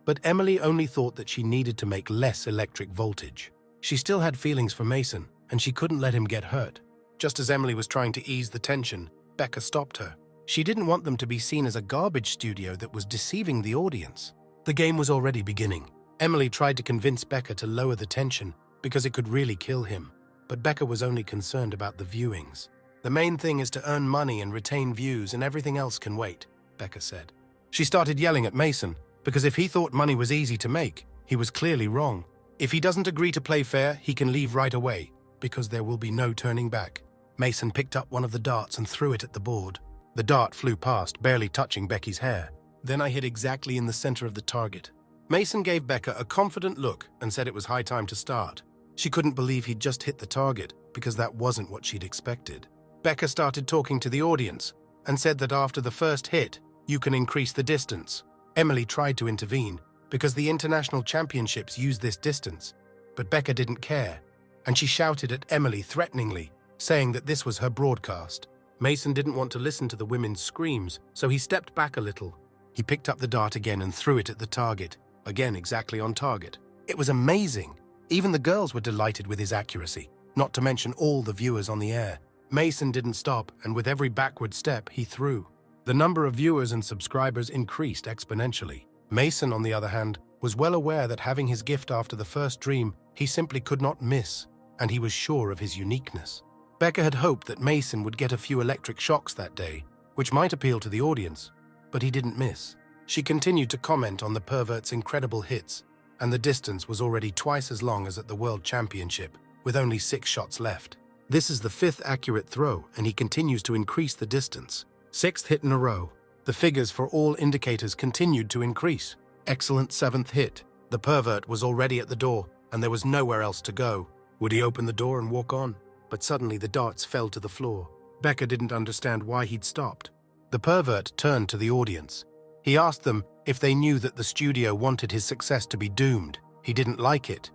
[SPEAKER 1] But Emily only thought that she needed to make less electric voltage. She still had feelings for Mason, and she couldn't let him get hurt. Just as Emily was trying to ease the tension, Becca stopped her. She didn't want them to be seen as a garbage studio that was deceiving the audience. The game was already beginning. Emily tried to convince Becca to lower the tension because it could really kill him. But Becca was only concerned about the viewings. The main thing is to earn money and retain views, and everything else can wait, Becca said. She started yelling at Mason, because if he thought money was easy to make, he was clearly wrong. If he doesn't agree to play fair, he can leave right away, because there will be no turning back. Mason picked up one of the darts and threw it at the board. The dart flew past, barely touching Becky's hair. Then I hit exactly in the center of the target. Mason gave Becca a confident look and said it was high time to start. She couldn't believe he'd just hit the target, because that wasn't what she'd expected. Becca started talking to the audience and said that after the first hit, you can increase the distance. Emily tried to intervene because the international championships use this distance, but Becca didn't care, and she shouted at Emily threateningly, saying that this was her broadcast. Mason didn't want to listen to the women's screams, so he stepped back a little. He picked up the dart again and threw it at the target, again exactly on target. It was amazing. Even the girls were delighted with his accuracy, not to mention all the viewers on the air. Mason didn't stop, and with every backward step, he threw. The number of viewers and subscribers increased exponentially. Mason, on the other hand, was well aware that having his gift after the first dream, he simply could not miss, and he was sure of his uniqueness. Becca had hoped that Mason would get a few electric shocks that day, which might appeal to the audience, but he didn't miss. She continued to comment on the pervert's incredible hits, and the distance was already twice as long as at the World Championship, with only 6 shots left. This is the 5th accurate throw, and he continues to increase the distance. 6th hit in a row. The figures for all indicators continued to increase. Excellent 7th hit. The pervert was already at the door, and there was nowhere else to go. Would he open the door and walk on? But suddenly the darts fell to the floor. Becca didn't understand why he'd stopped. The pervert turned to the audience. He asked them if they knew that the studio wanted his success to be doomed. He didn't like it,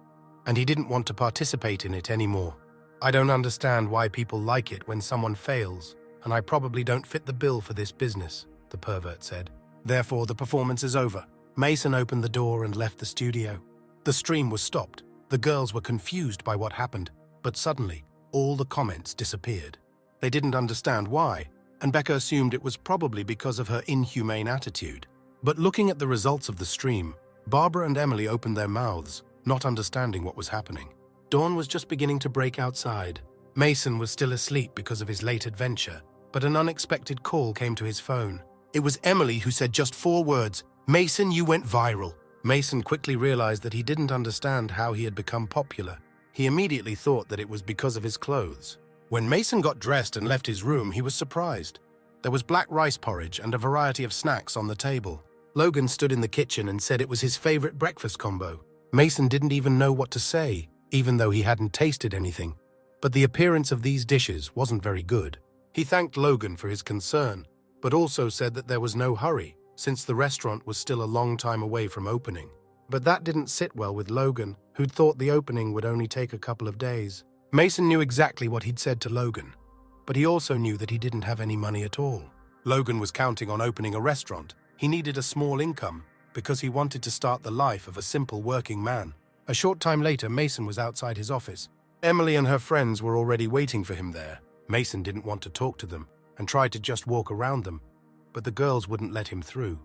[SPEAKER 1] and he didn't want to participate in it anymore. I don't understand why people like it when someone fails, and I probably don't fit the bill for this business, the pervert said. Therefore, the performance is over. Mason opened the door and left the studio. The stream was stopped. The girls were confused by what happened, but suddenly, all the comments disappeared. They didn't understand why, and Becca assumed it was probably because of her inhumane attitude. But looking at the results of the stream, Barbara and Emily opened their mouths, not understanding what was happening. Dawn was just beginning to break outside. Mason was still asleep because of his late adventure, but an unexpected call came to his phone. It was Emily who said just 4 words, "Mason, you went viral." Mason quickly realized that he didn't understand how he had become popular. He immediately thought that it was because of his clothes. When Mason got dressed and left his room, he was surprised. There was black rice porridge and a variety of snacks on the table. Logan stood in the kitchen and said it was his favorite breakfast combo. Mason didn't even know what to say, even though he hadn't tasted anything. But the appearance of these dishes wasn't very good. He thanked Logan for his concern, but also said that there was no hurry, since the restaurant was still a long time away from opening. But that didn't sit well with Logan, who'd thought the opening would only take a couple of days. Mason knew exactly what he'd said to Logan, but he also knew that he didn't have any money at all. Logan was counting on opening a restaurant. He needed a small income, because he wanted to start the life of a simple working man. A short time later, Mason was outside his office. Emily and her friends were already waiting for him there. Mason didn't want to talk to them and tried to just walk around them, but the girls wouldn't let him through.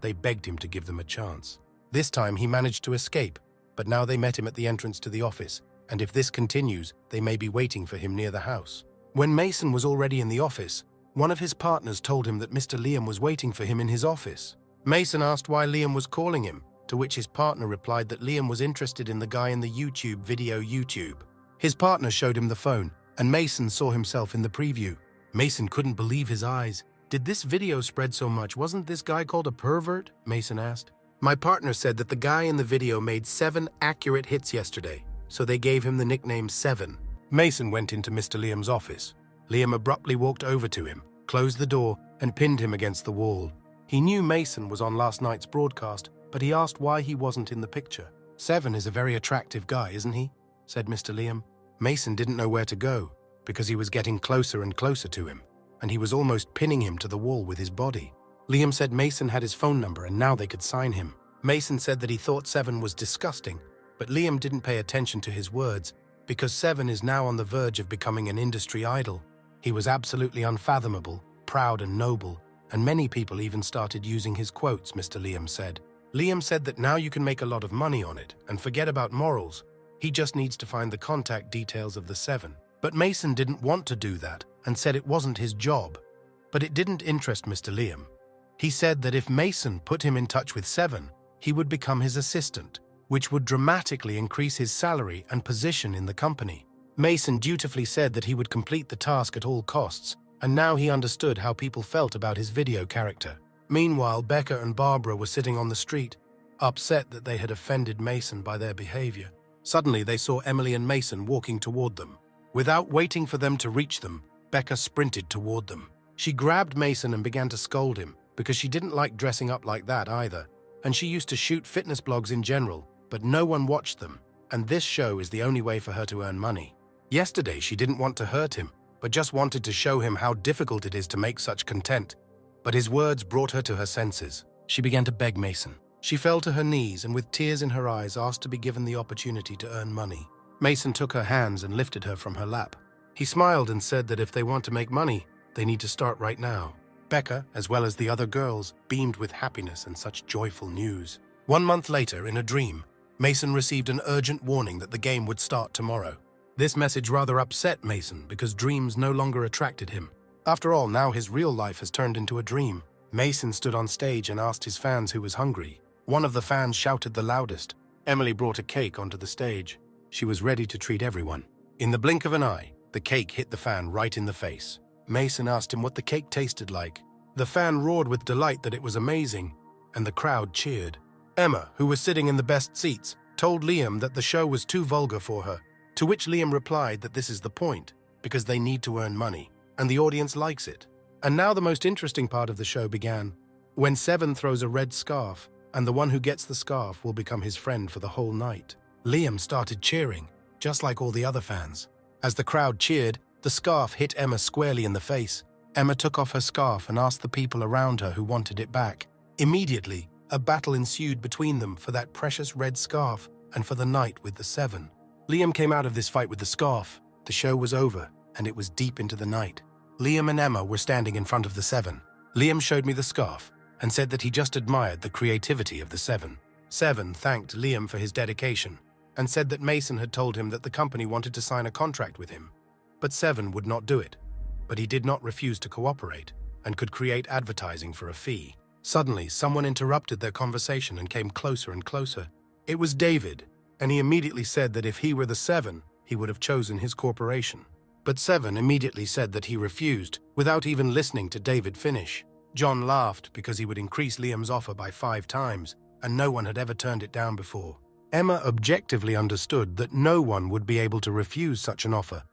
[SPEAKER 1] They begged him to give them a chance. This time he managed to escape, but now they met him at the entrance to the office, and if this continues, they may be waiting for him near the house. When Mason was already in the office, one of his partners told him that Mr. Liam was waiting for him in his office. Mason asked why Liam was calling him, to which his partner replied that Liam was interested in the guy in the YouTube video YouTube. His partner showed him the phone, and Mason saw himself in the preview. Mason couldn't believe his eyes. Did this video spread so much? Wasn't this guy called a pervert? Mason asked. My partner said that the guy in the video made 7 accurate hits yesterday. so they gave him the nickname Seven. Mason went into Mr. Liam's office. Liam abruptly walked over to him, closed the door, and pinned him against the wall. He knew Mason was on last night's broadcast, but he asked why he wasn't in the picture. "Seven is a very attractive guy, isn't he?" said Mr. Liam. Mason didn't know where to go, because he was getting closer and closer to him, and he was almost pinning him to the wall with his body. Liam said Mason had his phone number and now they could sign him. Mason said that he thought Seven was disgusting, but Liam didn't pay attention to his words, because Seven is now on the verge of becoming an industry idol. He was absolutely unfathomable, proud and noble, and many people even started using his quotes, Mr. Liam said. Liam said that now you can make a lot of money on it and forget about morals. He just needs to find the contact details of the Seven. But Mason didn't want to do that and said it wasn't his job. But it didn't interest Mr. Liam. He said that if Mason put him in touch with Seven, he would become his assistant, which would dramatically increase his salary and position in the company. Mason dutifully said that he would complete the task at all costs, and now he understood how people felt about his video character. Meanwhile, Becca and Barbara were sitting on the street, upset that they had offended Mason by their behavior. Suddenly, they saw Emily and Mason walking toward them. Without waiting for them to reach them, Becca sprinted toward them. She grabbed Mason and began to scold him, because she didn't like dressing up like that either, and she used to shoot fitness blogs in general, but no one watched them, and this show is the only way for her to earn money. Yesterday, she didn't want to hurt him, but just wanted to show him how difficult it is to make such content. But his words brought her to her senses. She began to beg Mason. She fell to her knees and with tears in her eyes asked to be given the opportunity to earn money. Mason took her hands and lifted her from her lap. He smiled and said that if they want to make money, they need to start right now. Becca, as well as the other girls, beamed with happiness and such joyful news. 1 month later, in a dream, Mason received an urgent warning that the game would start tomorrow. This message rather upset Mason because dreams no longer attracted him. After all, now his real life has turned into a dream. Mason stood on stage and asked his fans who was hungry. One of the fans shouted the loudest. Emily brought a cake onto the stage. She was ready to treat everyone. In the blink of an eye, the cake hit the fan right in the face. Mason asked him what the cake tasted like. The fan roared with delight that it was amazing, and the crowd cheered. Emma, who was sitting in the best seats, told Liam that the show was too vulgar for her, to which Liam replied that this is the point, because they need to earn money, and the audience likes it. And now the most interesting part of the show began, when Seven throws a red scarf, and the one who gets the scarf will become his friend for the whole night. Liam started cheering, just like all the other fans. As the crowd cheered, the scarf hit Emma squarely in the face. Emma took off her scarf and asked the people around her who wanted it back. Immediately, a battle ensued between them for that precious red scarf and for the night with the Seven. Liam came out of this fight with the scarf. The show was over, and it was deep into the night. Liam and Emma were standing in front of the Seven. Liam showed me the scarf and said that he just admired the creativity of the Seven. Seven thanked Liam for his dedication and said that Mason had told him that the company wanted to sign a contract with him. But Seven would not do it. But he did not refuse to cooperate and could create advertising for a fee. Suddenly, someone interrupted their conversation and came closer and closer. It was David, and he immediately said that if he were the Seven, he would have chosen his corporation. But Seven immediately said that he refused, without even listening to David finish. John laughed because he would increase Liam's offer by 5 times, and no one had ever turned it down before. Emma objectively understood that no one would be able to refuse such an offer,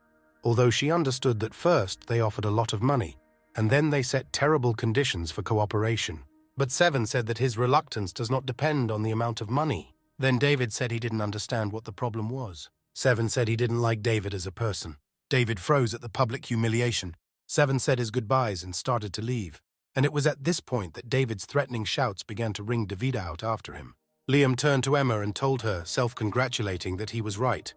[SPEAKER 1] although she understood that first they offered a lot of money, and then they set terrible conditions for cooperation. But Seven said that his reluctance does not depend on the amount of money. Then David said he didn't understand what the problem was. Seven said he didn't like David as a person. David froze at the public humiliation. Seven said his goodbyes and started to leave. And it was at this point that David's threatening shouts began to ring David out after him. Liam turned to Emma and told her, self-congratulating, that he was right,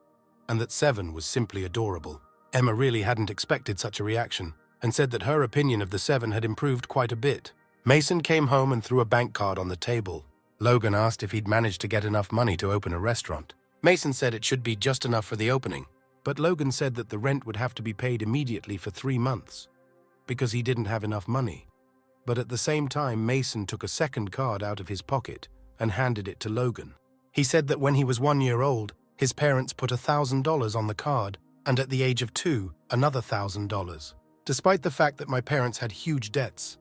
[SPEAKER 1] and that Seven was simply adorable. Emma really hadn't expected such a reaction, and said that her opinion of the Seven had improved quite a bit. Mason came home and threw a bank card on the table. Logan asked if he'd managed to get enough money to open a restaurant. Mason said it should be just enough for the opening, but Logan said that the rent would have to be paid immediately for 3 months, because he didn't have enough money. But at the same time, Mason took a second card out of his pocket and handed it to Logan. He said that when he was 1 year old, his parents put $1,000 on the card, and at the age of 2, another $1,000. Despite the fact that my parents had huge debts,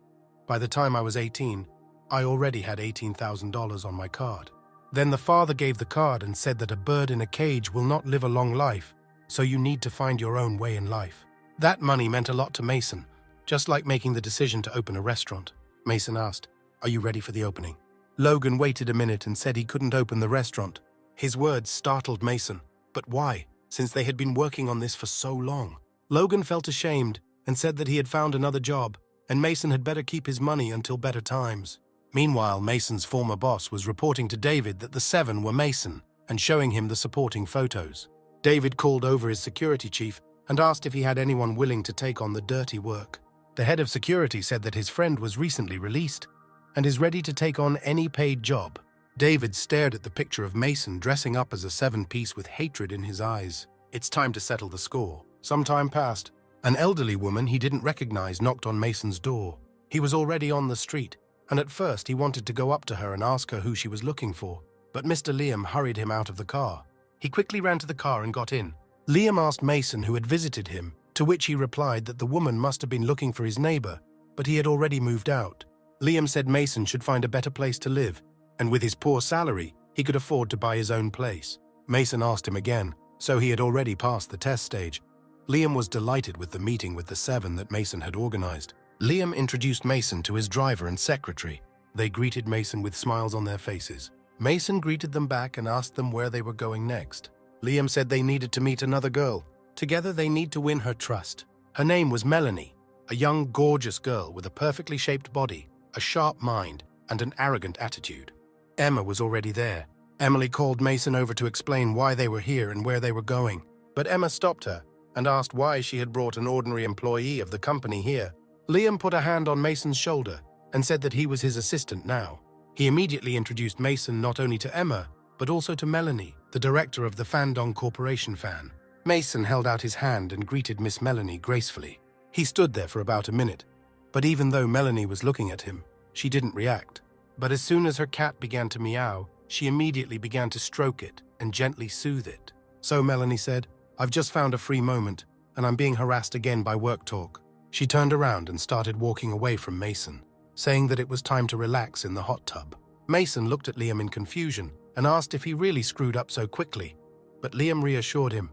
[SPEAKER 1] by the time I was 18, I already had $18,000 on my card. Then the father gave the card and said that a bird in a cage will not live a long life, so you need to find your own way in life. That money meant a lot to Mason, just like making the decision to open a restaurant. Mason asked, "Are you ready for the opening?" Logan waited a minute and said he couldn't open the restaurant. His words startled Mason. But why, since they had been working on this for so long? Logan felt ashamed and said that he had found another job, and Mason had better keep his money until better times. Meanwhile, Mason's former boss was reporting to David that the 7 were Mason and showing him the supporting photos. David called over his security chief and asked if he had anyone willing to take on the dirty work. The head of security said that his friend was recently released and is ready to take on any paid job. David stared at the picture of Mason dressing up as a 7-piece with hatred in his eyes. It's time to settle the score. Some time passed. An elderly woman he didn't recognize knocked on Mason's door. He was already on the street, and at first he wanted to go up to her and ask her who she was looking for, but Mr. Liam hurried him out of the car. He quickly ran to the car and got in. Liam asked Mason who had visited him, to which he replied that the woman must have been looking for his neighbor, but he had already moved out. Liam said Mason should find a better place to live, and with his poor salary, he could afford to buy his own place. Mason asked him again, so he had already passed the test stage. Liam was delighted with the meeting with the 7 that Mason had organized. Liam introduced Mason to his driver and secretary. They greeted Mason with smiles on their faces. Mason greeted them back and asked them where they were going next. Liam said they needed to meet another girl. Together they need to win her trust. Her name was Melanie, a young, gorgeous girl with a perfectly shaped body, a sharp mind, and an arrogant attitude. Emma was already there. Emily called Mason over to explain why they were here and where they were going, but Emma stopped her and asked why she had brought an ordinary employee of the company here. Liam put a hand on Mason's shoulder and said that he was his assistant now. He immediately introduced Mason not only to Emma, but also to Melanie, the director of the Fandong Corporation fan. Mason held out his hand and greeted Miss Melanie gracefully. He stood there for about a minute, but even though Melanie was looking at him, she didn't react. But as soon as her cat began to meow, she immediately began to stroke it and gently soothe it. So Melanie said, "I've just found a free moment, and I'm being harassed again by work talk." She turned around and started walking away from Mason, saying that it was time to relax in the hot tub. Mason looked at Liam in confusion and asked if he really screwed up so quickly, but Liam reassured him.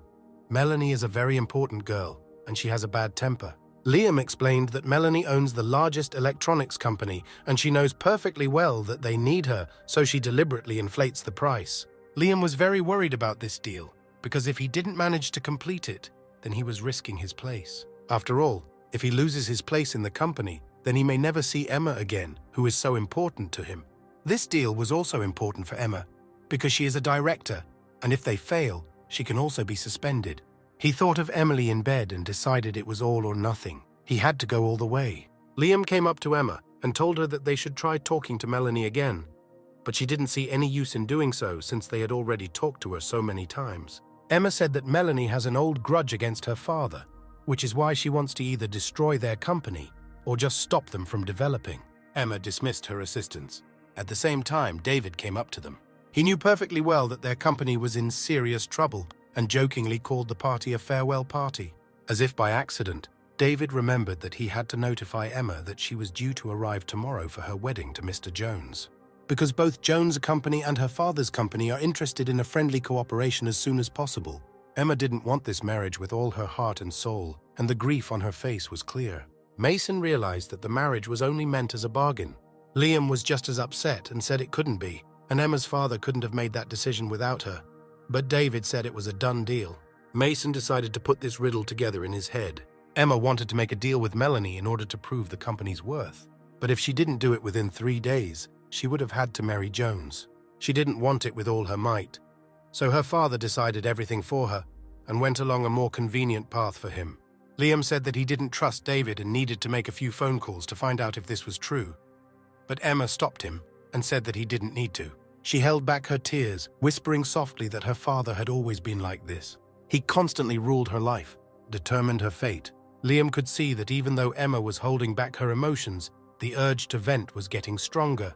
[SPEAKER 1] Melanie is a very important girl, and she has a bad temper. Liam explained that Melanie owns the largest electronics company, and she knows perfectly well that they need her, so she deliberately inflates the price. Liam was very worried about this deal, because if he didn't manage to complete it, then he was risking his place. After all, if he loses his place in the company, then he may never see Emma again, who is so important to him. This deal was also important for Emma, because she is a director, and if they fail, she can also be suspended. He thought of Emily in bed and decided it was all or nothing. He had to go all the way. Liam came up to Emma and told her that they should try talking to Melanie again, but she didn't see any use in doing so since they had already talked to her so many times. Emma said that Melanie has an old grudge against her father, which is why she wants to either destroy their company or just stop them from developing. Emma dismissed her assistants. At the same time, David came up to them. He knew perfectly well that their company was in serious trouble and jokingly called the party a farewell party. As if by accident, David remembered that he had to notify Emma that she was due to arrive tomorrow for her wedding to Mr. Jones. Because both Jones' company and her father's company are interested in a friendly cooperation as soon as possible. Emma didn't want this marriage with all her heart and soul, and the grief on her face was clear. Mason realized that the marriage was only meant as a bargain. Liam was just as upset and said it couldn't be, and Emma's father couldn't have made that decision without her. But David said it was a done deal. Mason decided to put this riddle together in his head. Emma wanted to make a deal with Melanie in order to prove the company's worth. But if she didn't do it within 3 days, she would have had to marry Jones. She didn't want it with all her might. So her father decided everything for her and went along a more convenient path for him. Liam said that he didn't trust David and needed to make a few phone calls to find out if this was true. But Emma stopped him and said that he didn't need to. She held back her tears, whispering softly that her father had always been like this. He constantly ruled her life, determined her fate. Liam could see that even though Emma was holding back her emotions, the urge to vent was getting stronger.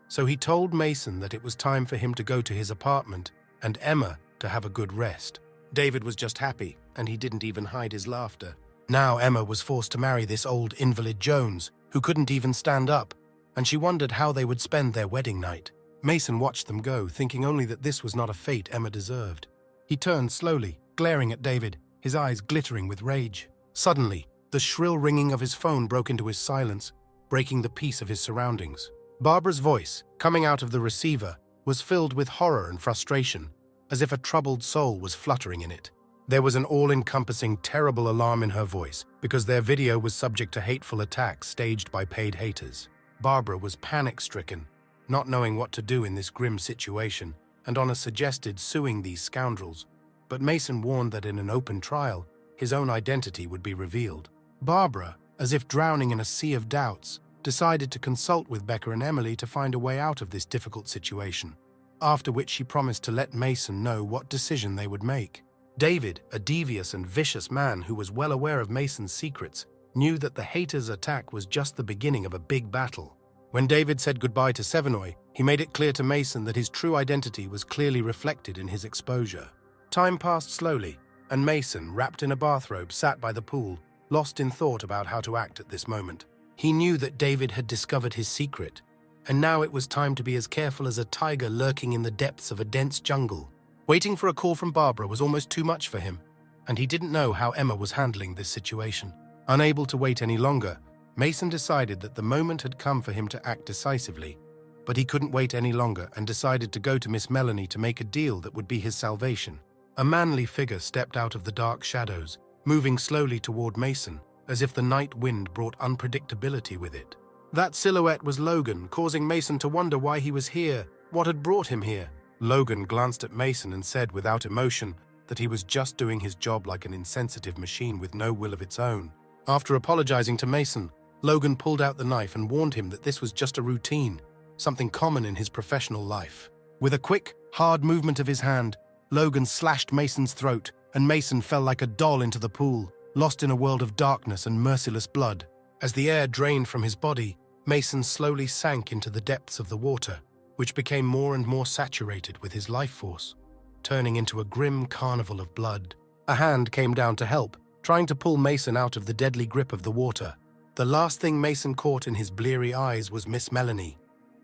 [SPEAKER 1] So he told Mason that it was time for him to go to his apartment and Emma to have a good rest. David was just happy, and he didn't even hide his laughter. Now Emma was forced to marry this old invalid Jones, who couldn't even stand up, and she wondered how they would spend their wedding night. Mason watched them go, thinking only that this was not a fate Emma deserved. He turned slowly, glaring at David, his eyes glittering with rage. Suddenly, the shrill ringing of his phone broke into his silence, breaking the peace of his surroundings. Barbara's voice, coming out of the receiver, was filled with horror and frustration, as if a troubled soul was fluttering in it. There was an all-encompassing, terrible alarm in her voice, because their video was subject to hateful attacks staged by paid haters. Barbara was panic-stricken, not knowing what to do in this grim situation, and Honor suggested suing these scoundrels. But Mason warned that in an open trial, his own identity would be revealed. Barbara, as if drowning in a sea of doubts, decided to consult with Becca and Emily to find a way out of this difficult situation, after which she promised to let Mason know what decision they would make. David, a devious and vicious man who was well aware of Mason's secrets, knew that the haters' attack was just the beginning of a big battle. When David said goodbye to Sevenoy, he made it clear to Mason that his true identity was clearly reflected in his exposure. Time passed slowly, and Mason, wrapped in a bathrobe, sat by the pool, lost in thought about how to act at this moment. He knew that David had discovered his secret, and now it was time to be as careful as a tiger lurking in the depths of a dense jungle. Waiting for a call from Barbara was almost too much for him, and he didn't know how Emma was handling this situation. Unable to wait any longer, Mason decided that the moment had come for him to act decisively, but he couldn't wait any longer and decided to go to Miss Melanie to make a deal that would be his salvation. A manly figure stepped out of the dark shadows, moving slowly toward Mason, as if the night wind brought unpredictability with it. That silhouette was Logan, causing Mason to wonder why he was here, what had brought him here. Logan glanced at Mason and said without emotion that he was just doing his job like an insensitive machine with no will of its own. After apologizing to Mason, Logan pulled out the knife and warned him that this was just a routine, something common in his professional life. With a quick, hard movement of his hand, Logan slashed Mason's throat, and Mason fell like a doll into the pool, lost in a world of darkness and merciless blood. As the air drained from his body, Mason slowly sank into the depths of the water, which became more and more saturated with his life force, turning into a grim carnival of blood. A hand came down to help, trying to pull Mason out of the deadly grip of the water. The last thing Mason caught in his bleary eyes was Miss Melanie,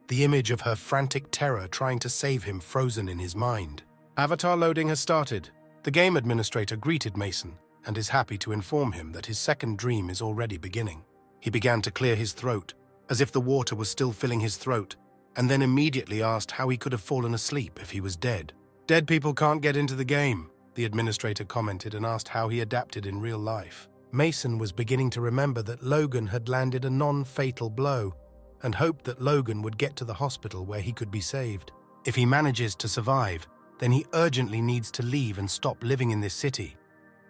[SPEAKER 1] the image of her frantic terror trying to save him frozen in his mind. Avatar loading has started. The game administrator greeted Mason and is happy to inform him that his second dream is already beginning. He began to clear his throat, as if the water was still filling his throat, and then immediately asked how he could have fallen asleep if he was dead. "Dead people can't get into the game," the administrator commented and asked how he adapted in real life. Mason was beginning to remember that Logan had landed a non-fatal blow and hoped that Logan would get to the hospital where he could be saved. If he manages to survive, then he urgently needs to leave and stop living in this city.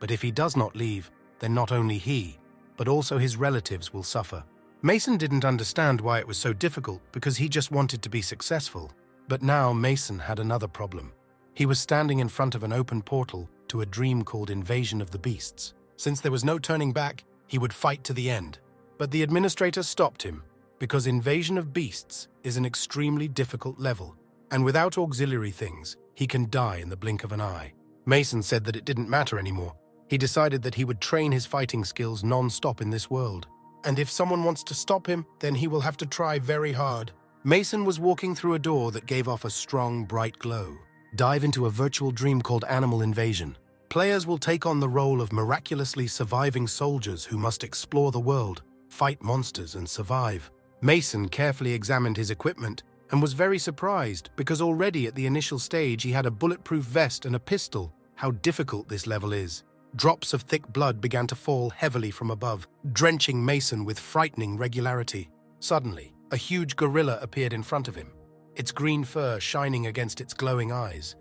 [SPEAKER 1] But if he does not leave, then not only he, but also his relatives will suffer. Mason didn't understand why it was so difficult because he just wanted to be successful. But now Mason had another problem. He was standing in front of an open portal to a dream called Invasion of the Beasts. Since there was no turning back, he would fight to the end. But the administrator stopped him because Invasion of Beasts is an extremely difficult level, and without auxiliary things, he can die in the blink of an eye. Mason said that it didn't matter anymore. He decided that he would train his fighting skills non-stop in this world. And if someone wants to stop him, then he will have to try very hard. Mason was walking through a door that gave off a strong, bright glow. Dive into a virtual dream called Animal Invasion. Players will take on the role of miraculously surviving soldiers who must explore the world, fight monsters, and survive. Mason carefully examined his equipment and was very surprised because already at the initial stage he had a bulletproof vest and a pistol. How difficult this level is. Drops of thick blood began to fall heavily from above, drenching Mason with frightening regularity. Suddenly, a huge gorilla appeared in front of him, its green fur shining against its glowing eyes,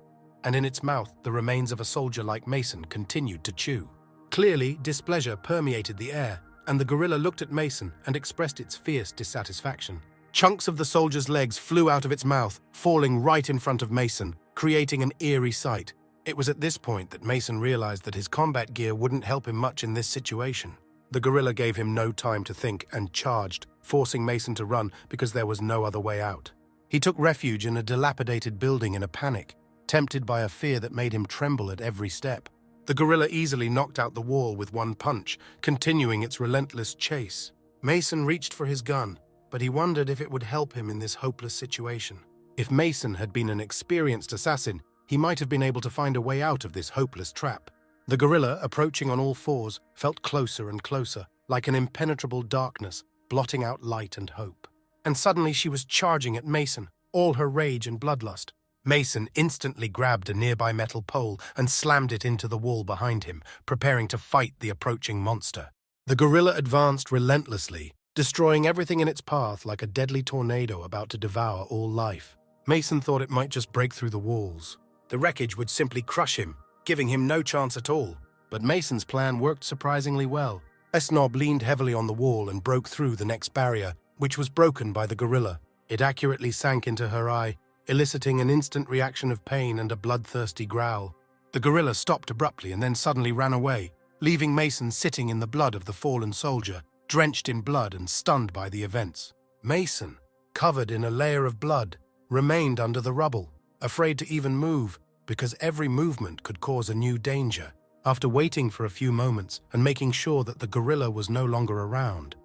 [SPEAKER 1] and in its mouth the remains of a soldier like Mason continued to chew. Clearly, displeasure permeated the air, and the gorilla looked at Mason and expressed its fierce dissatisfaction. Chunks of the soldier's legs flew out of its mouth, falling right in front of Mason, creating an eerie sight. It was at this point that Mason realized that his combat gear wouldn't help him much in this situation. The gorilla gave him no time to think and charged, forcing Mason to run because there was no other way out. He took refuge in a dilapidated building in a panic, tempted by a fear that made him tremble at every step. The gorilla easily knocked out the wall with one punch, continuing its relentless chase. Mason reached for his gun, but he wondered if it would help him in this hopeless situation. If Mason had been an experienced assassin, he might have been able to find a way out of this hopeless trap. The gorilla, approaching on all fours, felt closer and closer, like an impenetrable darkness, blotting out light and hope. And suddenly she was charging at Mason, all her rage and bloodlust. Mason instantly grabbed a nearby metal pole and slammed it into the wall behind him, preparing to fight the approaching monster. The gorilla advanced relentlessly, destroying everything in its path like a deadly tornado about to devour all life. Mason thought it might just break through the walls. The wreckage would simply crush him, giving him no chance at all. But Mason's plan worked surprisingly well. Snob leaned heavily on the wall and broke through the next barrier, which was broken by the gorilla. It accurately sank into her eye, eliciting an instant reaction of pain and a bloodthirsty growl. The gorilla stopped abruptly and then suddenly ran away, leaving Mason sitting in the blood of the fallen soldier, drenched in blood and stunned by the events. Mason, covered in a layer of blood, remained under the rubble, afraid to even move, because every movement could cause a new danger. After waiting for a few moments and making sure that the gorilla was no longer around,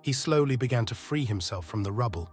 [SPEAKER 1] he slowly began to free himself from the rubble,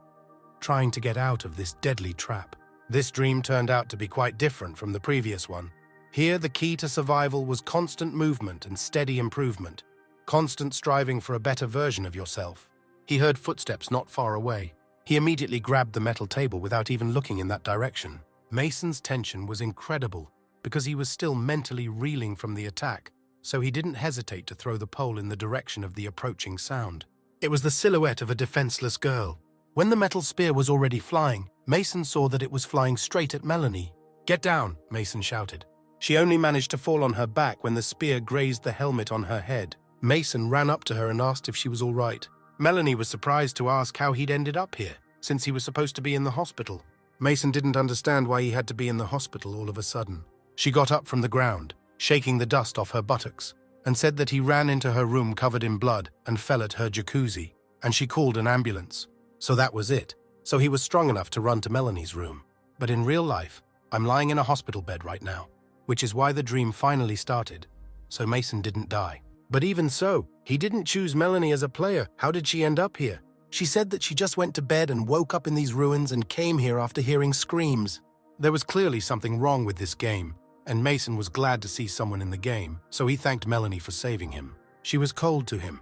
[SPEAKER 1] trying to get out of this deadly trap. This dream turned out to be quite different from the previous one. Here, the key to survival was constant movement and steady improvement, constant striving for a better version of yourself. He heard footsteps not far away. He immediately grabbed the metal table without even looking in that direction. Mason's tension was incredible because he was still mentally reeling from the attack, so he didn't hesitate to throw the pole in the direction of the approaching sound. It was the silhouette of a defenseless girl. When the metal spear was already flying, Mason saw that it was flying straight at Melanie. "Get down," Mason shouted. She only managed to fall on her back when the spear grazed the helmet on her head. Mason ran up to her and asked if she was all right. Melanie was surprised to ask how he'd ended up here, since he was supposed to be in the hospital. Mason didn't understand why he had to be in the hospital all of a sudden. She got up from the ground, shaking the dust off her buttocks, and said that he ran into her room covered in blood and fell at her jacuzzi, and she called an ambulance. So that was it. So he was strong enough to run to Melanie's room. But in real life, I'm lying in a hospital bed right now, which is why the dream finally started. So Mason didn't die. But even so, he didn't choose Melanie as a player. How did she end up here? She said that she just went to bed and woke up in these ruins and came here after hearing screams. There was clearly something wrong with this game, and Mason was glad to see someone in the game, so he thanked Melanie for saving him. She was cold to him,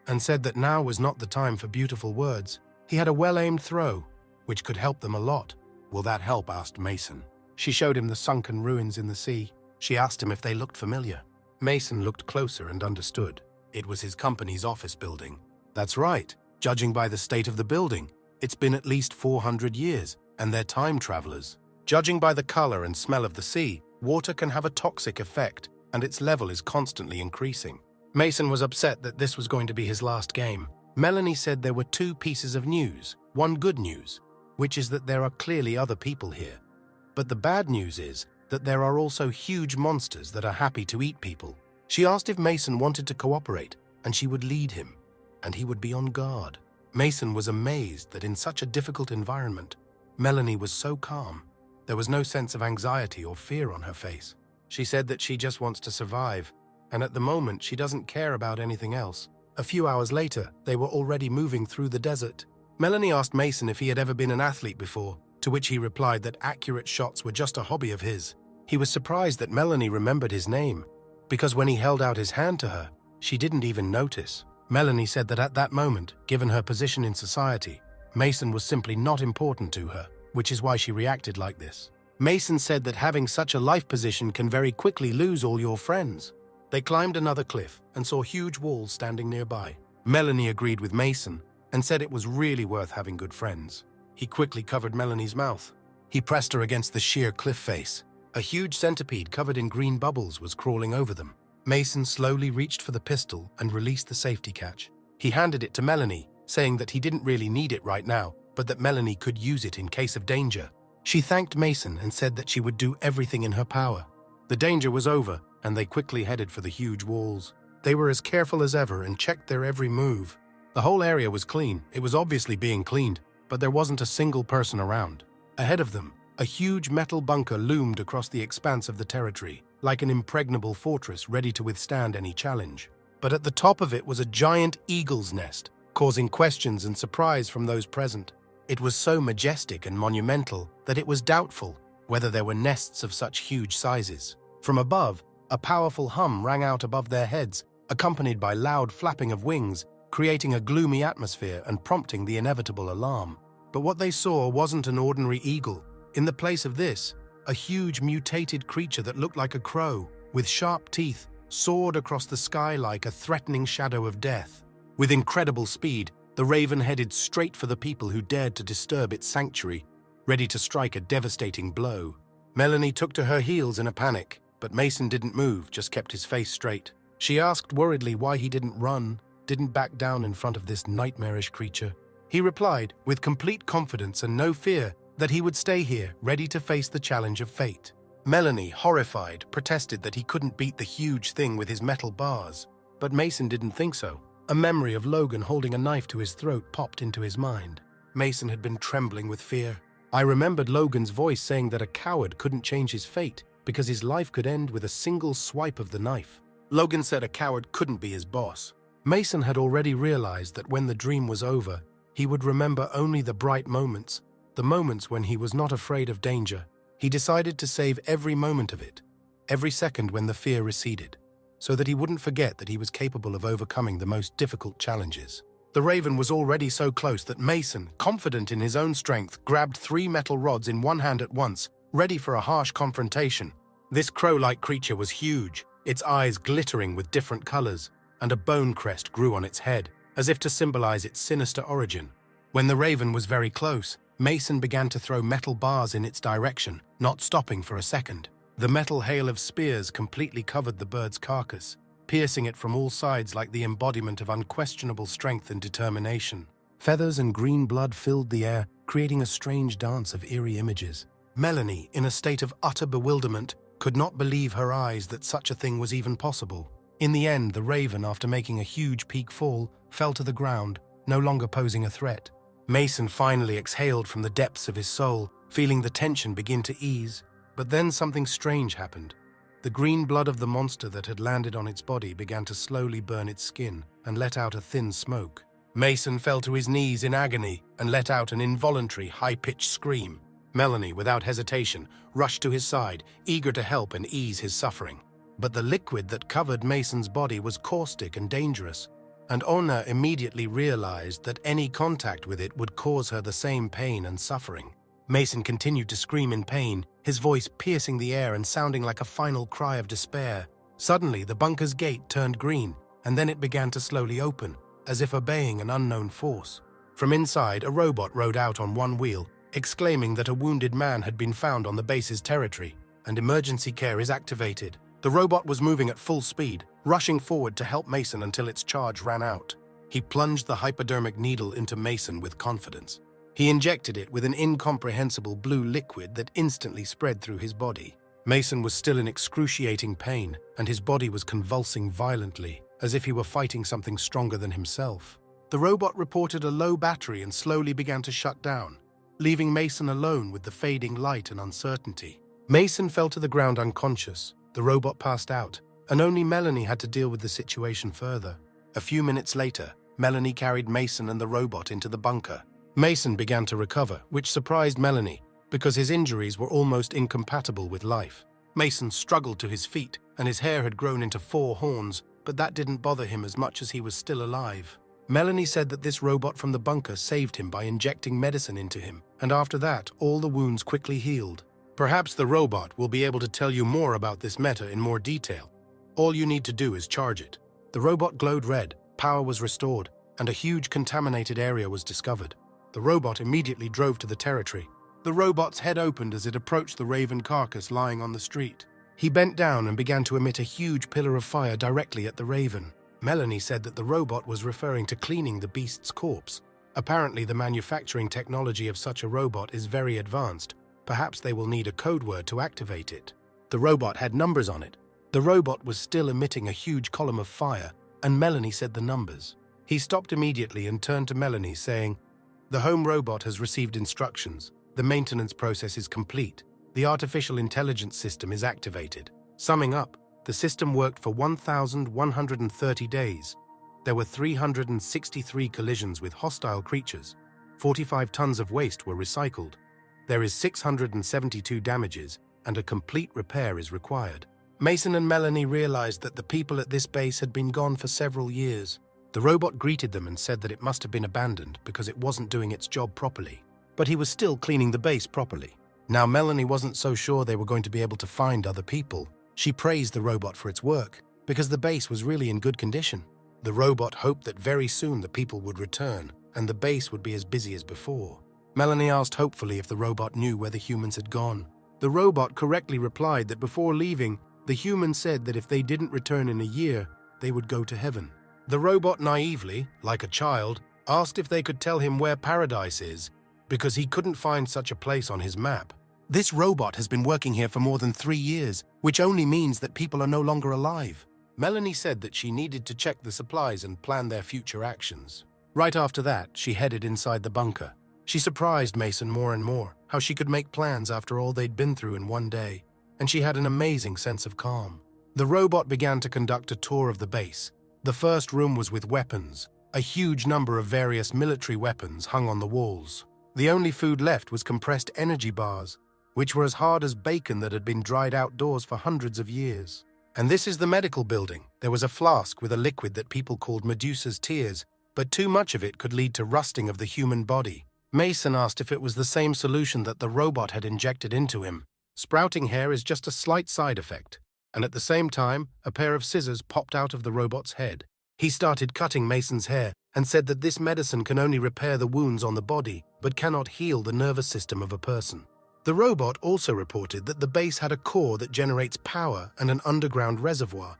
[SPEAKER 1] and said that now was not the time for beautiful words. He had a well-aimed throw, which could help them a lot. "Will that help?" asked Mason. She showed him the sunken ruins in the sea. She asked him if they looked familiar. Mason looked closer and understood. It was his company's office building. That's right. Judging by the state of the building, it's been at least 400 years, and they're time travelers. Judging by the color and smell of the sea, water can have a toxic effect, and its level is constantly increasing. Mason was upset that this was going to be his last game. Melanie said there were two pieces of news. One good news, which is that there are clearly other people here. But the bad news is that there are also huge monsters that are happy to eat people. She asked if Mason wanted to cooperate, and she would lead him, and he would be on guard. Mason was amazed that in such a difficult environment, Melanie was so calm. There was no sense of anxiety or fear on her face. She said that she just wants to survive, and at the moment she doesn't care about anything else. A few hours later, they were already moving through the desert. Melanie asked Mason if he had ever been an athlete before, to which he replied that accurate shots were just a hobby of his. He was surprised that Melanie remembered his name, because when he held out his hand to her, she didn't even notice. Melanie said that at that moment, given her position in society, Mason was simply not important to her, which is why she reacted like this. Mason said that having such a life position can very quickly lose all your friends. They climbed another cliff and saw huge walls standing nearby. Melanie agreed with Mason and said it was really worth having good friends. He quickly covered Melanie's mouth. He pressed her against the sheer cliff face. A huge centipede covered in green bubbles was crawling over them. Mason slowly reached for the pistol and released the safety catch. He handed it to Melanie, saying that he didn't really need it right now, but that Melanie could use it in case of danger. She thanked Mason and said that she would do everything in her power. The danger was over, and they quickly headed for the huge walls. They were as careful as ever and checked their every move. The whole area was clean. It was obviously being cleaned, but there wasn't a single person around. Ahead of them, a huge metal bunker loomed across the expanse of the territory, like an impregnable fortress ready to withstand any challenge. But at the top of it was a giant eagle's nest, causing questions and surprise from those present. It was so majestic and monumental that it was doubtful whether there were nests of such huge sizes. From above, a powerful hum rang out above their heads, accompanied by loud flapping of wings, creating a gloomy atmosphere and prompting the inevitable alarm. But what they saw wasn't an ordinary eagle. In the place of this, a huge mutated creature that looked like a crow, with sharp teeth, soared across the sky like a threatening shadow of death. With incredible speed, the raven headed straight for the people who dared to disturb its sanctuary, ready to strike a devastating blow. Melanie took to her heels in a panic, but Mason didn't move, just kept his face straight. She asked worriedly why he didn't run, didn't back down in front of this nightmarish creature. He replied, with complete confidence and no fear, that he would stay here, ready to face the challenge of fate. Melanie, horrified, protested that he couldn't beat the huge thing with his metal bars. But Mason didn't think so. A memory of Logan holding a knife to his throat popped into his mind. Mason had been trembling with fear. I remembered Logan's voice saying that a coward couldn't change his fate because his life could end with a single swipe of the knife. Logan said a coward couldn't be his boss. Mason had already realized that when the dream was over, he would remember only the bright moments, the moments when he was not afraid of danger. He decided to save every moment of it, every second when the fear receded, so that he wouldn't forget that he was capable of overcoming the most difficult challenges. The raven was already so close that Mason, confident in his own strength, grabbed 3 metal rods in one hand at once, ready for a harsh confrontation. This crow-like creature was huge, its eyes glittering with different colors, and a bone crest grew on its head, as if to symbolize its sinister origin. When the raven was very close, Mason began to throw metal bars in its direction, not stopping for a second. The metal hail of spears completely covered the bird's carcass, piercing it from all sides like the embodiment of unquestionable strength and determination. Feathers and green blood filled the air, creating a strange dance of eerie images. Melanie, in a state of utter bewilderment, could not believe her eyes that such a thing was even possible. In the end, the raven, after making a huge peak fall, fell to the ground, no longer posing a threat. Mason finally exhaled from the depths of his soul, feeling the tension begin to ease. But then something strange happened. The green blood of the monster that had landed on its body began to slowly burn its skin and let out a thin smoke. Mason fell to his knees in agony and let out an involuntary, high-pitched scream. Melanie, without hesitation, rushed to his side, eager to help and ease his suffering. But the liquid that covered Mason's body was caustic and dangerous, and Ona immediately realized that any contact with it would cause her the same pain and suffering. Mason continued to scream in pain, his voice piercing the air and sounding like a final cry of despair. Suddenly, the bunker's gate turned green, and then it began to slowly open, as if obeying an unknown force. From inside, a robot rode out on one wheel, exclaiming that a wounded man had been found on the base's territory, and emergency care is activated. The robot was moving at full speed, rushing forward to help Mason until its charge ran out. He plunged the hypodermic needle into Mason with confidence. He injected it with an incomprehensible blue liquid that instantly spread through his body. Mason was still in excruciating pain, and his body was convulsing violently, as if he were fighting something stronger than himself. The robot reported a low battery and slowly began to shut down, leaving Mason alone with the fading light and uncertainty. Mason fell to the ground unconscious. The robot passed out, and only Melanie had to deal with the situation further. A few minutes later, Melanie carried Mason and the robot into the bunker. Mason began to recover, which surprised Melanie, because his injuries were almost incompatible with life. Mason struggled to his feet, and his hair had grown into 4 horns, but that didn't bother him as much as he was still alive. Melanie said that this robot from the bunker saved him by injecting medicine into him, and after that, all the wounds quickly healed. Perhaps the robot will be able to tell you more about this meta in more detail. All you need to do is charge it. The robot glowed red, power was restored, and a huge contaminated area was discovered. The robot immediately drove to the territory. The robot's head opened as it approached the raven carcass lying on the street. He bent down and began to emit a huge pillar of fire directly at the raven. Melanie said that the robot was referring to cleaning the beast's corpse. Apparently, the manufacturing technology of such a robot is very advanced. Perhaps they will need a code word to activate it. The robot had numbers on it. The robot was still emitting a huge column of fire, and Melanie said the numbers. He stopped immediately and turned to Melanie, saying, "The home robot has received instructions. The maintenance process is complete. The artificial intelligence system is activated." Summing up, the system worked for 1,130 days. There were 363 collisions with hostile creatures. 45 tons of waste were recycled. There is 672 damages, and a complete repair is required. Mason and Melanie realized that the people at this base had been gone for several years. The robot greeted them and said that it must have been abandoned because it wasn't doing its job properly. But he was still cleaning the base properly. Now Melanie wasn't so sure they were going to be able to find other people. She praised the robot for its work, because the base was really in good condition. The robot hoped that very soon the people would return, and the base would be as busy as before. Melanie asked hopefully if the robot knew where the humans had gone. The robot correctly replied that before leaving, the humans said that if they didn't return in a year, they would go to heaven. The robot naively, like a child, asked if they could tell him where paradise is, because he couldn't find such a place on his map. This robot has been working here for more than 3 years, which only means that people are no longer alive. Melanie said that she needed to check the supplies and plan their future actions. Right after that, she headed inside the bunker. She surprised Mason more and more, how she could make plans after all they'd been through in one day, and she had an amazing sense of calm. The robot began to conduct a tour of the base. The first room was with weapons. A huge number of various military weapons hung on the walls. The only food left was compressed energy bars, which were as hard as bacon that had been dried outdoors for hundreds of years. And this is the medical building. There was a flask with a liquid that people called Medusa's tears, but too much of it could lead to rusting of the human body. Mason asked if it was the same solution that the robot had injected into him. Sprouting hair is just a slight side effect, and at the same time, a pair of scissors popped out of the robot's head. He started cutting Mason's hair and said that this medicine can only repair the wounds on the body, but cannot heal the nervous system of a person. The robot also reported that the base had a core that generates power and an underground reservoir,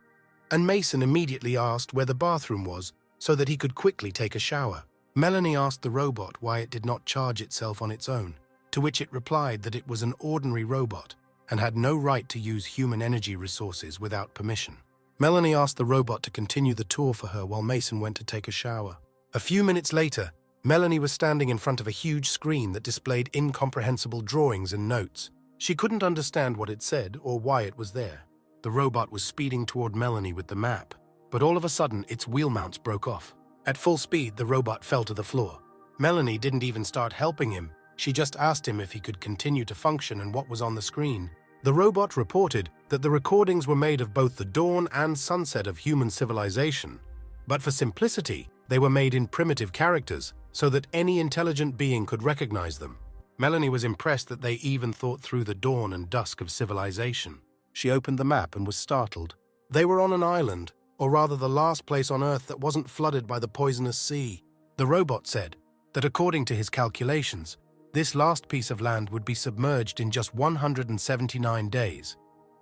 [SPEAKER 1] and Mason immediately asked where the bathroom was so that he could quickly take a shower. Melanie asked the robot why it did not charge itself on its own, to which it replied that it was an ordinary robot and had no right to use human energy resources without permission. Melanie asked the robot to continue the tour for her while Mason went to take a shower. A few minutes later, Melanie was standing in front of a huge screen that displayed incomprehensible drawings and notes. She couldn't understand what it said or why it was there. The robot was speeding toward Melanie with the map, but all of a sudden its wheel mounts broke off. At full speed, the robot fell to the floor. Melanie didn't even start helping him. She just asked him if he could continue to function and what was on the screen. The robot reported that the recordings were made of both the dawn and sunset of human civilization, but for simplicity, they were made in primitive characters so that any intelligent being could recognize them. Melanie was impressed that they even thought through the dawn and dusk of civilization. She opened the map and was startled. They were on an island, or rather the last place on Earth that wasn't flooded by the poisonous sea. The robot said that according to his calculations, this last piece of land would be submerged in just 179 days.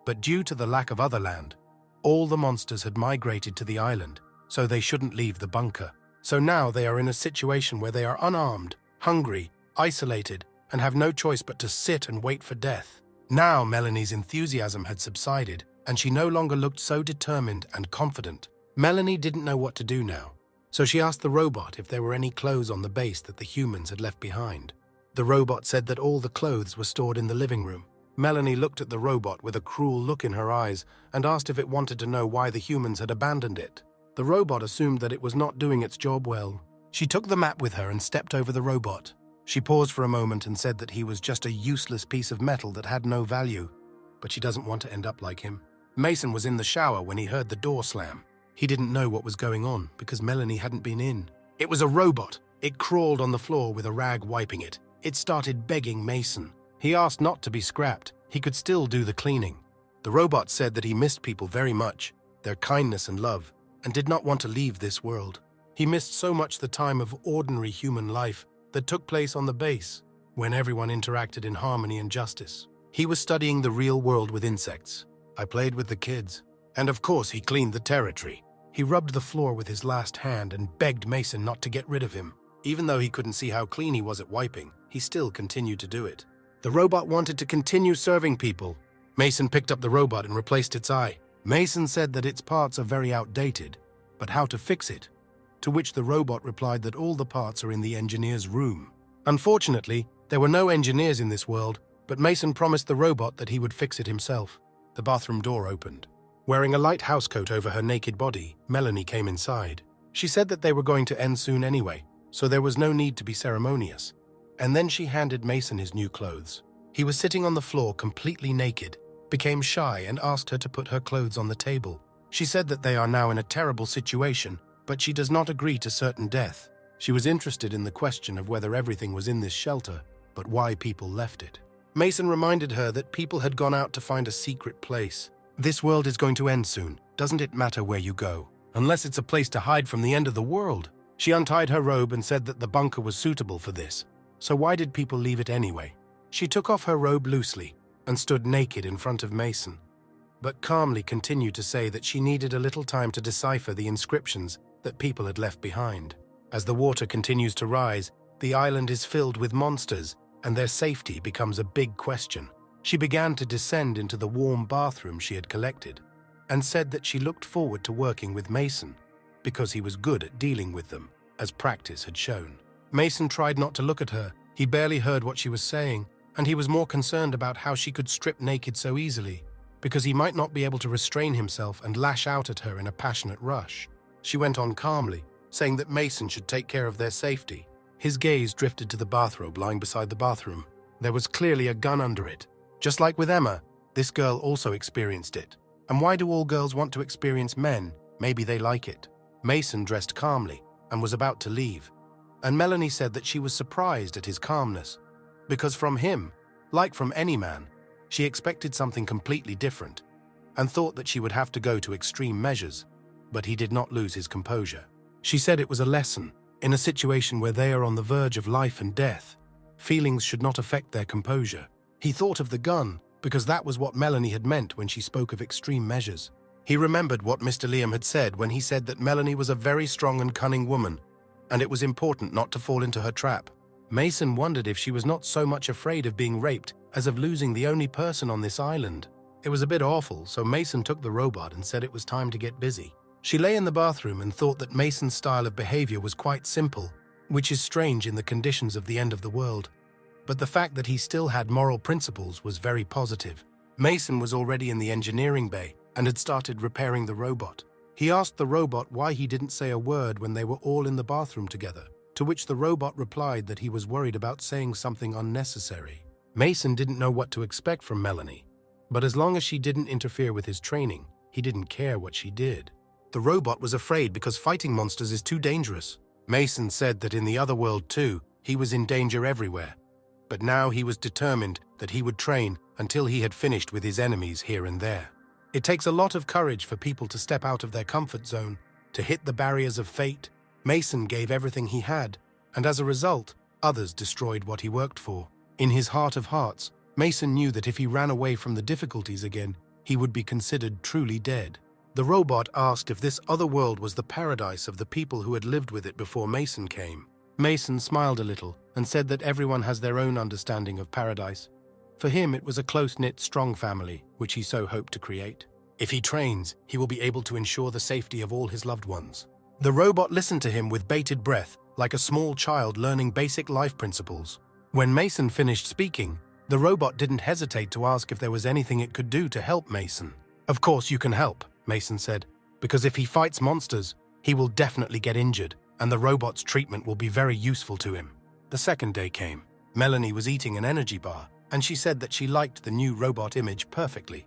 [SPEAKER 1] But due to the lack of other land, all the monsters had migrated to the island, so they shouldn't leave the bunker. So now they are in a situation where they are unarmed, hungry, isolated, and have no choice but to sit and wait for death. Now Melanie's enthusiasm had subsided, and she no longer looked so determined and confident. Melanie didn't know what to do now, so she asked the robot if there were any clothes on the base that the humans had left behind. The robot said that all the clothes were stored in the living room. Melanie looked at the robot with a cruel look in her eyes and asked if it wanted to know why the humans had abandoned it. The robot assumed that it was not doing its job well. She took the map with her and stepped over the robot. She paused for a moment and said that he was just a useless piece of metal that had no value, but she doesn't want to end up like him. Mason was in the shower when he heard the door slam. He didn't know what was going on because Melanie hadn't been in. It was a robot. It crawled on the floor with a rag wiping it. It started begging Mason. He asked not to be scrapped. He could still do the cleaning. The robot said that he missed people very much, their kindness and love, and did not want to leave this world. He missed so much the time of ordinary human life that took place on the base, when everyone interacted in harmony and justice. He was studying the real world with insects. I played with the kids. And of course he cleaned the territory. He rubbed the floor with his last hand and begged Mason not to get rid of him. Even though he couldn't see how clean he was at wiping, he still continued to do it. The robot wanted to continue serving people. Mason picked up the robot and replaced its eye. Mason said that its parts are very outdated, but how to fix it? To which the robot replied that all the parts are in the engineer's room. Unfortunately, there were no engineers in this world, but Mason promised the robot that he would fix it himself. The bathroom door opened. Wearing a light housecoat over her naked body, Melanie came inside. She said that they were going to end soon anyway, so there was no need to be ceremonious. And then she handed Mason his new clothes. He was sitting on the floor completely naked, became shy and asked her to put her clothes on the table. She said that they are now in a terrible situation, but she does not agree to certain death. She was interested in the question of whether everything was in this shelter, but why people left it. Mason reminded her that people had gone out to find a secret place. This world is going to end soon. Doesn't it matter where you go? Unless it's a place to hide from the end of the world. She untied her robe and said that the bunker was suitable for this. So why did people leave it anyway? She took off her robe loosely and stood naked in front of Mason, but calmly continued to say that she needed a little time to decipher the inscriptions that people had left behind. As the water continues to rise, the island is filled with monsters, and their safety becomes a big question. She began to descend into the warm bathroom she had collected, and said that she looked forward to working with Mason, because he was good at dealing with them, as practice had shown. Mason tried not to look at her. He barely heard what she was saying, and he was more concerned about how she could strip naked so easily, because he might not be able to restrain himself and lash out at her in a passionate rush. She went on calmly, saying that Mason should take care of their safety. His gaze drifted to the bathrobe lying beside the bathroom. There was clearly a gun under it. Just like with Emma, this girl also experienced it. And why do all girls want to experience men? Maybe they like it. Mason dressed calmly and was about to leave. And Melanie said that she was surprised at his calmness, because from him, like from any man, she expected something completely different and thought that she would have to go to extreme measures, but he did not lose his composure. She said it was a lesson. In a situation where they are on the verge of life and death, feelings should not affect their composure. He thought of the gun, because that was what Melanie had meant when she spoke of extreme measures. He remembered what Mr. Liam had said when he said that Melanie was a very strong and cunning woman, and it was important not to fall into her trap. Mason wondered if she was not so much afraid of being raped as of losing the only person on this island. It was a bit awful, so Mason took the robot and said it was time to get busy. She lay in the bathroom and thought that Mason's style of behavior was quite simple, which is strange in the conditions of the end of the world. But the fact that he still had moral principles was very positive. Mason was already in the engineering bay and had started repairing the robot. He asked the robot why he didn't say a word when they were all in the bathroom together, to which the robot replied that he was worried about saying something unnecessary. Mason didn't know what to expect from Melanie, but as long as she didn't interfere with his training, he didn't care what she did. The robot was afraid because fighting monsters is too dangerous. Mason said that in the other world too, he was in danger everywhere. But now he was determined that he would train until he had finished with his enemies here and there. It takes a lot of courage for people to step out of their comfort zone, to hit the barriers of fate. Mason gave everything he had, and as a result, others destroyed what he worked for. In his heart of hearts, Mason knew that if he ran away from the difficulties again, he would be considered truly dead. The robot asked if this other world was the paradise of the people who had lived with it before Mason came. Mason smiled a little and said that everyone has their own understanding of paradise. For him, it was a close-knit, strong family, which he so hoped to create. If he trains, he will be able to ensure the safety of all his loved ones. The robot listened to him with bated breath, like a small child learning basic life principles. When Mason finished speaking, the robot didn't hesitate to ask if there was anything it could do to help Mason. "Of course you can help," Mason said, "because if he fights monsters, he will definitely get injured, and the robot's treatment will be very useful to him." The second day came. Melanie was eating an energy bar, and she said that she liked the new robot image perfectly.